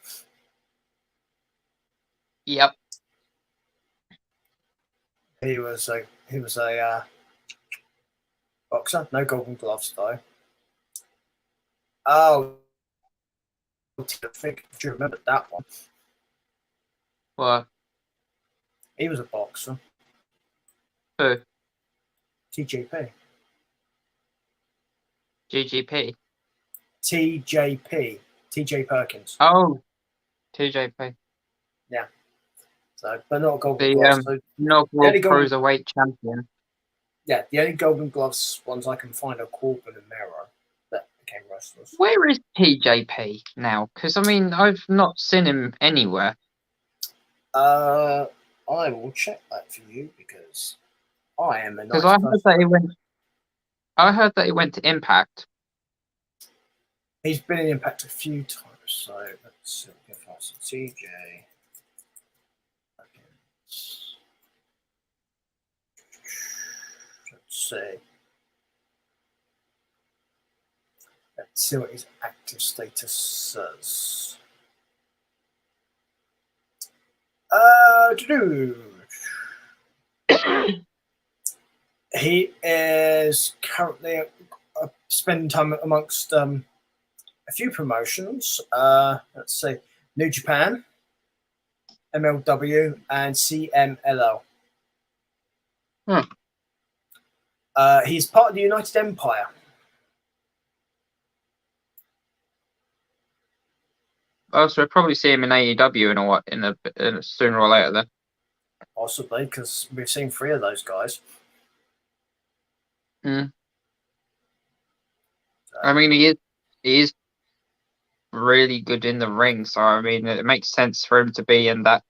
Yep. He was a boxer, no Golden Gloves though. Oh, I think, do you remember that one? What? He was a boxer. Who? TJP. GGP. TJP. TJ Perkins. Oh, TJP. Yeah. So, but not Golden The Gloves. So inaugural cruiserweight champion. Yeah, the only Golden Gloves ones I can find are Corbin and Merrow that became wrestlers. Where is TJP now? Because, I mean, I've not seen him anywhere. I will check that for you because I am a nice Because I heard that he went to Impact. He's been in Impact a few times, so let's see. TJ. Let's see. Let's see what his active status says. He is currently spending time amongst a few promotions. Let's see, New Japan, MLW, and CMLL. He's part of the United Empire. Oh, so we'll probably see him in AEW in a sooner or later then. Possibly, because we've seen 3 of those guys. I mean, he is really good in the ring, so I mean, it makes sense for him to be in that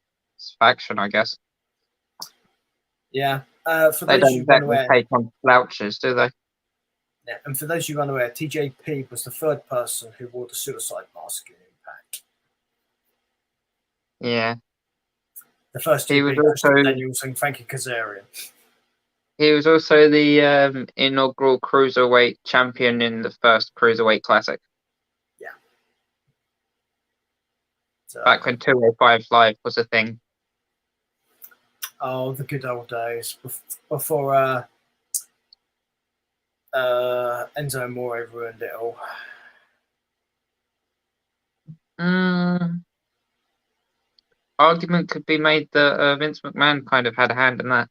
faction, I guess. Yeah. For they those don't you exactly unaware, take on slouches, do they? Yeah, and for those you unaware, TJP was the 3rd person who wore the suicide mask in Impact. Yeah. The first He two was being Christopher also Daniels and Frankie Kazarian. the inaugural cruiserweight champion in the first cruiserweight classic So, back when 205 Live was a thing. oh, the good old days before Enzo Amore ruined it all. Argument could be made that Vince McMahon kind of had a hand in that.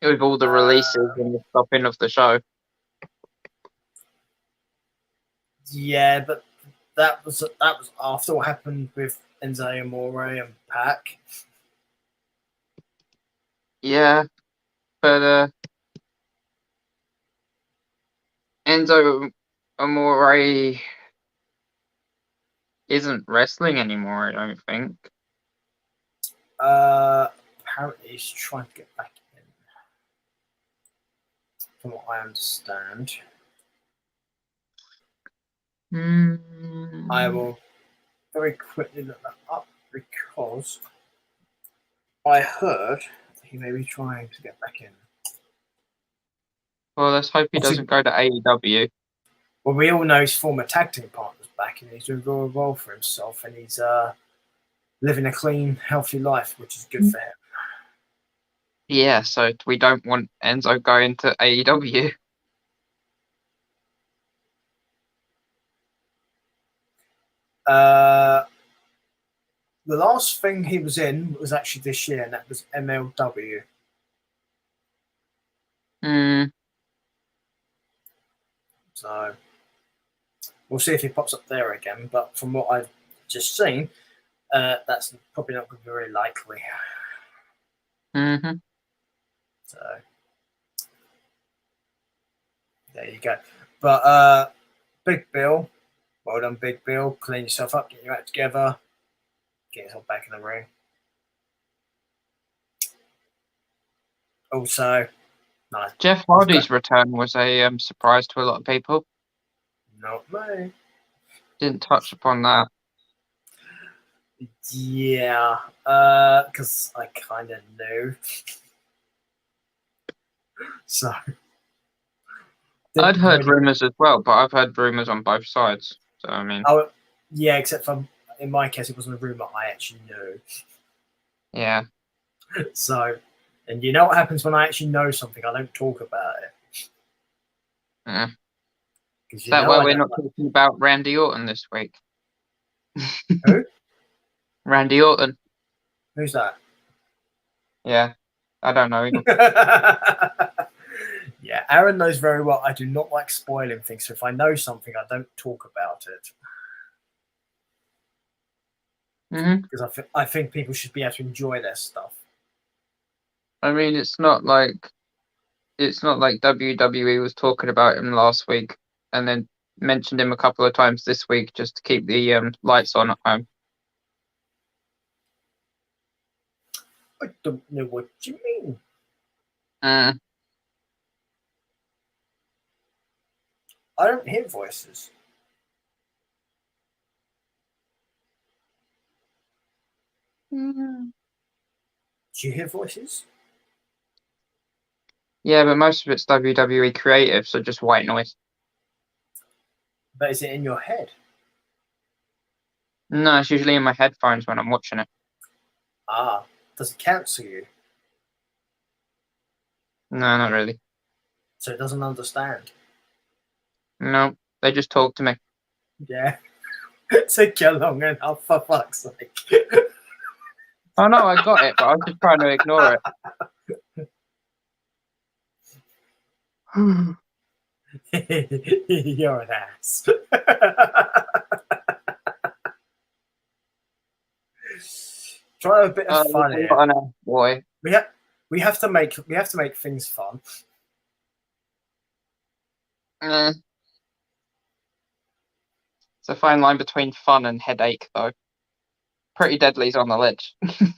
With all the releases and the stopping of the show. Yeah, but that was after what happened with Enzo Amore and Pac. Yeah, but Enzo Amore isn't wrestling anymore, I don't think. Apparently he's trying to get back in, from what I understand. I will very quickly look that up because I heard he may be trying to get back in. Well, let's hope he doesn't go to AEW. Well, we all know his former tag team partner's back and he's doing very well for himself and he's living a clean, healthy life, which is good for him. Yeah, so we don't want Enzo going to AEW. The last thing he was in was actually this year, and that was MLW. So we'll see if he pops up there again. But from what I've just seen, that's probably not going to be very likely. So there you go. But Big Bill, well done, Big Bill. Clean yourself up, get your act together, get yourself back in the ring. Also, nice. Jeff Hardy's return was a surprise to a lot of people. Not me. Didn't touch upon that. Yeah, because I kind of knew. So I'd heard rumors as well, but I've heard rumors on both sides. So I mean, yeah, except for in my case, it wasn't a rumor I actually knew. Yeah. So, and you know what happens when I actually know something? I don't talk about it. Yeah. Is that why we're not talking about Randy Orton this week? Who? Randy Orton. Who's that? Yeah, I don't know. Yeah, Aaron knows very well I do not like spoiling things. So if I know something, I don't talk about it. Because I think people should be able to enjoy their stuff. I mean, it's not like WWE was talking about him last week and then mentioned him a couple of times this week just to keep the lights on at home. I don't know what you mean. I don't hear voices. Do you hear voices? Yeah, but most of it's WWE creative, so just white noise. But is it in your head? No, it's usually in my headphones when I'm watching it. Ah, does it cancel you? No, not really. So it doesn't understand? No, they just talk to me. Yeah. It took you long enough, for fuck's sake. Oh no, I got it, but I was just trying to ignore it. You're an ass. Try a bit of fun here. Boy. We have to make things fun. It's a fine line between fun and headache, though. Pretty Deadly's on the ledge. I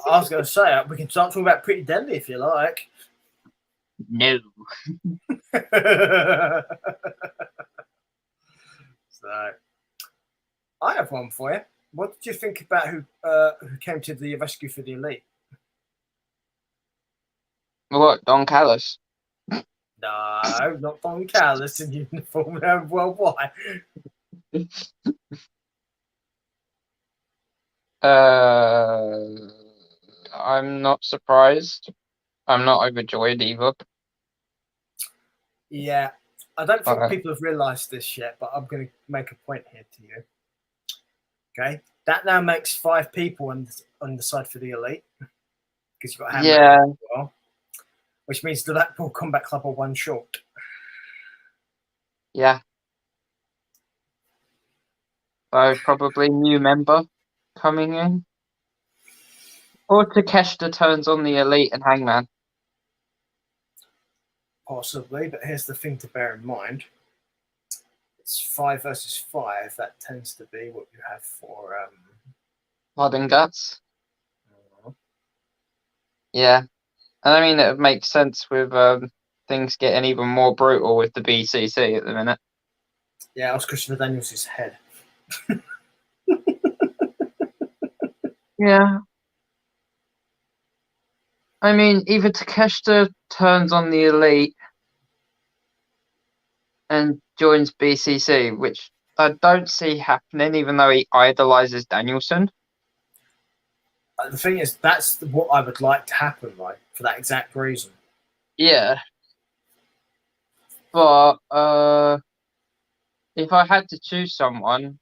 was going to say, we can start talking about Pretty Deadly if you like. No. So, I have one for you. what did you think about who came to the rescue for the Elite? What, Don Callis? No, not Don Callis in uniform. Well, why? I'm not surprised. I'm not overjoyed either. Yeah, I don't think Uh, people have realised this yet, but I'm going to make a point here to you. Okay, that now makes 5 people on the side for the Elite because you've got Hangman yeah, as well, which means the Blackpool Combat Club are 1 short. yeah. So probably new member coming in. Or Takeshita turns on the Elite and Hangman. Possibly, but here's the thing to bear in mind. It's 5 versus 5. That tends to be what you have for Blood and Guts. Yeah. And I mean, it makes sense with things getting even more brutal with the BCC at the minute. yeah, it was Christopher Daniels' head. Yeah. I mean, either Takeshita turns on the Elite and joins BCC, which I don't see happening, even though he idolizes Danielson. The thing is, that's what I would like to happen, right? For that exact reason. Yeah. But if I had to choose someone,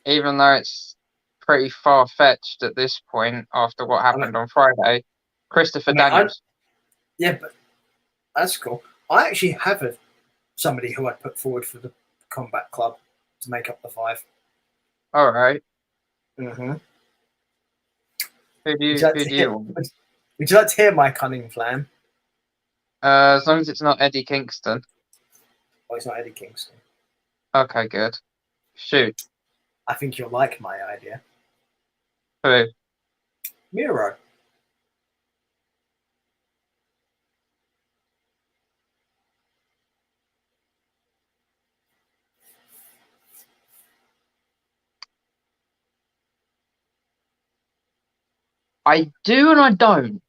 even though it's pretty far fetched at this point after what happened on Friday, Christopher Daniels. Yeah, but that's cool. I actually have somebody who I'd put forward for the Combat Club to make up the 5. All right. Mm-hmm. Who do you want? Would you like to hear my cunning plan? As long as it's not Eddie Kingston. Oh, it's not Eddie Kingston. Okay, good. Shoot. I think you'll like my idea. Who? Miro. I do and I don't.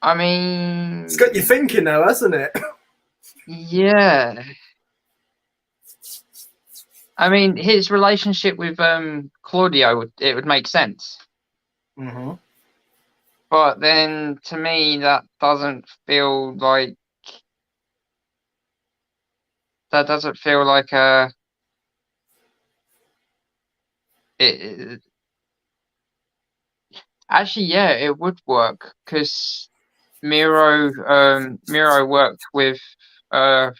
I mean, It's got you thinking now, hasn't it? yeah. I mean, his relationship with Claudio, it would make sense. Mm-hmm. But then, to me, that doesn't feel like it. Actually, yeah, it would work because Miro worked with oh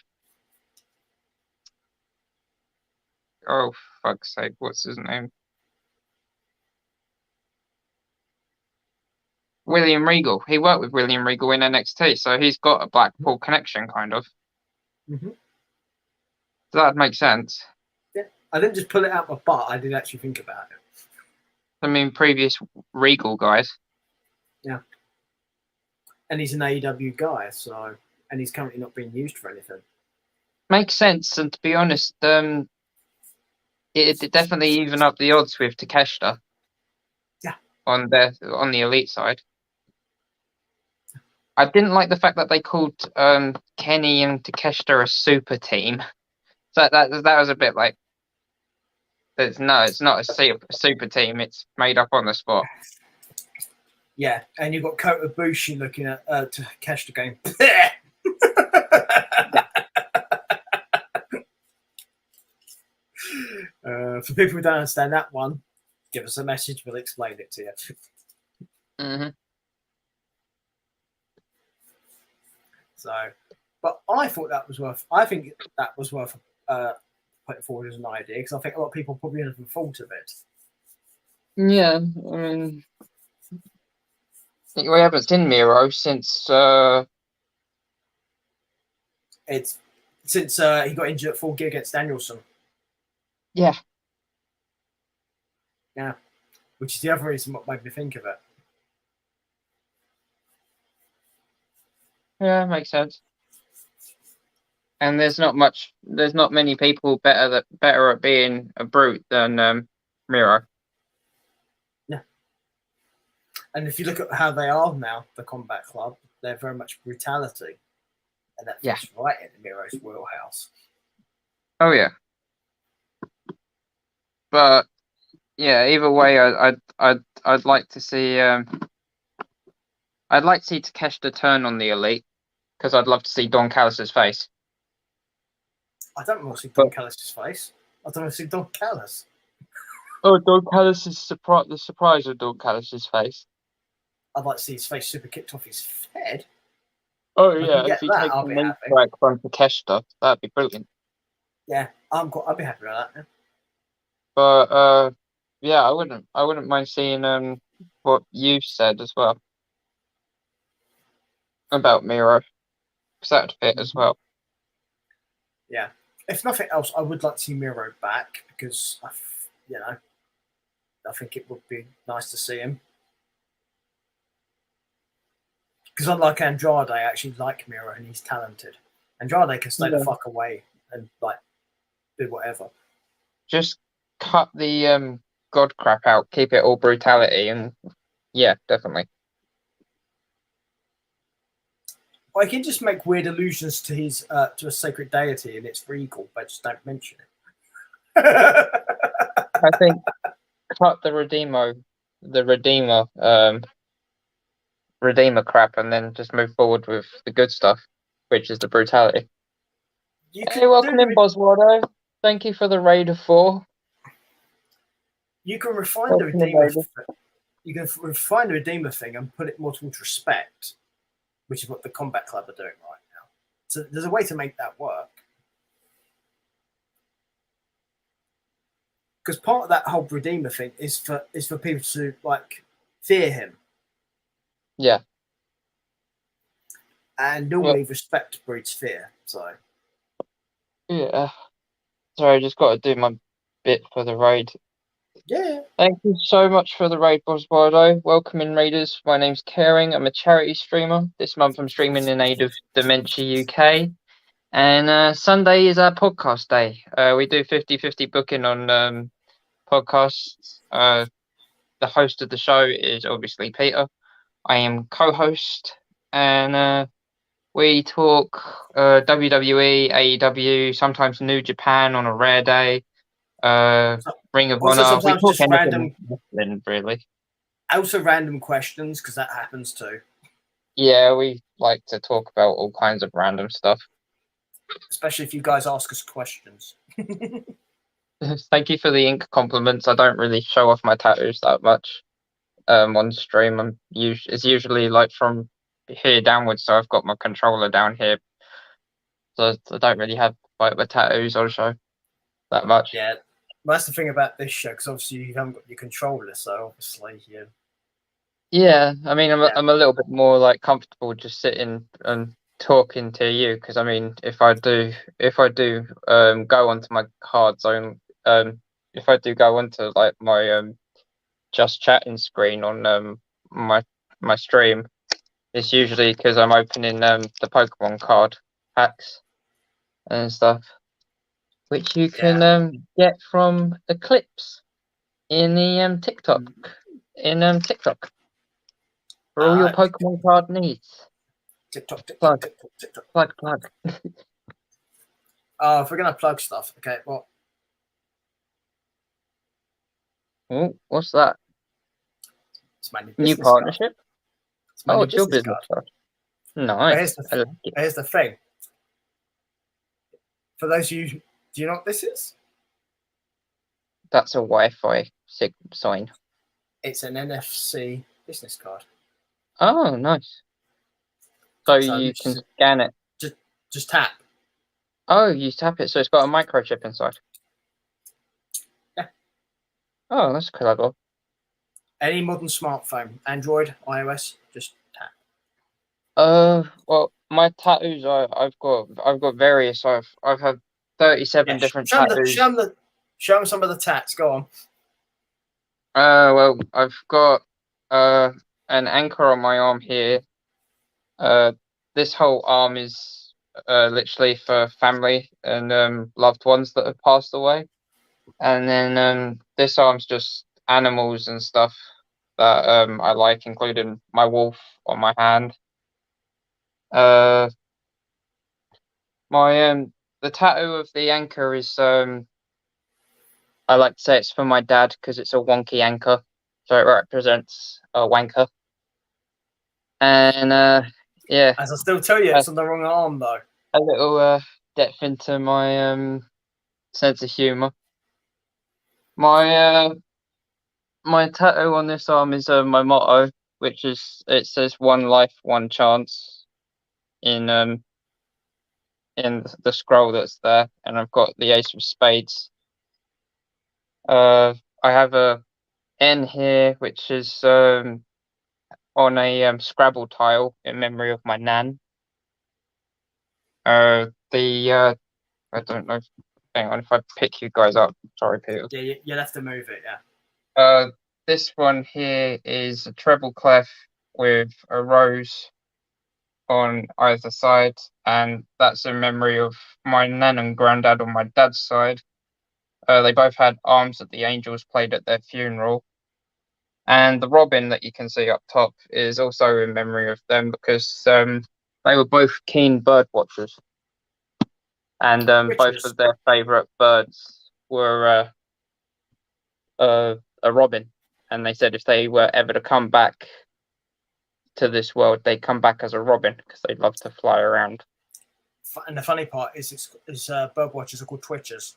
fuck's sake, what's his name? William Regal. He worked with William Regal in NXT, so he's got a Blackpool connection, kind of. Mm-hmm. So that'd make sense. Yeah, I didn't just pull it out my butt. I did actually think about it. I mean, previous Regal guys. Yeah, and he's an AEW guy, so and he's currently not being used for anything. Makes sense, and to be honest, it definitely even up the odds with Takeshita. Yeah. On the Elite side. I didn't like the fact that they called Kenny and Takeshita a super team. So that was a bit like, it's not a super team. It's made up on the spot. Yeah, and you've got Kota Ibushi looking at Takeshita going. For people who don't understand that one, give us a message. We'll explain it to you. Mm-hmm. So, but I thought that was worth. I think that was worth putting forward as an idea because I think a lot of people probably haven't thought of it. Yeah, I mean, we haven't seen Miro since it's since he got injured at Full Gear against Danielson. Yeah. Yeah, which is the other reason what made me think of it. Yeah, makes sense. And there's not many people better at being a brute than Miro. Yeah. And if you look at how they are now, the Combat Club, they're very much brutality, and that fits right in Miro's wheelhouse. Oh yeah. But yeah, either way, I'd like to see Takeshita turn on the Elite, because I'd love to see Don Callis' face. I don't want to see Don Callis' face. I don't want to see Don Callis. Oh, Don Callis' the surprise of Don Callis' face. I'd like to see his face super kicked off his head. Oh yeah, if he takes a knee strike from Takeshita, that'd be brilliant. Yeah, I'd be happy with that. Yeah. But yeah, I wouldn't mind seeing what you said as well about Miro, because that'd fit as well. Yeah, if nothing else, I would like to see Miro back, because I think it would be nice to see him. Because unlike Andrade, I actually like Miro and he's talented. Andrade can stay the fuck away and like do whatever. Just cut the god crap out, keep it all brutality, and yeah, definitely. Or I can just make weird allusions to his to a sacred deity and it's regal, but just don't mention it. I think cut the Redeemer crap, and then just move forward with the good stuff, which is the brutality. Hey, welcome in, Boswaldo. Thank you for the raid of 4. You can refine the Redeemer. You can refine the Redeemer thing and put it more towards respect, which is what the Combat Club are doing right now. So there's a way to make that work. Because part of that whole Redeemer thing is for people to like fear him. Yeah. And normally respect breeds fear. So yeah. Sorry, I just got to do my bit for the raid. Yeah. Thank you so much for the raid, Boswaldo. Welcome in, raiders. My name's Caring. I'm a charity streamer. This month I'm streaming in aid of Dementia UK. And Sunday is our podcast day. We do 50-50 booking on podcasts. The host of the show is obviously Peter. I am co-host, and we talk WWE, AEW, sometimes New Japan on a rare day. Ring of Honor. We talk just random, really. Also random questions, because that happens too. Yeah, we like to talk about all kinds of random stuff. Especially if you guys ask us questions. Thank you for the ink compliments. I don't really show off my tattoos that much on stream. It's usually like from here downwards, so I've got my controller down here. So I don't really have like the tattoos on show that much. Yeah, that's the thing about this show, because obviously you haven't got your controller, so obviously you. Yeah, I mean, I'm a little bit more like comfortable just sitting and talking to you, because I mean, if I do go onto my card zone, if I do go onto like my just chatting screen on my stream, it's usually because I'm opening the Pokemon card packs and stuff, which you can get from Eclipse in the TikTok for all your Pokemon card needs. TikTok. Plug. Oh, if we're gonna plug stuff, okay. Well, oh, what's that? It's my new partnership. Oh, it's your business card. Nice. Here's the thing. For those of you, do you know what this is? That's a Wi-Fi sign. It's an NFC business card. Oh, nice. So you can scan it. Just tap. Oh, you tap it, so it's got a microchip inside. Yeah. Oh, that's clever. Any modern smartphone, Android, iOS, just tap. Well, my tattoos, I've got various. I've had 37 different tattoos. Show them some of the tats. Go on. Well, I've got an anchor on my arm here. This whole arm is literally for family and loved ones that have passed away. And then this arm's just animals and stuff that I like, including my wolf on my hand. My the tattoo of the anchor is I like to say it's for my dad because it's a wonky anchor, so it represents a wanker. And yeah, As I still tell you, it's on the wrong arm though. a little depth into my sense of humor. My my tattoo on this arm is my motto, which is it says "One life, one chance" in the scroll that's there, and I've got the Ace of Spades. I have a N here, which is on a Scrabble tile in memory of my nan. I don't know. Hang on, if I pick you guys up. Sorry, Peter. Yeah, you'll have to move it. Yeah. This one here is a treble clef with a rose on either side, and that's in memory of my nan and granddad on my dad's side. They both had arms that the angels played at their funeral. And the robin that you can see up top is also in memory of them because they were both keen bird watchers. And both of their favourite birds were a robin. And they said if they were ever to come back to this world, they'd come back as a robin because they'd love to fly around. And the funny part is, bird watchers are called twitchers.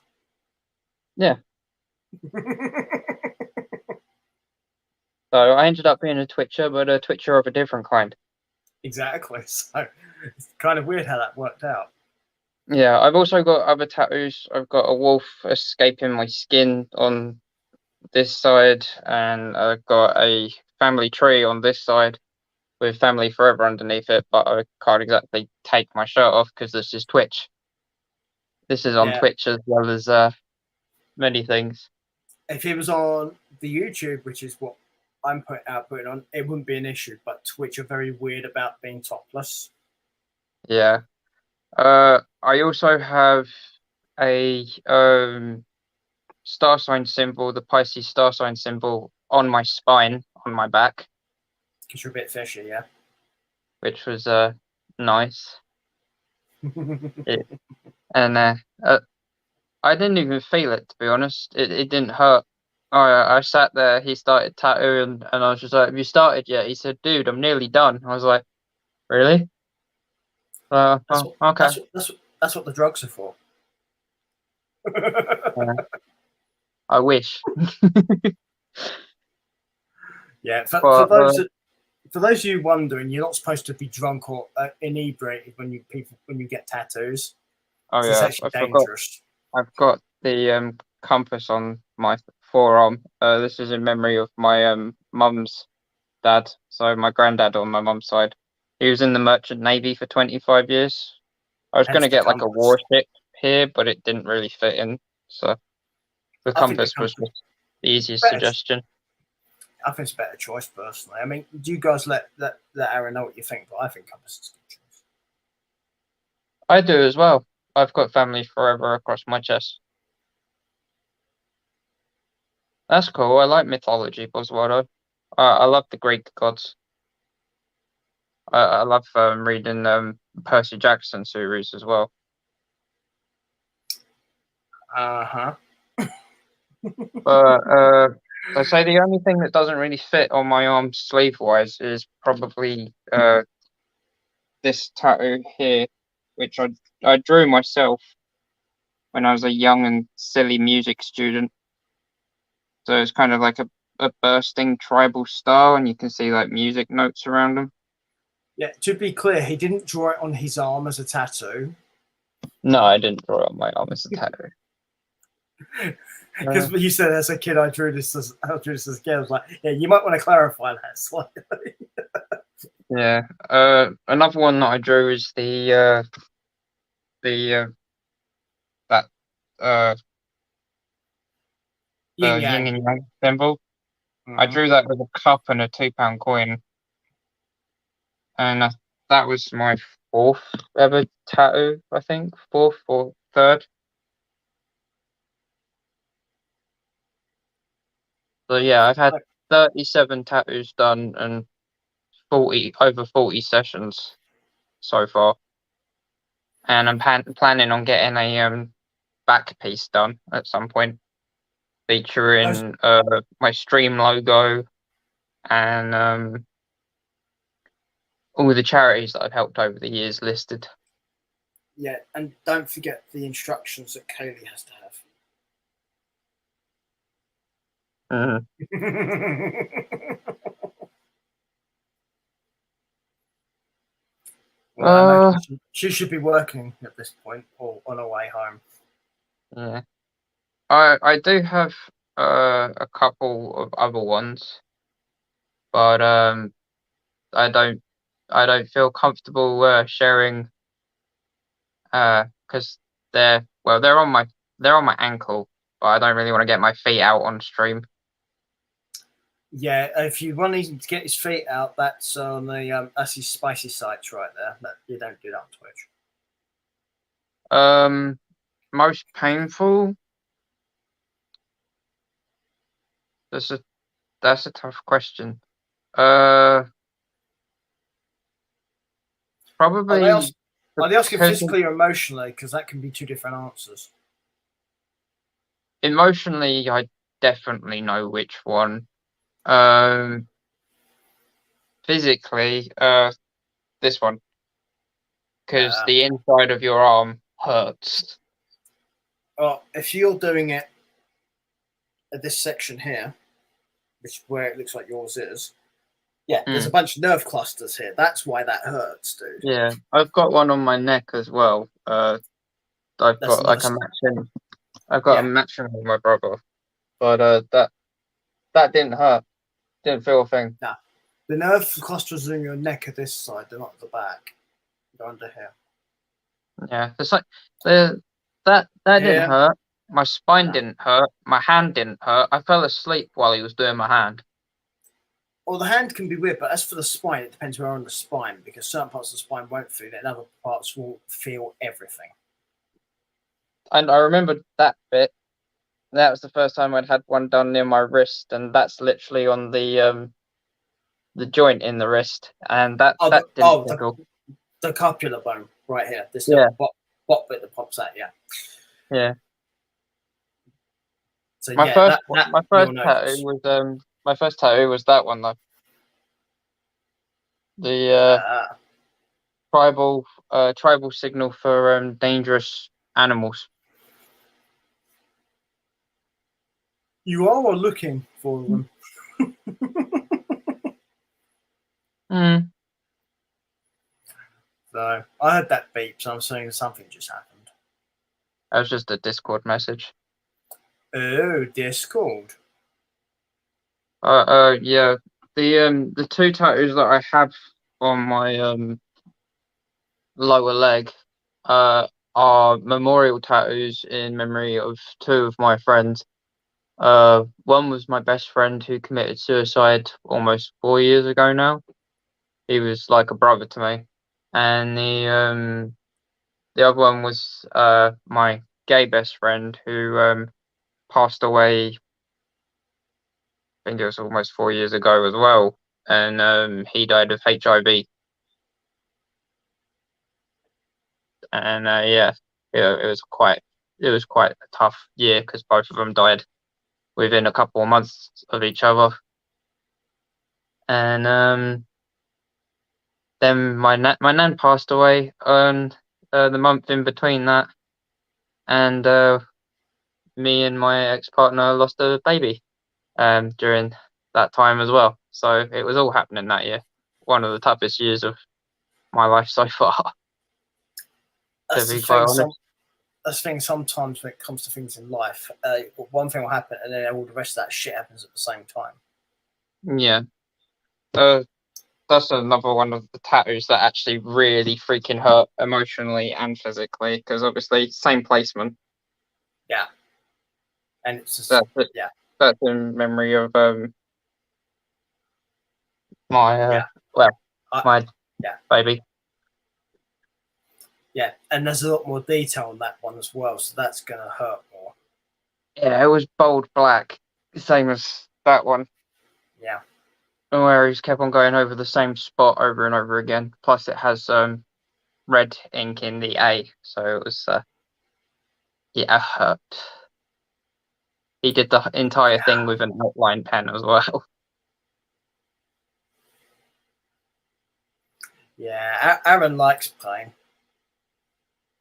Yeah. So I ended up being a twitcher, but a twitcher of a different kind. Exactly. So it's kind of weird how that worked out. Yeah, I've also got other tattoos. I've got a wolf escaping my skin on this side, and I've got a family tree on this side with family forever underneath it, but I can't exactly take my shirt off because this is Twitch. This is on Twitch as well as many things. If it was on the YouTube, which is what I'm putting on, it wouldn't be an issue, but Twitch are very weird about being topless. Yeah. I also have a star sign symbol, the Pisces star sign symbol, on my spine, on my back. Because you're a bit fishy, yeah? Which was nice. And I didn't even feel it, to be honest. It didn't hurt. I sat there, he started tattooing, and I was just like, have you started yet? He said, dude, I'm nearly done. I was like, really? Okay. That's what the drugs are for. I wish. Yeah, for those of you wondering, you're not supposed to be drunk or inebriated when you get tattoos. Oh yeah, it's actually dangerous. I've got the compass on my forearm. This is in memory of my mum's dad, so my granddad on my mum's side. He was in the Merchant Navy for 25 years. I was going to get like a warship here, but it didn't really fit in. So the compass was the easiest suggestion. I think it's a better choice, personally. I mean, do you guys let Aaron know what you think? But I think compass is a good choice. I do as well. I've got family forever across my chest. That's cool. I like mythology, Oswaldo. I love the Greek gods. I love reading Percy Jackson series as well. But I say the only thing that doesn't really fit on my arm sleeve wise is probably this tattoo here, which I drew myself when I was a young and silly music student. So it's kind of like a bursting tribal star, and you can see like music notes around them. Yeah, to be clear, he didn't draw it on his arm as a tattoo. No, I didn't draw it on my arm as a tattoo. Because you said as a kid, I drew this as a kid. I was like, yeah, you might want to clarify that slightly. Yeah. Another one that I drew is that yin and yang symbol. Mm-hmm. I drew that with a cup and a £2 coin, and that was my fourth ever tattoo, I think. Fourth or third. So yeah, I've had 37 tattoos done and over 40 sessions so far. And I'm planning on getting a back piece done at some point, featuring my stream logo and all the charities that I've helped over the years listed. Yeah, and don't forget the instructions that Kaylee has to have. Well, I imagine she should be working at this point or on her way home. Yeah, I do have a couple of other ones, but I don't feel comfortable sharing because they're on my ankle, but I don't really want to get my feet out on stream. Yeah, if you want him to get his feet out, that's on the that's his spicy sites right there. You don't do that on Twitch. Most painful. That's a tough question. Probably. Are they asking physically or emotionally? Because that can be two different answers. Emotionally, I definitely know which one. Physically, this one, because the inside of your arm hurts. Oh, if you're doing it at this section here, which is where it looks like yours is, there's a bunch of nerve clusters here. That's why that hurts, dude. Yeah, I've got one on my neck as well. I've got like a matching. I've got a matching with my brother, but that didn't hurt. Didn't feel a thing. Nah. The nerve clusters in your neck are this side, they're not at the back. They're under here. Yeah, it's like that didn't hurt. My spine didn't hurt. My hand didn't hurt. I fell asleep while he was doing my hand. Well, the hand can be weird, but as for the spine, it depends where on the spine, because certain parts of the spine won't feel it, and other parts will feel everything. And I remembered that bit. That was the first time I'd had one done near my wrist, and that's literally on the joint in the wrist, and that didn't tickle. The scapular bone right here. This little bot bit that pops out. Yeah. So my first tattoo was that one though. The tribal signal for dangerous animals. You are looking for them. So I heard that beep, so I'm saying something just happened. That was just a Discord message. Oh, Discord. Yeah. The two tattoos that I have on my lower leg are memorial tattoos in memory of two of my friends. One was my best friend who committed suicide almost 4 years ago now. He was like a brother to me. And the other one was my gay best friend who passed away, I think it was almost 4 years ago as well. And he died of HIV. And it was quite a tough year because both of them died within a couple of months of each other. And then my nan passed away on the month in between that, and me and my ex-partner lost a baby during that time as well. So it was all happening that year. One of the toughest years of my life so far. That's the thing. That's the thing. Sometimes when it comes to things in life, one thing will happen, and then all the rest of that shit happens at the same time. Yeah. That's another one of the tattoos that actually really freaking hurt emotionally and physically, because obviously same placement. Yeah. And it's just that's in memory of my my baby. Yeah, and there's a lot more detail on that one as well, so that's going to hurt more. Yeah, it was bold black, same as that one. Yeah. Where he's kept on going over the same spot over and over again. Plus, it has red ink in the A, so it was yeah, hurt. He did the entire thing with an outline pen as well. Yeah, Aaron likes pain.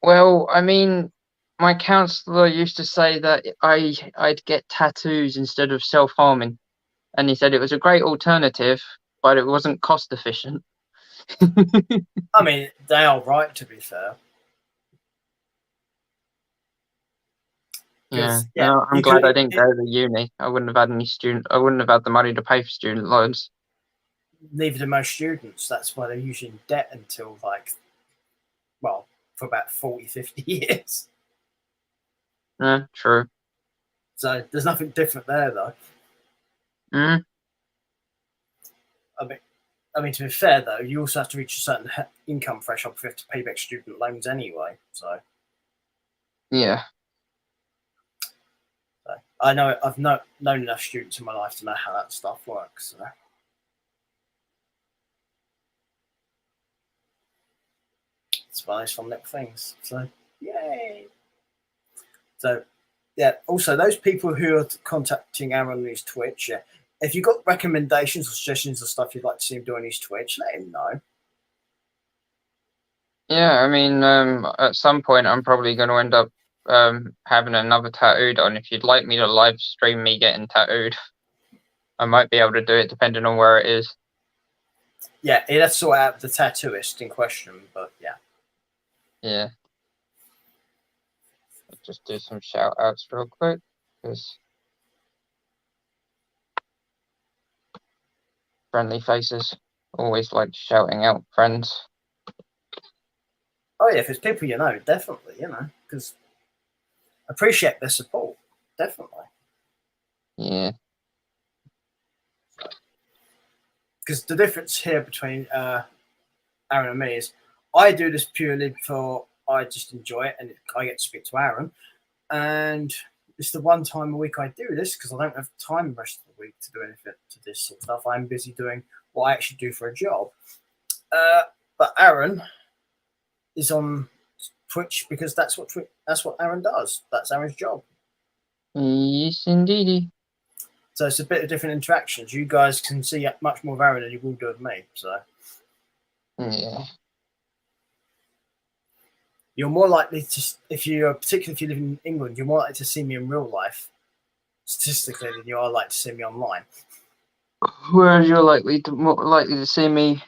Well, I mean, my counselor used to say that I'd get tattoos instead of self-harming, and he said it was a great alternative, but it wasn't cost efficient. I mean, they are right, to be fair. Yeah, Yeah, no, I'm you glad I could, didn't go to uni. I wouldn't have had any student. I wouldn't have had the money to pay for student loans. neither do most students. That's why they're usually in debt until, like, well, for about 40, 50 years. Yeah, true. So there's nothing different there, though. Mm. I mean, to be fair, though, you also have to reach a certain income threshold if you have to pay back student loans anyway. So Yeah. I know I've known enough students in my life to know how that stuff works. So. It's one of those fun little things. So yay! So yeah. Also, those people who are contacting Aaron on his Twitch, yeah, if you've got recommendations or suggestions of stuff you'd like to see him do on his Twitch, let him know. Yeah, I mean, at some point, I'm probably going to end up having another tattoo done. If you'd like me to live stream me getting tattooed, I might be able to do it depending on where it is. Yeah, he'd have to sort out the tattooist in question, but yeah. Yeah. I'll just do some shout outs real quick, because friendly faces always like shouting out friends. Oh yeah, if it's people you know, definitely, because appreciate their support, definitely. Yeah. Because the difference here between Aaron and me is I do this purely for I just enjoy it and I get to speak to Aaron, and it's the one time a week I do this because I don't have time the rest of the week to do anything to this sort of stuff. I'm busy doing what I actually do for a job. But Aaron is on Twitch because that's what Aaron does. That's Aaron's job. Yes, indeedy. So it's a bit of different interactions. You guys can see much more of Aaron than you will do of me. So Yeah. you're more likely to, particularly if you live in England, you're more likely to see me in real life, statistically, than you are likely to see me online. Whereas you're more likely to see me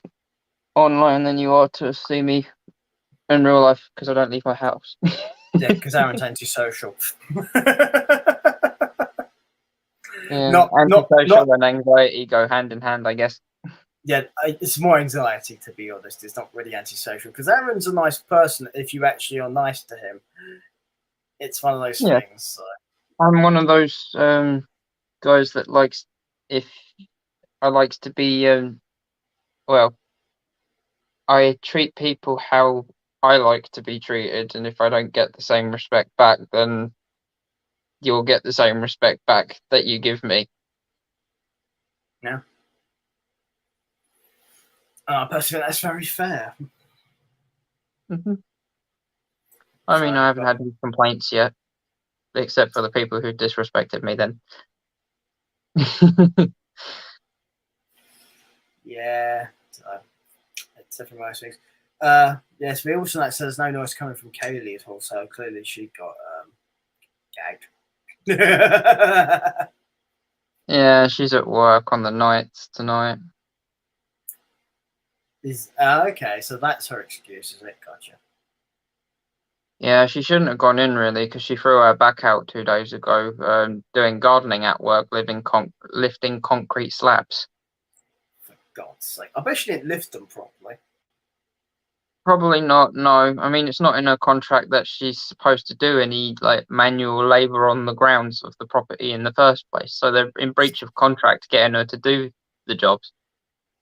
online than you are to see me in real life, because I don't leave my house. Yeah, because Aaron's antisocial. Yeah, antisocial and anxiety go hand in hand, I guess. Yeah, it's more anxiety, to be honest. It's not really antisocial because Aaron's a nice person. If you actually are nice to him, it's one of those things. So. I'm one of those guys that likes to be well, I treat people how I like to be treated, and if I don't get the same respect back, then you'll get the same respect back that you give me. Yeah. I personally think that's very fair. Mm-hmm. I mean, I haven't had any complaints yet, except for the people who disrespected me then. Yeah. It's definitely one of those things. Yes, we also like says no noise coming from Kaylee at all, so clearly she got gagged. Yeah, she's at work on the nights tonight. Okay, so that's her excuse, is it? Gotcha. Yeah, she shouldn't have gone in really, because she threw her back out 2 days ago, doing gardening at work, lifting concrete slabs. For God's sake, I bet she didn't lift them properly. Probably not. No, I mean it's not in her contract that she's supposed to do any manual labour on the grounds of the property in the first place. So they're in breach of contract getting her to do the jobs.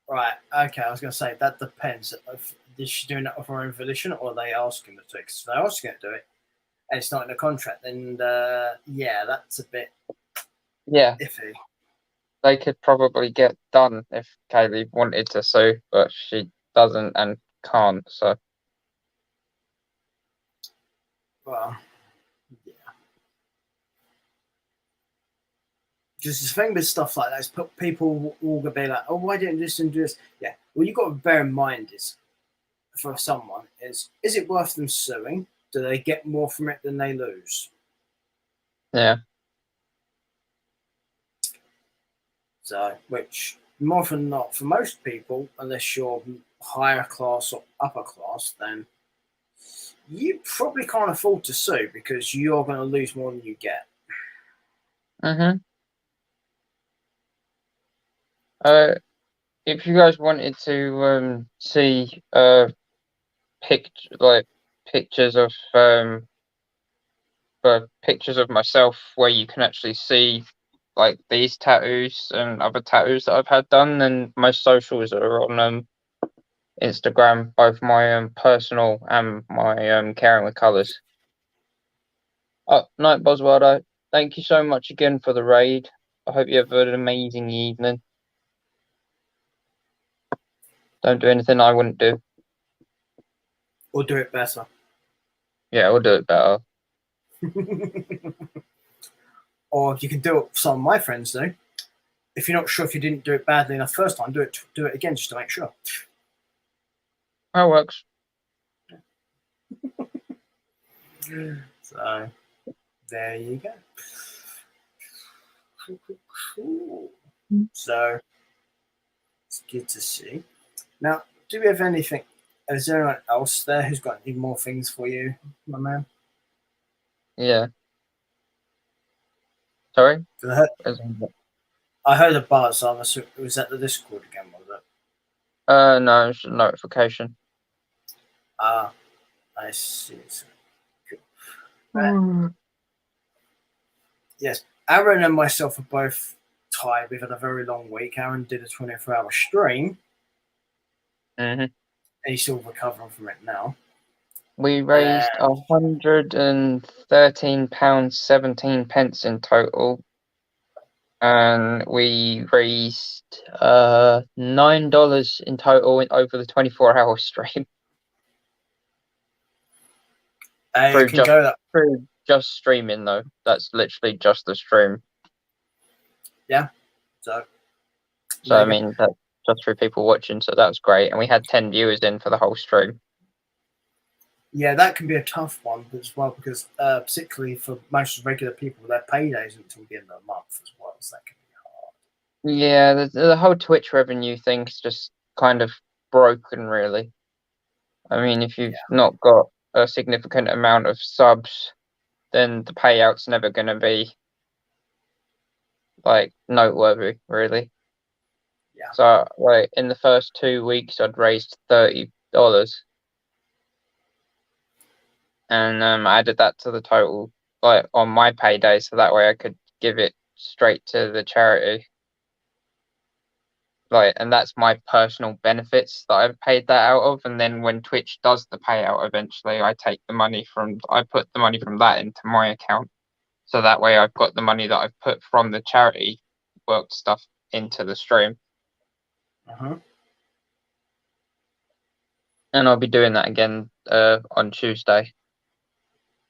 Right. Okay. I was going to say that depends. is she doing that of her own volition, or are they asking her to? Because if they're asking her to do it, and it's not in the contract, then yeah, that's a bit Yeah, iffy. they could probably get done if Kaylee wanted to sue, but she doesn't and can't. So Well, yeah. Just the thing with stuff like that is people will be like, "Oh, why didn't this and do this?" Yeah. Well, you've got to bear in mind is for someone is it worth them suing? Do they get more from it than they lose? yeah, So, which more often than not, for most people, unless you're higher class or upper class, then you probably can't afford to sue because you're going to lose more than you get. mhm. Uh, if you guys wanted to see like pictures of pictures of myself where you can actually see like these tattoos and other tattoos that I've had done, then my socials are on Instagram, both my personal and my Caring with Colours. Oh, night Boswaldo. Thank you so much again for the raid. I hope you have an amazing evening. Don't do anything I wouldn't do. Or do it better. Yeah, we'll do it better. Or you can do what some of my friends do. If you're not sure if you didn't do it badly enough first time, do it again just to make sure. That works. So there you go. So it's good to see. Now, do we have anything? Is there anyone else there who's got any more things for you, my man? Yeah. Sorry? I heard a buzz. So was that the Discord again? Was it? No, it's a notification. Ah, I see. Cool. Right. Yes, Aaron and myself are both tired. We've had a very long week. Aaron did a 24-hour stream. Mm-hmm. And he's still recovering from it now. We raised £113.17 in total, and we raised $9 in total over the 24-hour stream. Through just streaming though. That's literally just the stream. Yeah. So I mean, that's just through people watching, so that was great. And we had 10 viewers in for the whole stream. Yeah, that can be a tough one as well, because particularly for most regular people, their paydays until the end of the month as well, so that can be hard. Yeah, the whole Twitch revenue thing's just kind of broken, really. I mean, if you've not got a significant amount of subs, then the payout's never going to be like noteworthy, really. Yeah. So, like in the first 2 weeks, I'd raised $30, and I added that to the total, like on my payday, so that way I could give it straight to the charity. Like, and that's my personal benefits that I've paid that out of. And then when Twitch does the payout, eventually I put the money from that into my account. So that way I've got the money that I've put from the charity work stuff into the stream. Uh-huh. And I'll be doing that again on Tuesday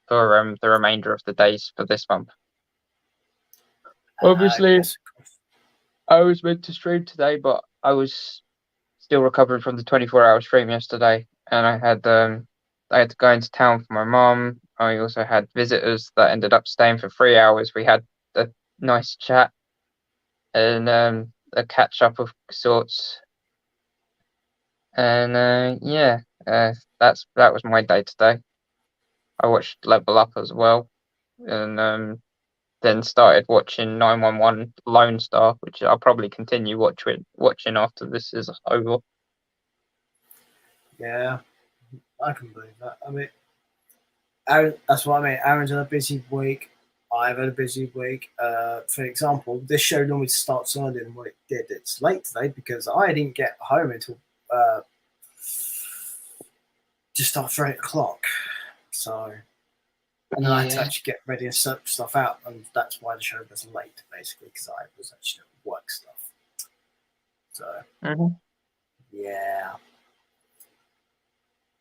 for the remainder of the days for this month. Obviously, yes. I was meant to stream today, but I was still recovering from the 24-hour stream yesterday, and I had to go into town for my mum. I also had visitors that ended up staying for 3 hours. We had a nice chat and a catch up of sorts, and that was my day today. I watched Level Up as well, and then started watching 911 Lone Star, which I'll probably continue watching after this is over. Yeah, I can believe that. I mean, that's what I mean. Aaron's had a busy week. I've had a busy week. For example, this show normally starts earlier than what it did. It's late today because I didn't get home until just after 8 o'clock. So, and then I had to Yeah. actually get ready and sort stuff out, and that's why the show was late, basically, because I was actually doing work stuff. So, Mhm. yeah.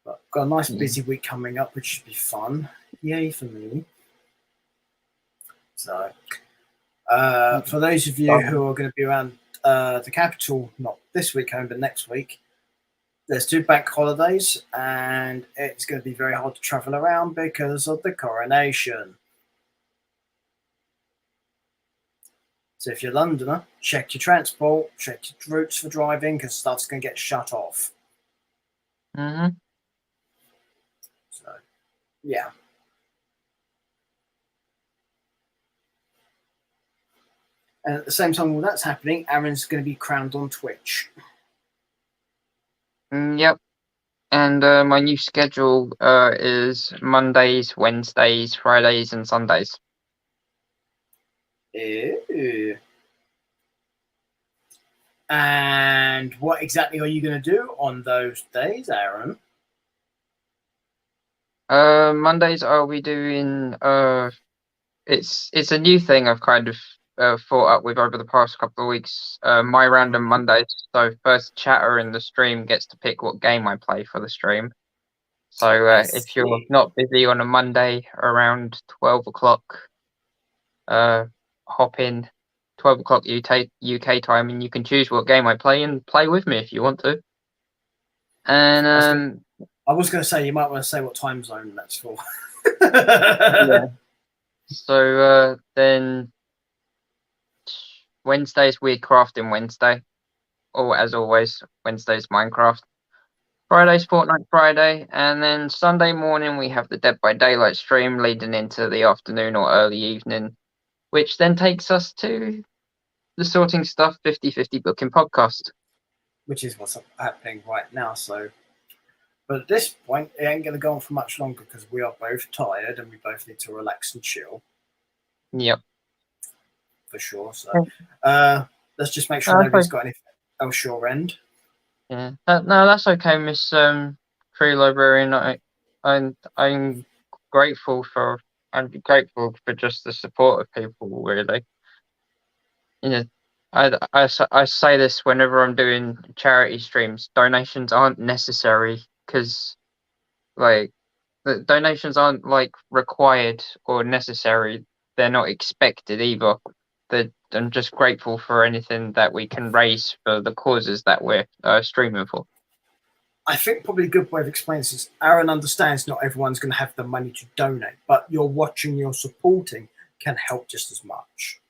But got a nice Yeah. busy week coming up, which should be fun. Yay for me. So, for those of you who are going to be around the capital, not this weekend, but next week, there's 2 bank holidays, and it's going to be very hard to travel around because of the coronation. So if you're a Londoner, check your transport, check your routes for driving, because stuff's going to get shut off. Mhm. So, yeah. And at the same time while that's happening, Aaron's going to be crowned on Twitch. Yep. And my new schedule is Mondays, Wednesdays, Fridays, and Sundays. Ew. And what exactly are you going to do on those days, Aaron? Mondays I'll be doing it's a new thing I've kind of thought up with over the past couple of weeks. My random Mondays. So first chatter in the stream gets to pick what game I play for the stream. So if you're not busy on a Monday around 12 o'clock, hop in 12 o'clock UK time, and you can choose what game I play and play with me if you want to. And I was going to say you might want to say what time zone that's for. yeah. So then Wednesday's Weird Crafting Wednesday, or as always, Wednesday's Minecraft. Friday's Fortnite Friday, and then Sunday morning we have the Dead by Daylight stream leading into the afternoon or early evening, which then takes us to the Sorting Stuff 50/50 Booking podcast. Which is what's happening right now. So, but at this point, it ain't going to go on for much longer because we are both tired and we both need to relax and chill. Yep. For sure. So, let's just make sure nobody's got anything else your end. Yeah. No, that's okay, Miss Tree Librarian. I'm grateful for just the support of people, really. You know, I say this whenever I'm doing charity streams. Donations aren't necessary because, like, the donations aren't like required or necessary. They're not expected either. I'm just grateful for anything that we can raise for the causes that we're streaming for. I think probably a good way of explaining this is Aaron understands not everyone's going to have the money to donate, but you're watching, you're supporting can help just as much.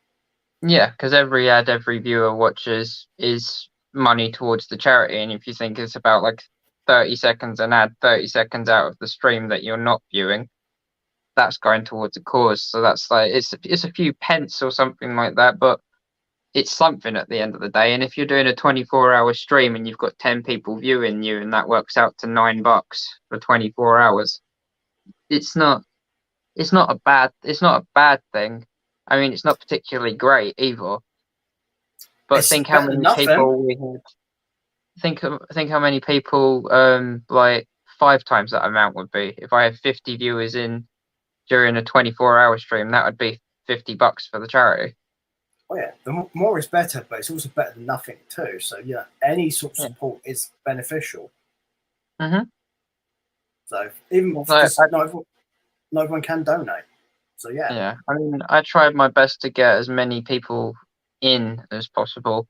Yeah, because every ad every viewer watches is money towards the charity, and if you think it's about like 30 seconds an ad, 30 seconds out of the stream that you're not viewing, that's going towards a cause. So that's like it's a few pence or something like that, but it's something at the end of the day. And if you're doing a 24-hour stream and you've got 10 people viewing you, and that works out to $9 for 24 hours, it's not a bad thing. I mean, it's not particularly great either. But It's think how better than many nothing. people we had. Think how many people like 5 times that amount would be. If I had 50 viewers in during a 24-hour stream, that would be $50 for the charity. Oh yeah, the more is better, but it's also better than nothing too. So yeah, any sort of support is beneficial. Mhm. So even because not everyone can donate. So yeah. Yeah, I mean, I tried my best to get as many people in as possible.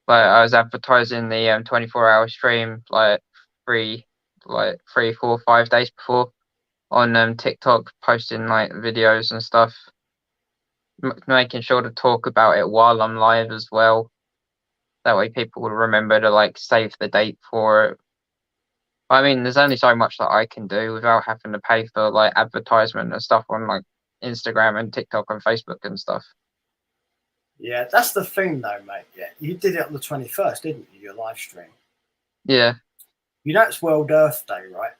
Like I was advertising the 24-hour stream like 3, 4, 5 days before on TikTok, posting like videos and stuff, making sure to talk about it while I'm live as well. That way, people will remember to like save the date for it. I mean, there's only so much that I can do without having to pay for like advertisement and stuff on like Instagram and TikTok and Facebook and stuff. Yeah, that's the thing though, mate. Yeah, you did it on the 21st, didn't you? Your live stream. Yeah. You know it's World Earth Day, right?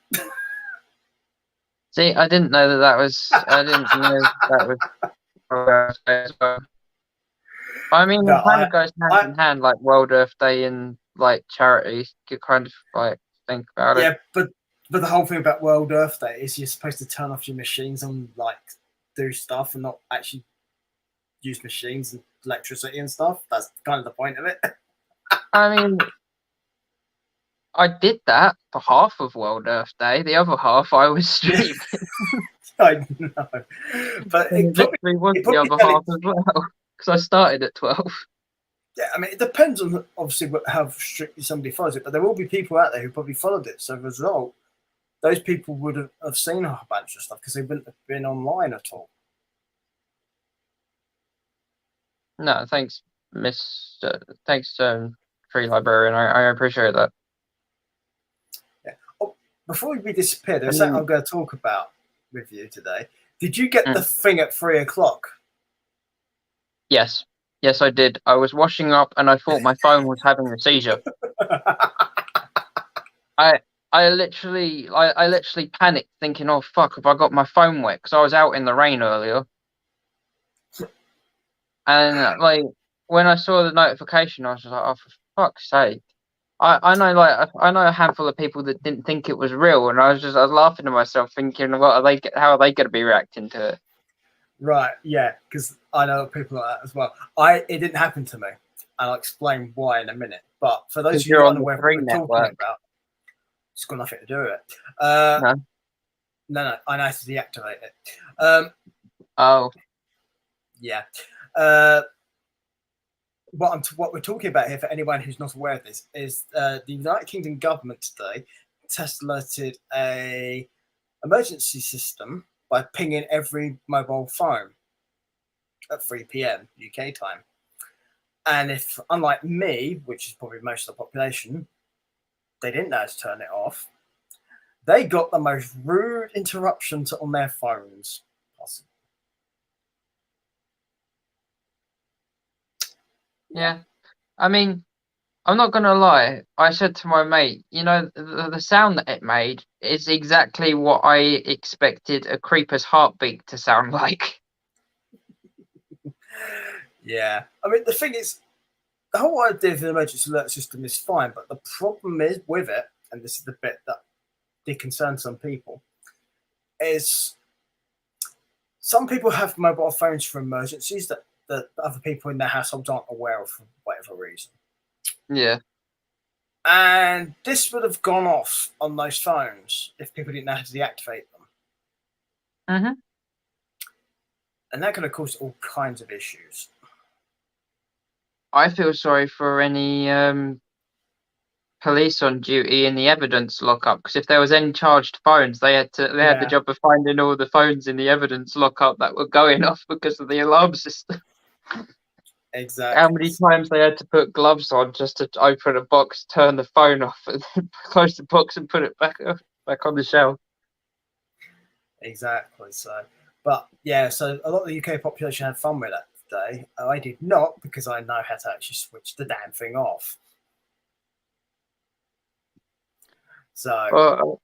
See, I didn't know that was. I didn't know that was World Earth Day as well. I mean, No, it kind of goes hand in hand, like World Earth Day and like charity. You kind of like think about it. Yeah, but But the whole thing about World Earth Day is you're supposed to turn off your machines and like do stuff and not actually use machines and electricity and stuff. That's kind of the point of it. I mean, I did that for half of World Earth Day. The other half I was streaming. I know, but And it literally was it the probably other half as well, because I started at 12. yeah, I mean, it depends on obviously how strictly somebody follows it, but there will be people out there who probably followed it. So as a result, those people would have seen a bunch of stuff because they wouldn't have been online at all. No, thanks, thanks, Free Librarian. I appreciate that. Yeah. Oh, before we disappear, there's I something mean- I'm going to talk about with you today. Did you get Mm. the thing at 3 o'clock? Yes, I did. I was washing up and I thought my phone was having a seizure. I literally panicked, thinking, "Oh fuck, have I got my phone wet?" Because I was out in the rain earlier, and like when I saw the notification, I was just like, "Oh, for fuck's sake!" I know I know a handful of people that didn't think it was real, and I was laughing to myself, thinking, "What are they? How are they going to be reacting to it?" Right, yeah, because I know people like that as well. It didn't happen to me, and I'll explain why in a minute. But for those Because of you you're on the unaware of what Free we're network. talking about, it's got nothing to do with it. No. No, I know how to deactivate it. Oh, Yeah. What we're talking about here, for anyone who's not aware of this, is the United Kingdom government today test alerted a emergency system by pinging every mobile phone at 3 p.m. UK time. And if, unlike me, which is probably most of the population, they didn't know how to turn it off, they got the most rude interruptions on their phones possible. yeah. I mean, I'm not gonna lie. I said to my mate, the sound that it made is exactly what I expected a creeper's heartbeat to sound like. Yeah. I mean, the thing is, the whole idea of an emergency alert system is fine, but the problem is with it, and this is the bit that did concern some people, is some people have mobile phones for emergencies that other people in their households aren't aware of for whatever reason. Yeah. And this would have gone off on those phones if people didn't know how to deactivate them. Mm-hmm. And that could have caused all kinds of issues. I feel sorry for any police on duty in the evidence lockup, because if there was any charged phones, they had the job of finding all the phones in the evidence lockup that were going off because of the alarm system. Exactly. How many times they had to put gloves on just to open a box, turn the phone off, and then close the box and put it back on the shelf. Exactly. So, but yeah, so a lot of the UK population had fun with that today. I did not, because I know how to actually switch the damn thing off. So,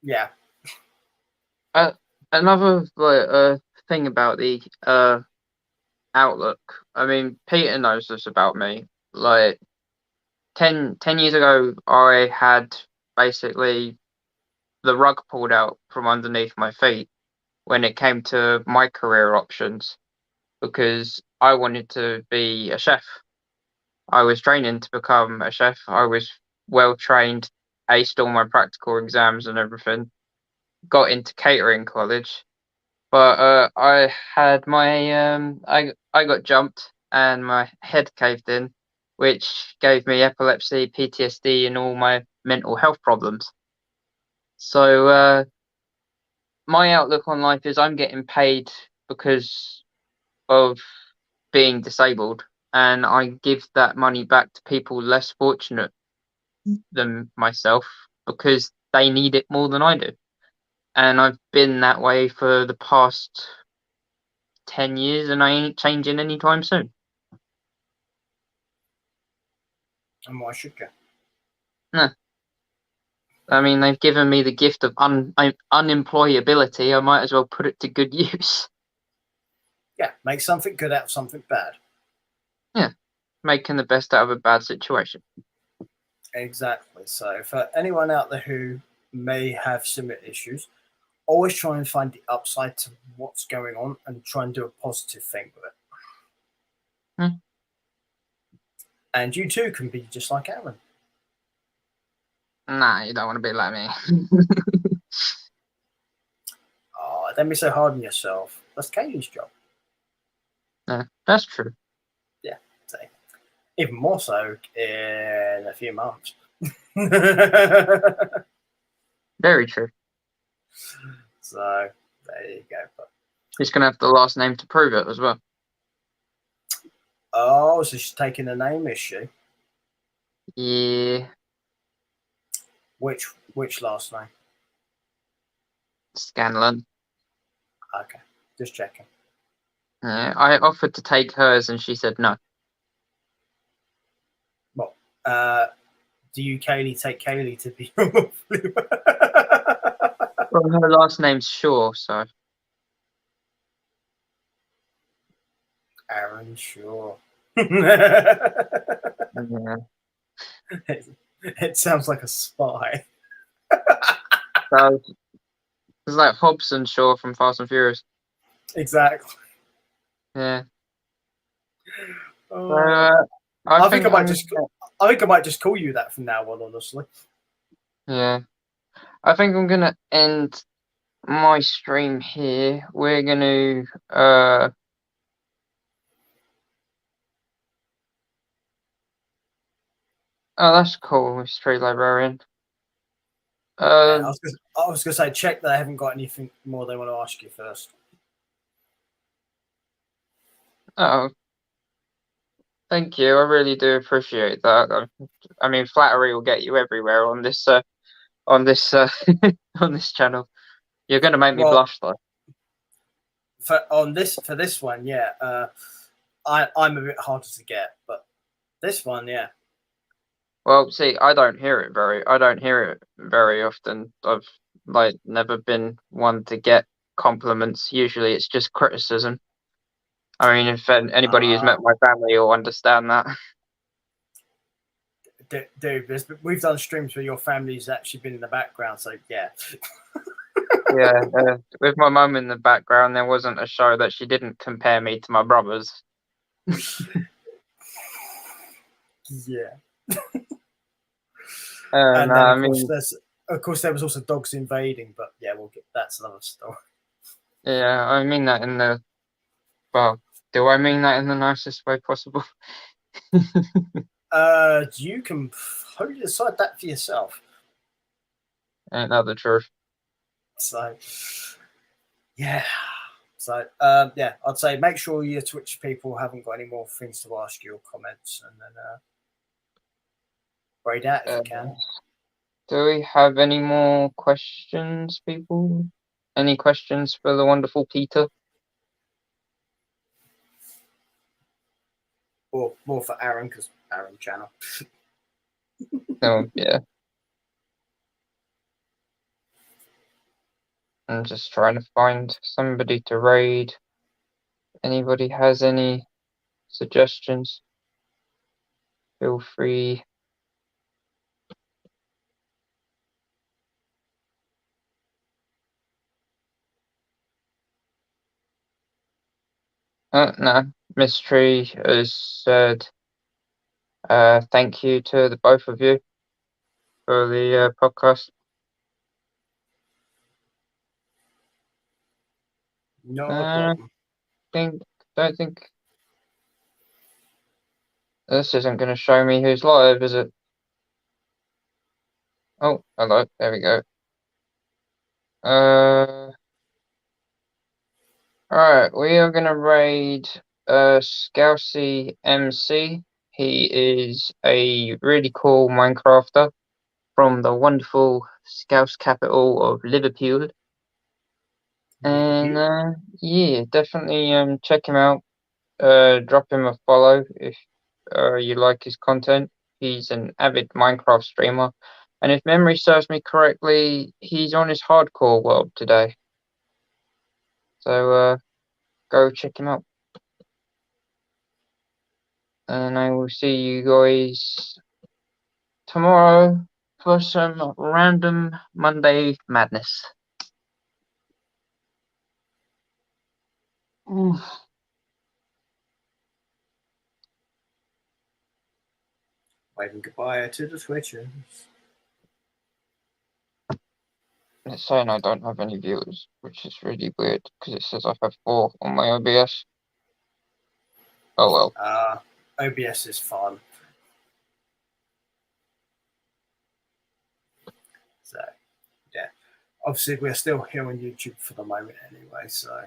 yeah. Another thing about the Outlook. I mean, Peter knows this about me. Like 10 years ago, I had basically the rug pulled out from underneath my feet when it came to my career options, because I wanted to be a chef. I was training to become a chef. I was well trained, aced all my practical exams and everything. Got into catering college, but I had I got jumped and my head caved in, which gave me epilepsy, PTSD, and all my mental health problems. So my outlook on life is I'm getting paid because of being disabled, and I give that money back to people less fortunate than myself because they need it more than I do. And I've been that way for the past 10 years, and I ain't changing anytime soon. And why should you? No. I mean, they've given me the gift of unemployability. I might as well put it to good use. Yeah, make something good out of something bad. Yeah, making the best out of a bad situation. Exactly. So, for anyone out there who may have similar issues. Always try and find the upside to what's going on and try and do a positive thing with it. Hmm. And you too can be just like Aaron. Nah, you don't want to be like me. Oh, don't be so hard on yourself. That's Kaylee's job. Yeah, that's true. So, even more so in a few months. Very true. So there you go. But, He's gonna have the last name to prove it as well. oh, so she's taking a name, is she? Yeah, Which last name? Scanlon. Okay, just checking. Yeah, I offered to take hers and she said no. Well, do you, Kaylee, take Kaylee to be your Well, her last name's Shaw, so Aaron, sure. yeah. It sounds like a spy. So it's like Hobbs and Shaw from Fast and Furious. Exactly. Yeah. Oh. I think think I might just call you that from now on, honestly. Yeah. I think I'm gonna end my stream here. We're gonna oh, that's cool, Street Librarian. Yeah, I was gonna say, check that I haven't got anything more they want to ask you first. Oh, thank you. I really do appreciate that. I mean, flattery will get you everywhere on this on this on this channel. You're gonna make me blush though. For this one, yeah, I'm a bit harder to get, but this one, yeah. Well, see, I don't hear it very often. I've like never been one to get compliments. Usually, it's just criticism. I mean, if anybody who's met my family will understand that. Dude, we've done streams where your family's actually been in the background, so yeah. Yeah, with my mum in the background, there wasn't a show that she didn't compare me to my brothers. Yeah. And then, I of mean, course, there was also dogs invading, but yeah, that's another story. yeah, I mean that in the well. Do I mean that in the nicest way possible? You can totally decide that for yourself. Ain't that the truth? So, yeah. So, yeah, I'd say make sure your Twitch people haven't got any more things to ask you or comments, and then braid out if you can. Do we have any more questions, people? Any questions for the wonderful Peter? Or more for Aaron, because Aaron channel. Oh, yeah. I'm just trying to find somebody to raid. Anybody has any suggestions? Feel free. No, Mystery has said thank you to the both of you for the podcast. No problem. Don't think this isn't going to show me who's live, is it? Oh, hello. There we go. Alright, we are gonna raid Scousey MC. He is a really cool Minecrafter from the wonderful Scouse capital of Liverpool. And yeah, definitely check him out. Drop him a follow if you like his content. He's an avid Minecraft streamer. And if memory serves me correctly, he's on his hardcore world today. So go check him out. And I will see you guys tomorrow for some random Monday madness. Oof. Waving goodbye to the Twitchers. It's saying I don't have any viewers, which is really weird because it says I have 4 on my OBS. Oh well. OBS is fun. So, yeah. Obviously, we're still here on YouTube for the moment anyway, so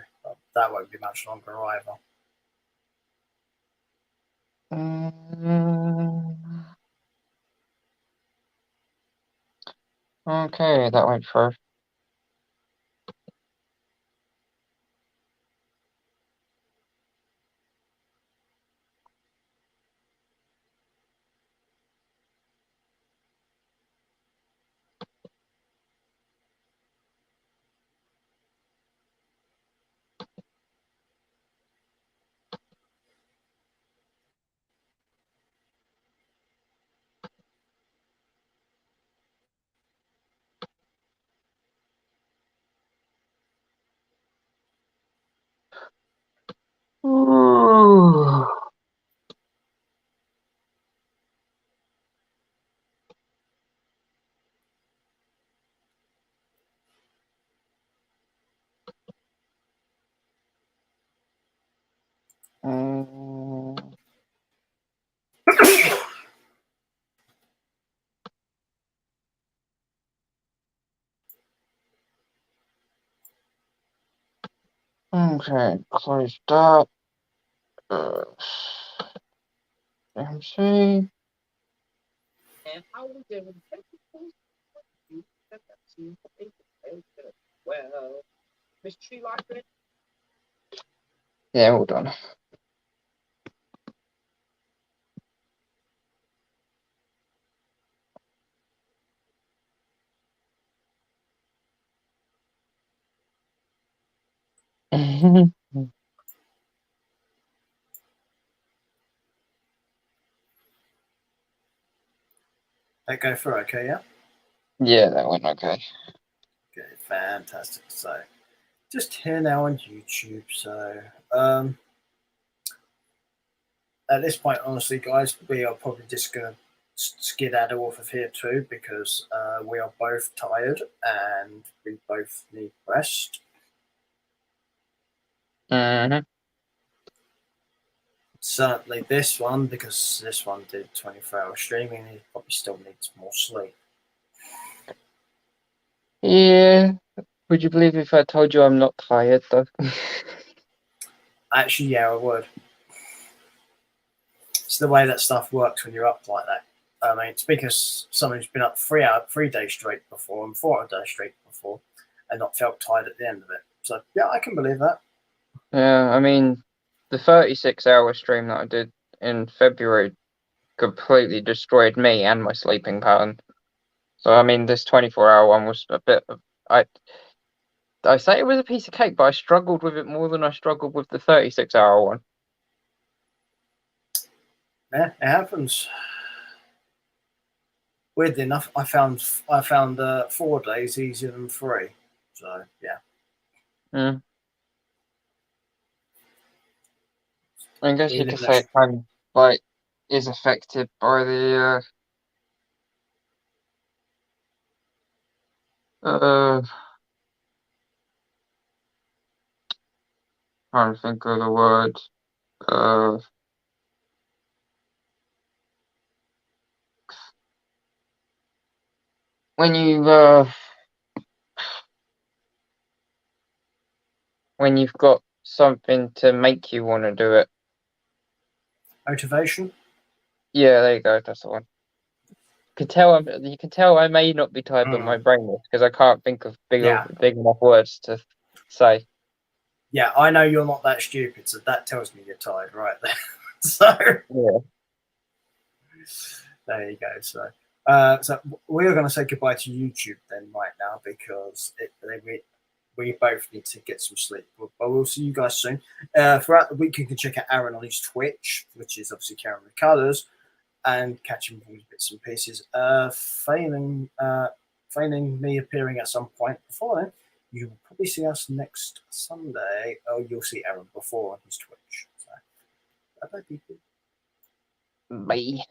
that won't be much longer either. Okay, that went through. Ooh. Okay, close that. MC. And how we doing? Well, Miss Tree like it? Yeah, all done. That go through okay, yeah? Yeah, that went okay. Okay, fantastic. So, just here now on YouTube. So, at this point, honestly, guys, we are probably just going to skedaddle off of here too because we are both tired and we both need rest. Mm-hmm. Certainly this one, because this one did 24-hour streaming, he probably still needs more sleep. Yeah. Would you believe if I told you I'm not tired though? Actually, yeah, I would. It's the way that stuff works when you're up like that. I mean, it's because someone who's been up 3 days straight before and 4 days straight before and not felt tired at the end of it. So, yeah, I can believe that. Yeah, I mean, the 36-hour stream that I did in February completely destroyed me and my sleeping pattern. So, I mean, this 24-hour one was a bit of... I say it was a piece of cake, but I struggled with it more than I struggled with the 36-hour one. Yeah, it happens. Weirdly enough, I found 4 days easier than 3. So, yeah. Mm. I guess you Weird, could isn't say it? it kind of, like, is affected by the, trying to think of the word, when you've got something to make you want to do it. Motivation? Yeah, there you go. That's the one. You can tell I may not be tired, but my brain is because I can't think of big enough words to say. Yeah, I know you're not that stupid, so that tells me you're tired right there. So yeah, there you go. So so we're going to say goodbye to YouTube then right now because we both need to get some sleep. But we'll see you guys soon. Throughout the week, you can check out Aaron on his Twitch, which is obviously Karen Ricardo's. and catch him with his bits and pieces. Failing me appearing at some point before then, you will probably see us next Sunday. Oh, you'll see Aaron before on his Twitch. So, bye-bye, people. Bye.